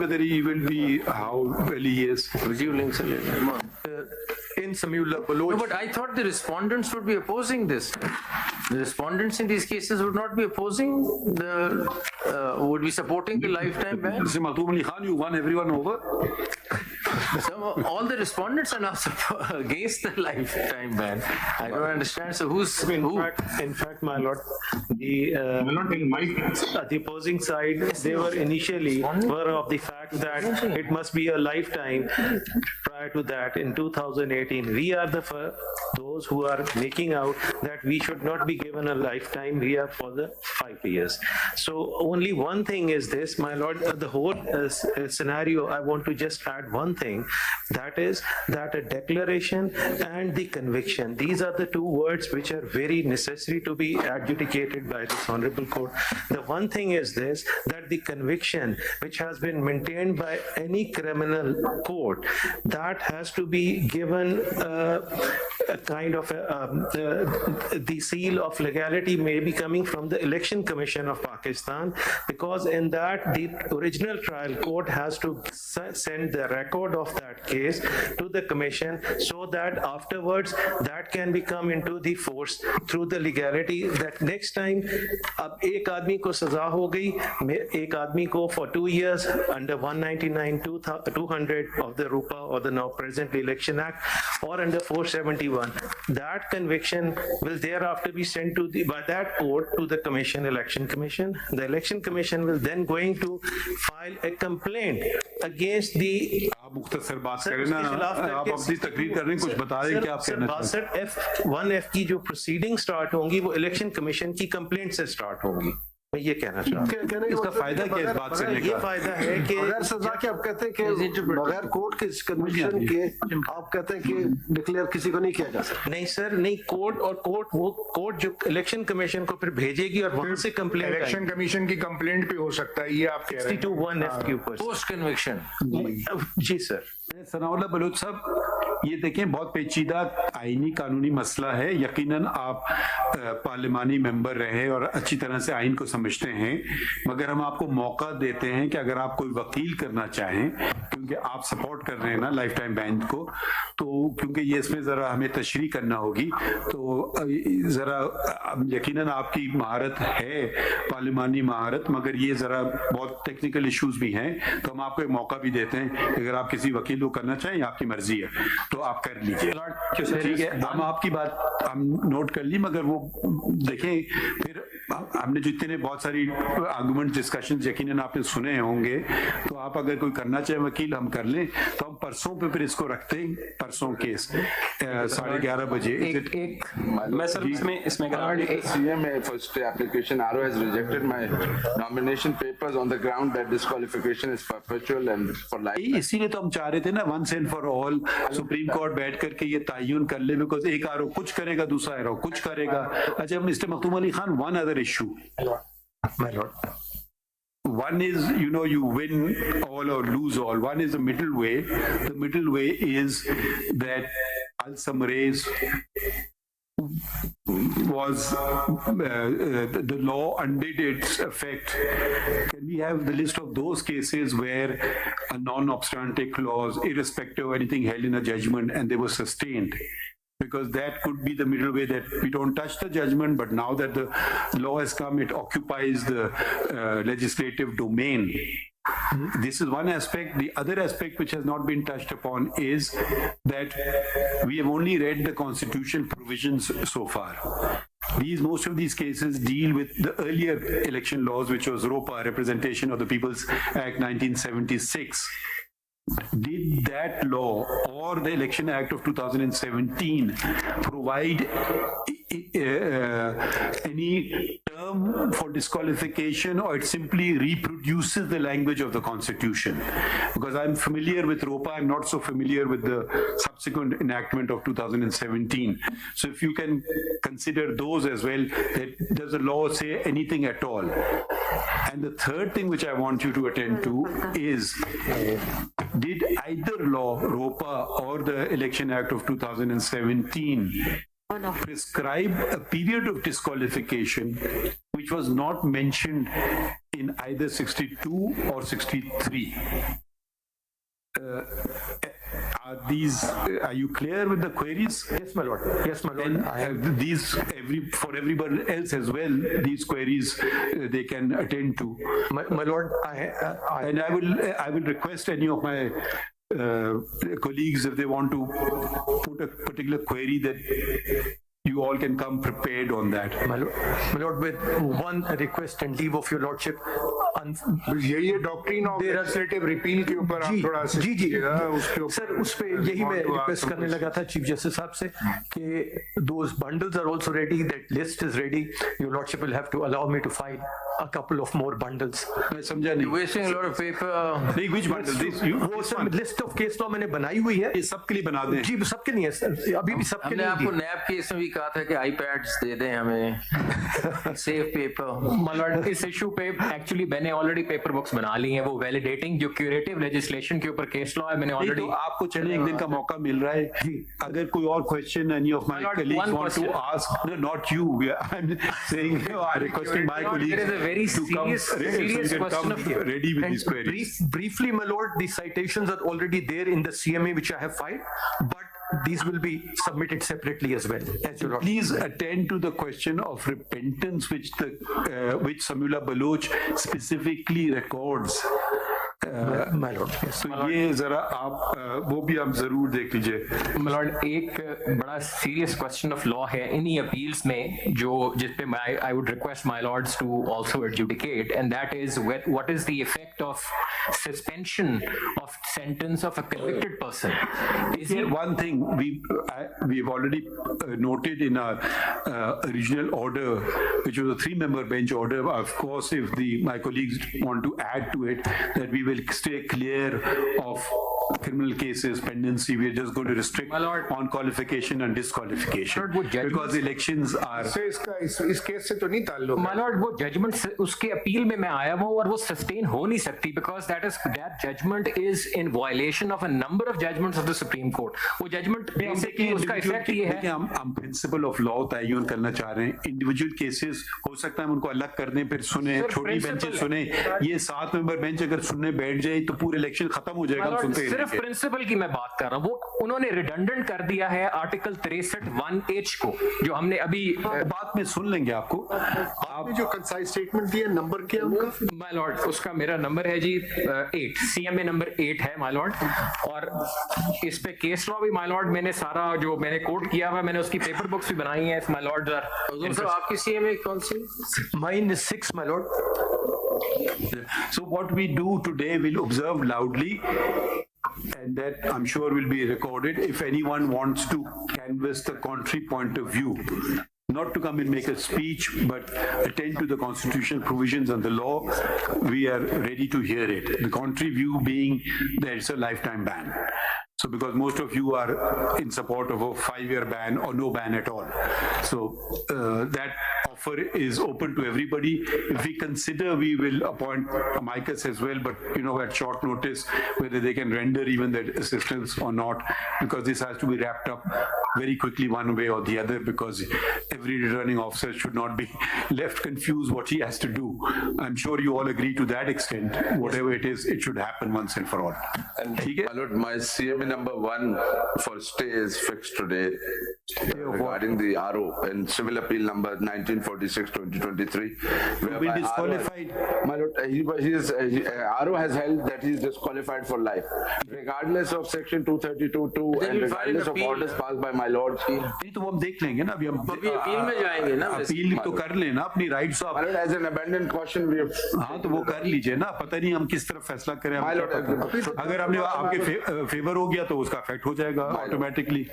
Whether he will be, how well he is. In Samiullah Baloch. No, but I thought the respondents would be opposing this. The respondents in these cases would not be opposing would be supporting the lifetime ban. Mr. Maqdoom Ali Khan, you won everyone over. All the respondents are now against the lifetime ban. I don't understand. So who's who? In fact, my lord, the opposing side, they were initially were of the fact that it must be a lifetime. Prior to that, in 2018, we are those who are making out that we should not be given a lifetime. We are for the 5 years. So only one thing is this, my lord, the whole scenario, I want to just add one thing, that is that a declaration and the conviction, these are the 2 words which are very necessary to be adjudicated by this honorable court. The one thing is this, that the conviction which has been maintained by any criminal court, that has to be given a kind of the seal of legality may be coming from the Election Commission of Pakistan, because in that the original trial court has to send the record of that case to the commission, so that afterwards that can become into the force through the legality, that next time ab ek aadmi ko saza ho gayi, ek aadmi ko for 2 years under 199 200 of the RUPA or the now present Election Act, or under 471, that conviction will thereafter be sent to by that court to the commission, Election Commission. The Election Commission will then going to file a complaint against the मुख्तसर बात करें ना, आप अपनी तकरीर कर रहे हैं, कुछ बता दें क्या आप कहना चाहते हैं. 62F1F की जो प्रोसीडिंग स्टार्ट होंगी वो इलेक्शन कमीशन की कंप्लेंट से स्टार्ट होंगी. मैं ये कहना चाह रहा हूँ। इसका फायदा क्या है इस बात करने ये का? फायदा है कि बगैर सजा के आप कहते हैं कि बगैर कोर्ट के कन्विक्शन के आप कहते हैं कि डिक्लेयर किसी को नहीं किया जा सकता। नहीं सर, नहीं, कोर्ट और कोर्ट जो इलेक्शन कमीशन को फिर भेजेगी और वहां से कंप्लेंट इलेक्शन कमीशन की कंप्लेंट पे हो सकता है, ये आप कह रहे हैं। 62(1)(f) के ऊपर पोस्ट कन्विक्शन। जी सर। सनाउल्लाह बलूच साहब, ये देखें बहुत पेचीदा आईनी कानूनी मसला है। यकीनन आप पार्लिमानी मेंबर रहे और अच्छी तरह से आइन को समझते हैं, मगर हम आपको मौका देते हैं कि अगर आप कोई वकील करना चाहें, क्योंकि आप सपोर्ट कर रहे हैं ना लाइफ टाइम बैन को, तो क्योंकि ये इसमें जरा हमें तशरीह करना होगी, तो जरा यकीनन आपकी महारत है, पार्लिमानी महारत, मगर ये जरा बहुत टेक्निकल इश्यूज भी हैं, तो हम आपको एक मौका भी देते हैं। अगर आप किसी वकील को करना चाहें, आपकी मर्जी है, तो आप कर लीजिए। ठीक है, हम आपकी बात हम नोट कर ली, मगर वो देखें फिर हमने जो इतने बहुत सारी आर्गुमेंट डिस्कशन यकीनन आपने सुने होंगे, तो आप अगर कोई करना चाहे वकील, हम कर लें, तो हम परसों पे फिर इसको रखते हैं, परसों केस 11:30 बजे। मैं सर इसमें CMA first application RO has rejected my nomination papers on the ground that disqualification is perpetual and for life. इसीलिए तो हम चाह रहे थे ना, once and for all Supreme Court बैठ करके ये तयन कर ले, बिकॉज एक आरओ कुछ करेगा, दूसरा आरओ कुछ करेगा। अच्छा mister Makhdoom Ali Khan, one other issue, one is, you know, you win all or lose all. One is the middle way. The middle way is that al-Samrays was the law undid its effect. Can we have the list of those cases where a non-obstante clause, irrespective of anything held in a judgment, and they were sustained? Because that could be the middle way, that we don't touch the judgment, but now that the law has come, it occupies the legislative domain. This is one aspect. The other aspect which has not been touched upon is that we have only read the constitutional provisions so far. Most of these cases deal with the earlier election laws, which was ROPA, Representation of the People's Act 1976. Did that law or the Election Act of 2017 provide any term for disqualification, or it simply reproduces the language of the Constitution? Because I'm familiar with ROPA, I'm not so familiar with the subsequent enactment of 2017. So if you can consider those as well, does the law say anything at all? And the third thing which I want you to attend to is, did either law, ROPA or the Election Act of 2017, prescribe a period of disqualification which was not mentioned in either 62 or 63? Are you clear with the queries? Yes, my lord. Yes, my lord. And for everybody else as well, these queries they can attend to. My lord, and I will request any of my colleagues, if they want to put a particular query, that you all can come prepared on that. My lord, with one request and leave of your lordship, ये doctrine of legislative repeal के ऊपर आप थोड़ा जी sir, उस पे यही मैं request करने लगा था चीफ जस्टिस साहब से कि those bundles are also ready, that list is ready. Your lordship will have to allow me to file a couple of more bundles. मैं समझा नहीं, wasting a lot of paper. नहीं, which bundle? वो sir list of case law मैंने बनाई हुई है, ये सबके लिए बना दें। जी सबके नहीं है सर, अभी भी सबके हमने आपको नैब केस में भी कहा था कि आईपैड्स दे दें हमें, सेव पेपर। मलॉर्ड, इस इशू पे एक्चुअली मैंने ऑलरेडी पेपर बुक्स बना ली हैं, वो वैलिडेटिंग जो क्यूरेटिव लेजिस्लेशन के ऊपर केस लॉ है, मैंने ऑलरेडी। तो आपको चले एक दिन का मौका मिल रहा है, अगर कोई और question any of my colleagues want to ask, not you, I am saying, I requesting my colleagues to come serious question of ready with these queries. Briefly, my lord, the citations are already there in the CMA which I have filed, but these will be submitted separately as well. Please attend to the question of repentance, which Samula Baloch specifically records. My lord, yes. तो ये जरा आप वो भी आप जरूर देख लीजिए। My lord, एक बड़ा serious question of law है इन्हीं appeals में जो जिसपे I would request my lords to also adjudicate, and that is what is the effect of suspension of sentence of a convicted person. Is it one thing we've already noted in our original order, which was a 3-member bench order. Of course, if my colleagues want to add to it, that we will stay clear of criminal cases, pendency. We are just going to restrict on qualification and disqualification because elections are. इस case से तो नहीं ताल्लुक। My lord, वो judgment उसके appeal में मैं आया हूँ और वो sustain हो नहीं सकती because that judgment is in violation of a number of judgments of the Supreme Court. वो judgment basically उसका effect ये है। हम principle of law तयन करना चाह रहे हैं। Individual cases हो सकता है हम उनको अलग कर दें, फिर सुने, छोटी बेंचेस सुने। ये 7-member बेंच अगर सुनने बैठ जाए तो पूरे इलेक्शन खत्म हो जाएगा। सुनते सिर्फ प्रिंसिपल की मैं बात कर रहा हूँ, वो उन्होंने रिडंडेंट कर दिया है आर्टिकल 63(1)(h) को, जो हमने अभी बात में सुन लेंगे आपको। आपने जो कंसाइज स्टेटमेंट दिया नंबर क्या उनका? माय लॉर्ड, उसका मेरा नंबर है जी 8, CMA नंबर 8 है माय लॉर्ड, और इस पे केस लॉ भी माय लॉर्ड मैंने सारा जो मैंने कोट किया हुआ मैंने उसकी पेपर बुक्स भी बनाई हैं माय लॉर्ड। आपकी CMA कौन सी? Mine is 6, my lord. So what we do today, we'll observe loudly, and that I'm sure will be recorded. If anyone wants to canvass the contrary point of view, not to come and make a speech, but attend to the constitutional provisions and the law, we are ready to hear it. The contrary view being that it's a lifetime ban. So because most of you are in support of a 5-year ban or no ban at all. So that offer is open to everybody. If we consider, we will appoint amicus as well, but at short notice, whether they can render even that assistance or not, because this has to be wrapped up very quickly one way or the other, because every returning officer should not be left confused what he has to do. I'm sure you all agree to that extent. Whatever it is, it should happen once and for all. And my CMA number 1 for stay is fixed today regarding the RO and civil appeal number 1946/2023. You've been disqualified. My lord, RO has held that he is disqualified for life, regardless of section 232(2) and regardless of orders passed by my lord. नहीं तो वो हम देख लेंगे ना, अभी हम appeal में जाएंगे ना, अपील तो कर लेना अपनी rights of. As an abandoned caution we have, हाँ तो वो कर लीजिए ना, पता नहीं हम किस तरफ फैसला करें। अगर हमने आपके फेवर हो गया तो उसका इफेक्ट हो जाएगा ऑटोमेटिकली।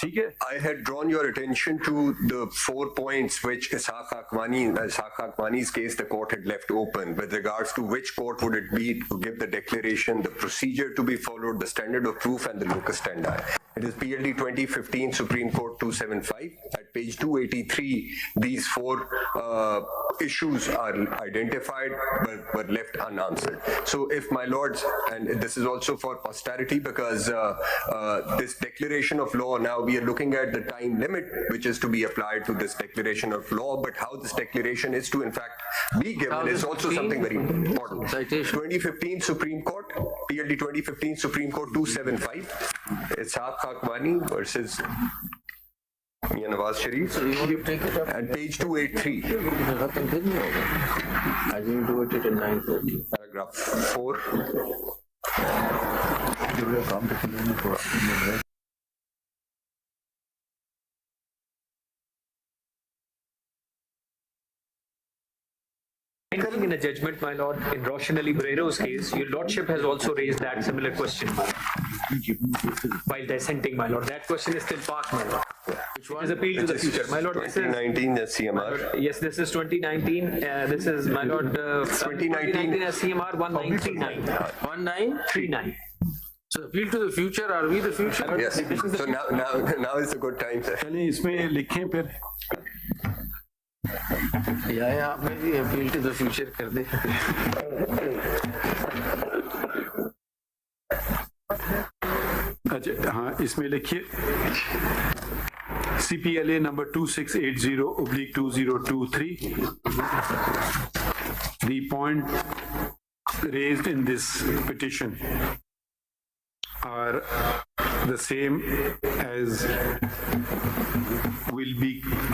ठीक है। I had drawn your attention to the 4 points which Ishaq Akwani's case the court had left open with regards to which court would it be to give the declaration, the procedure to be followed, the standard of proof and the locus standi. It is PLD 2015 Supreme Court 275. At page 283, these 4 issues are identified but were left unanswered. So if my lords, and this is also for posterity because this declaration of law, now we are looking at the time limit which is to be applied to this declaration of law, but how this declaration is to in fact be given is also something very important. 2015 Supreme Court, PLD 2015 Supreme Court 275. It's Akwani versus Nawaz Sharif, and page 283. I didn't do it at 9:30. Paragraph 4. In a judgment, my lord, in Roshan Ali Brero's case, your lordship has also raised that similar question while dissenting, my lord. That question is still parked, my lord. Which one? Is appeal to the future, my lord. 2019 as CMR. Yes, this is 2019. This is my lord. 2019 as CMR 1939. 1939. So appeal to the future. Are we the future? Yes. So now is a good time, sir. चलिए इसमें लिखें फिर। या आपने भी appeal to the future कर दे। अच्छा हाँ, इसमें लिखिए CPLA number 2680/2023. The point raised in this petition are the same as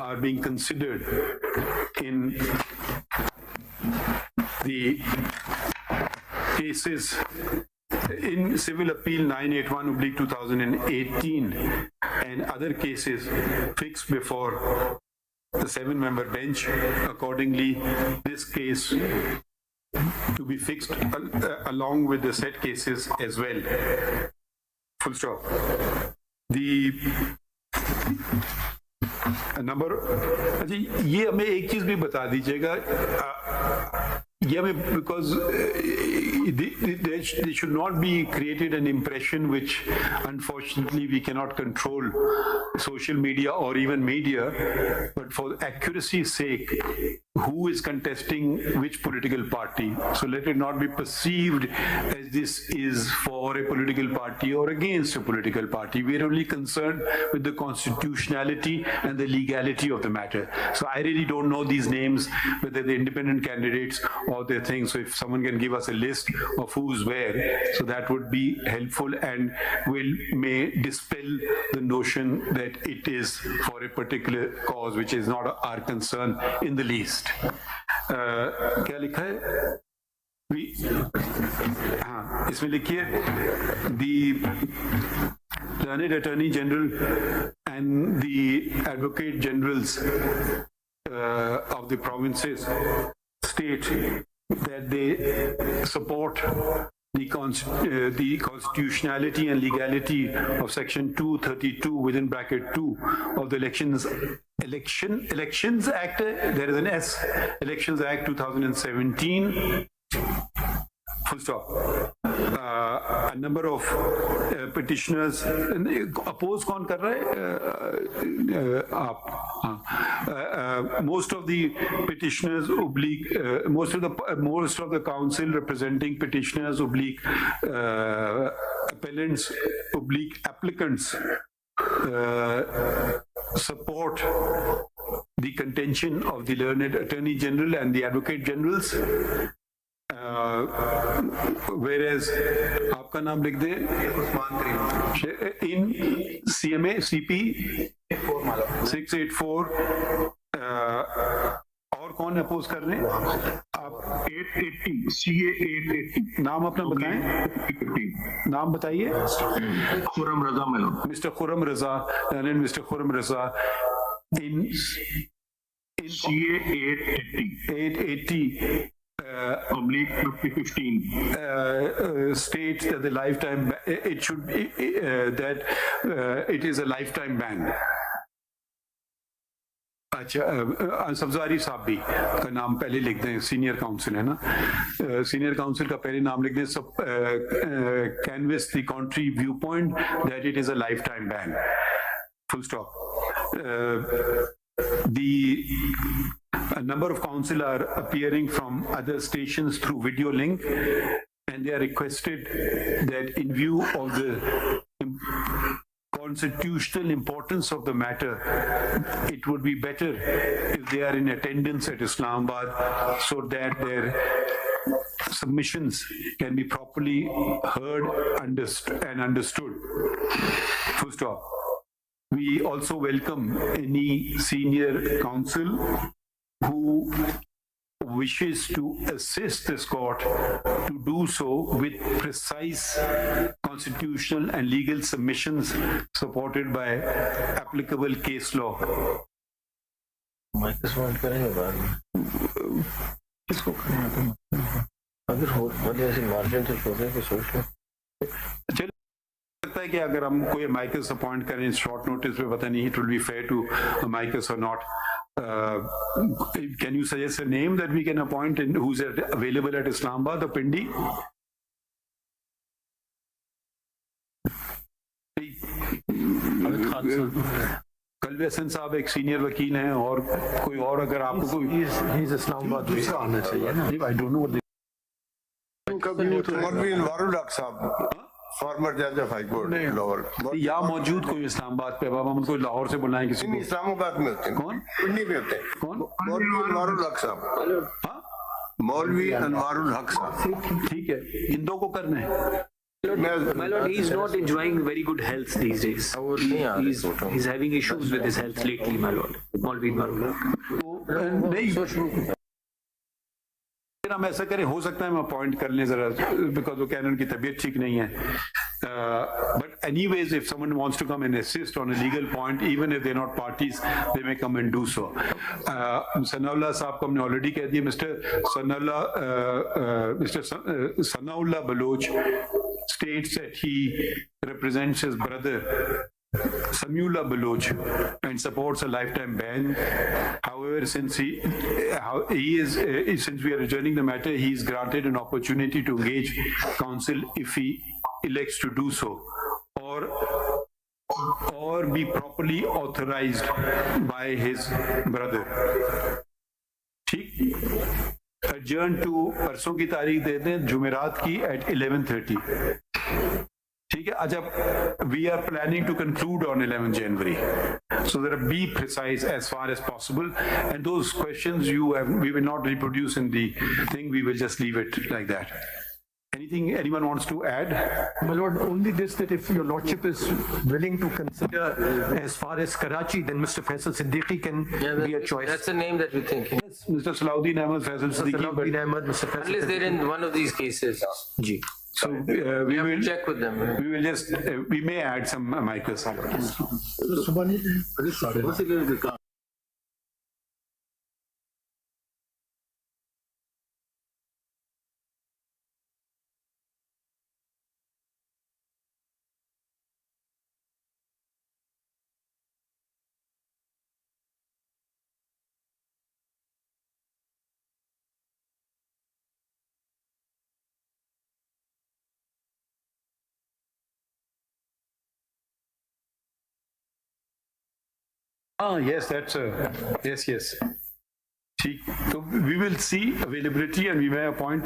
are being considered in the cases in Civil Appeal 981/2018 and other cases fixed before the 7-member bench. Accordingly, this case to be fixed along with the said cases as well. Full stop. The number, ये हमें एक चीज भी बता दीजिएगा, ये हमें because there should not be created an impression which unfortunately we cannot control, social media or even media, but for accuracy's sake, who is contesting which political party, so let it not be perceived as this is for a political party or against a political party. We are only concerned with the constitutionality and the legality of the matter. So I really don't know these names, whether they're independent candidates or their things. So if someone can give us a list of who's where, so that would be helpful and may dispel the notion that it is for a particular cause, which is not our concern in the least. क्या लिखा है? हाँ, इसमें लिखिए the learned Attorney General and the Advocate Generals of the provinces state that they support the constitutionality and legality of Section 232 within bracket 2 of the Elections Act. There is an S, Elections Act 2017. Full stop. A number of petitioners oppose कौन कर रहा है? आप. Most of the petitioners most of the council representing petitioners appellants applicants support the contention of the learned Attorney General and the Advocate Generals. Whereas आपका नाम लिख दे in CMA CP 684 और कौन अपोज कर रहे हैं? आप 880 CA 880 नाम अपना बताएं, नाम बताइए. खुरम रजा मेलो, mister Khurram Raza, mister Khurram Raza in CA 880 oblique 2015 states that the lifetime it should be that it is a lifetime ban. अच्छा, सब्जारी साहब भी का नाम पहले लिख दें, सीनियर काउंसिल है ना, सीनियर काउंसिल का पहले नाम लिख दें. सब canvass the contrary viewpoint that it is a lifetime ban. Full stop. A number of council are appearing from other stations through video link, and they are requested that in view of the constitutional importance of the matter, it would be better if they are in attendance at Islamabad so that their submissions can be properly heard and understood. Full stop. We also welcome any senior counsel who wishes to assist this court to do so with precise constitutional and legal submissions supported by applicable case law. लगता है कि अगर हम कोई माइकस appoint करें short notice पे, पता नहीं it will be fair to माइकस or not. Can you suggest a name that we can appoint and who's available at Islamabad, the Pindi? कलवे हसन साहब एक सीनियर वकील हैं, और कोई और अगर आपको कोई इस्लामाबाद दूसरा आना चाहिए ना. I don't know what they farmer जज ऑफ हाई कोर्ट लाहौर या मौजूद कोई इस्लामाबाद पे, अब हम उनको लाहौर से बुलाएं किसी को. इस्लामाबाद में होते हैं. कौन? पिंडी में होते हैं. कौन? मौलवी अनवारुल हक साहब. मौलवी अनवारुल हक साहब. ठीक है, इन दो को करना है. My lord, he is not enjoying very good health these days. He's having issues with his health lately, my lord. Maulvi Marula. फिर हम ऐसा करें, हो सकता है हम अपॉइंट कर लें जरा, बिकॉज वो कह रहे हैं उनकी तबीयत ठीक नहीं है. But anyways, if someone wants to come and assist on a legal point, even if they're not parties, they may come and do so. Sanaullah साहब को हमने already कह दिया. Mr. Sanaullah Baloch states that he represents his brother Samiullah Baloch and supports a lifetime ban. However, since since we are adjourning the matter, he is granted an opportunity to engage counsel if he elects to do so, or be properly authorized by his brother. ठीक, adjourn to परसों की तारीख दे दें, जुमेरात की at 11:30. ठीक है. अच्छा, we are planning to conclude on 11 January. So that be precise as far as possible, and those questions we will not reproduce in the thing. We will just leave it like that. Anything anyone wants to add? My lord, only this, that if your lordship is willing to consider as far as Karachi, then Mr. Faisal Siddiqui can be a choice. That's the name that we're thinking. Yes, Mr. Salahuddin Ahmed, Faisal Siddiqui. Salahuddin Ahmed, Mr. Faisal Unless they're in one of these cases. Ji. So we will check with them. We will just we may add some micros. Yes, that's yes. ठीक, so we will see availability and we may appoint,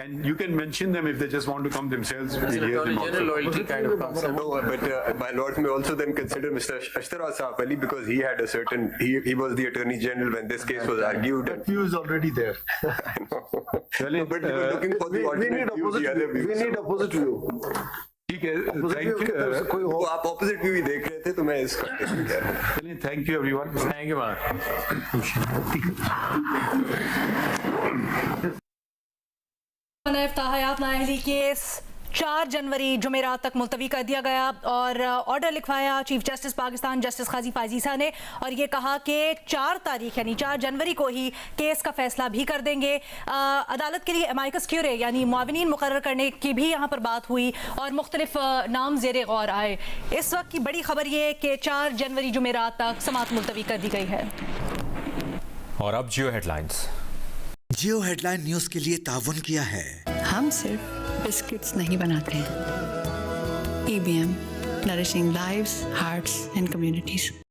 and you can mention them if they just want to come themselves. That's an Attorney General loyalty kind of concept. No, but my lord may also then consider Mr. Ashtara Saab Ali, because he had a certain, he was the Attorney General when this case was argued. That view is already there. No, but we were looking for the alternate view, the other view. We need opposite view. ठीक है, thank you. वो आप opposite view ही देख रहे थे तो मैं इसका चलिए, thank you everyone. Thank you ma'am. हयात नाअहली केस 4 जनवरी जुमेरात तक मुलतवी कर दिया गया और ऑर्डर लिखवाया chief justice Pakistan justice Qazi फाजीसा ने, और ये कहा कि 4 तारीख यानी 4 जनवरी को ही केस का फैसला भी कर देंगे. अदालत के लिए अमाइकस क्यूरे यानी मुआविनीन मुकर्रर करने की भी यहाँ पर बात हुई और मुख्तलिफ नाम ज़ेरे गौर आए. इस वक्त की बड़ी खबर ये कि 4 जनवरी जुमेरात तक समाअत मुलतवी कर दी गई है. और अब जियो हेडलाइंस. जियो हेडलाइन न्यूज के लिए ताउन किया है. हम सिर्फ बिस्किट्स नहीं बनाते हैं. EBM, nourishing lives, hearts and communities.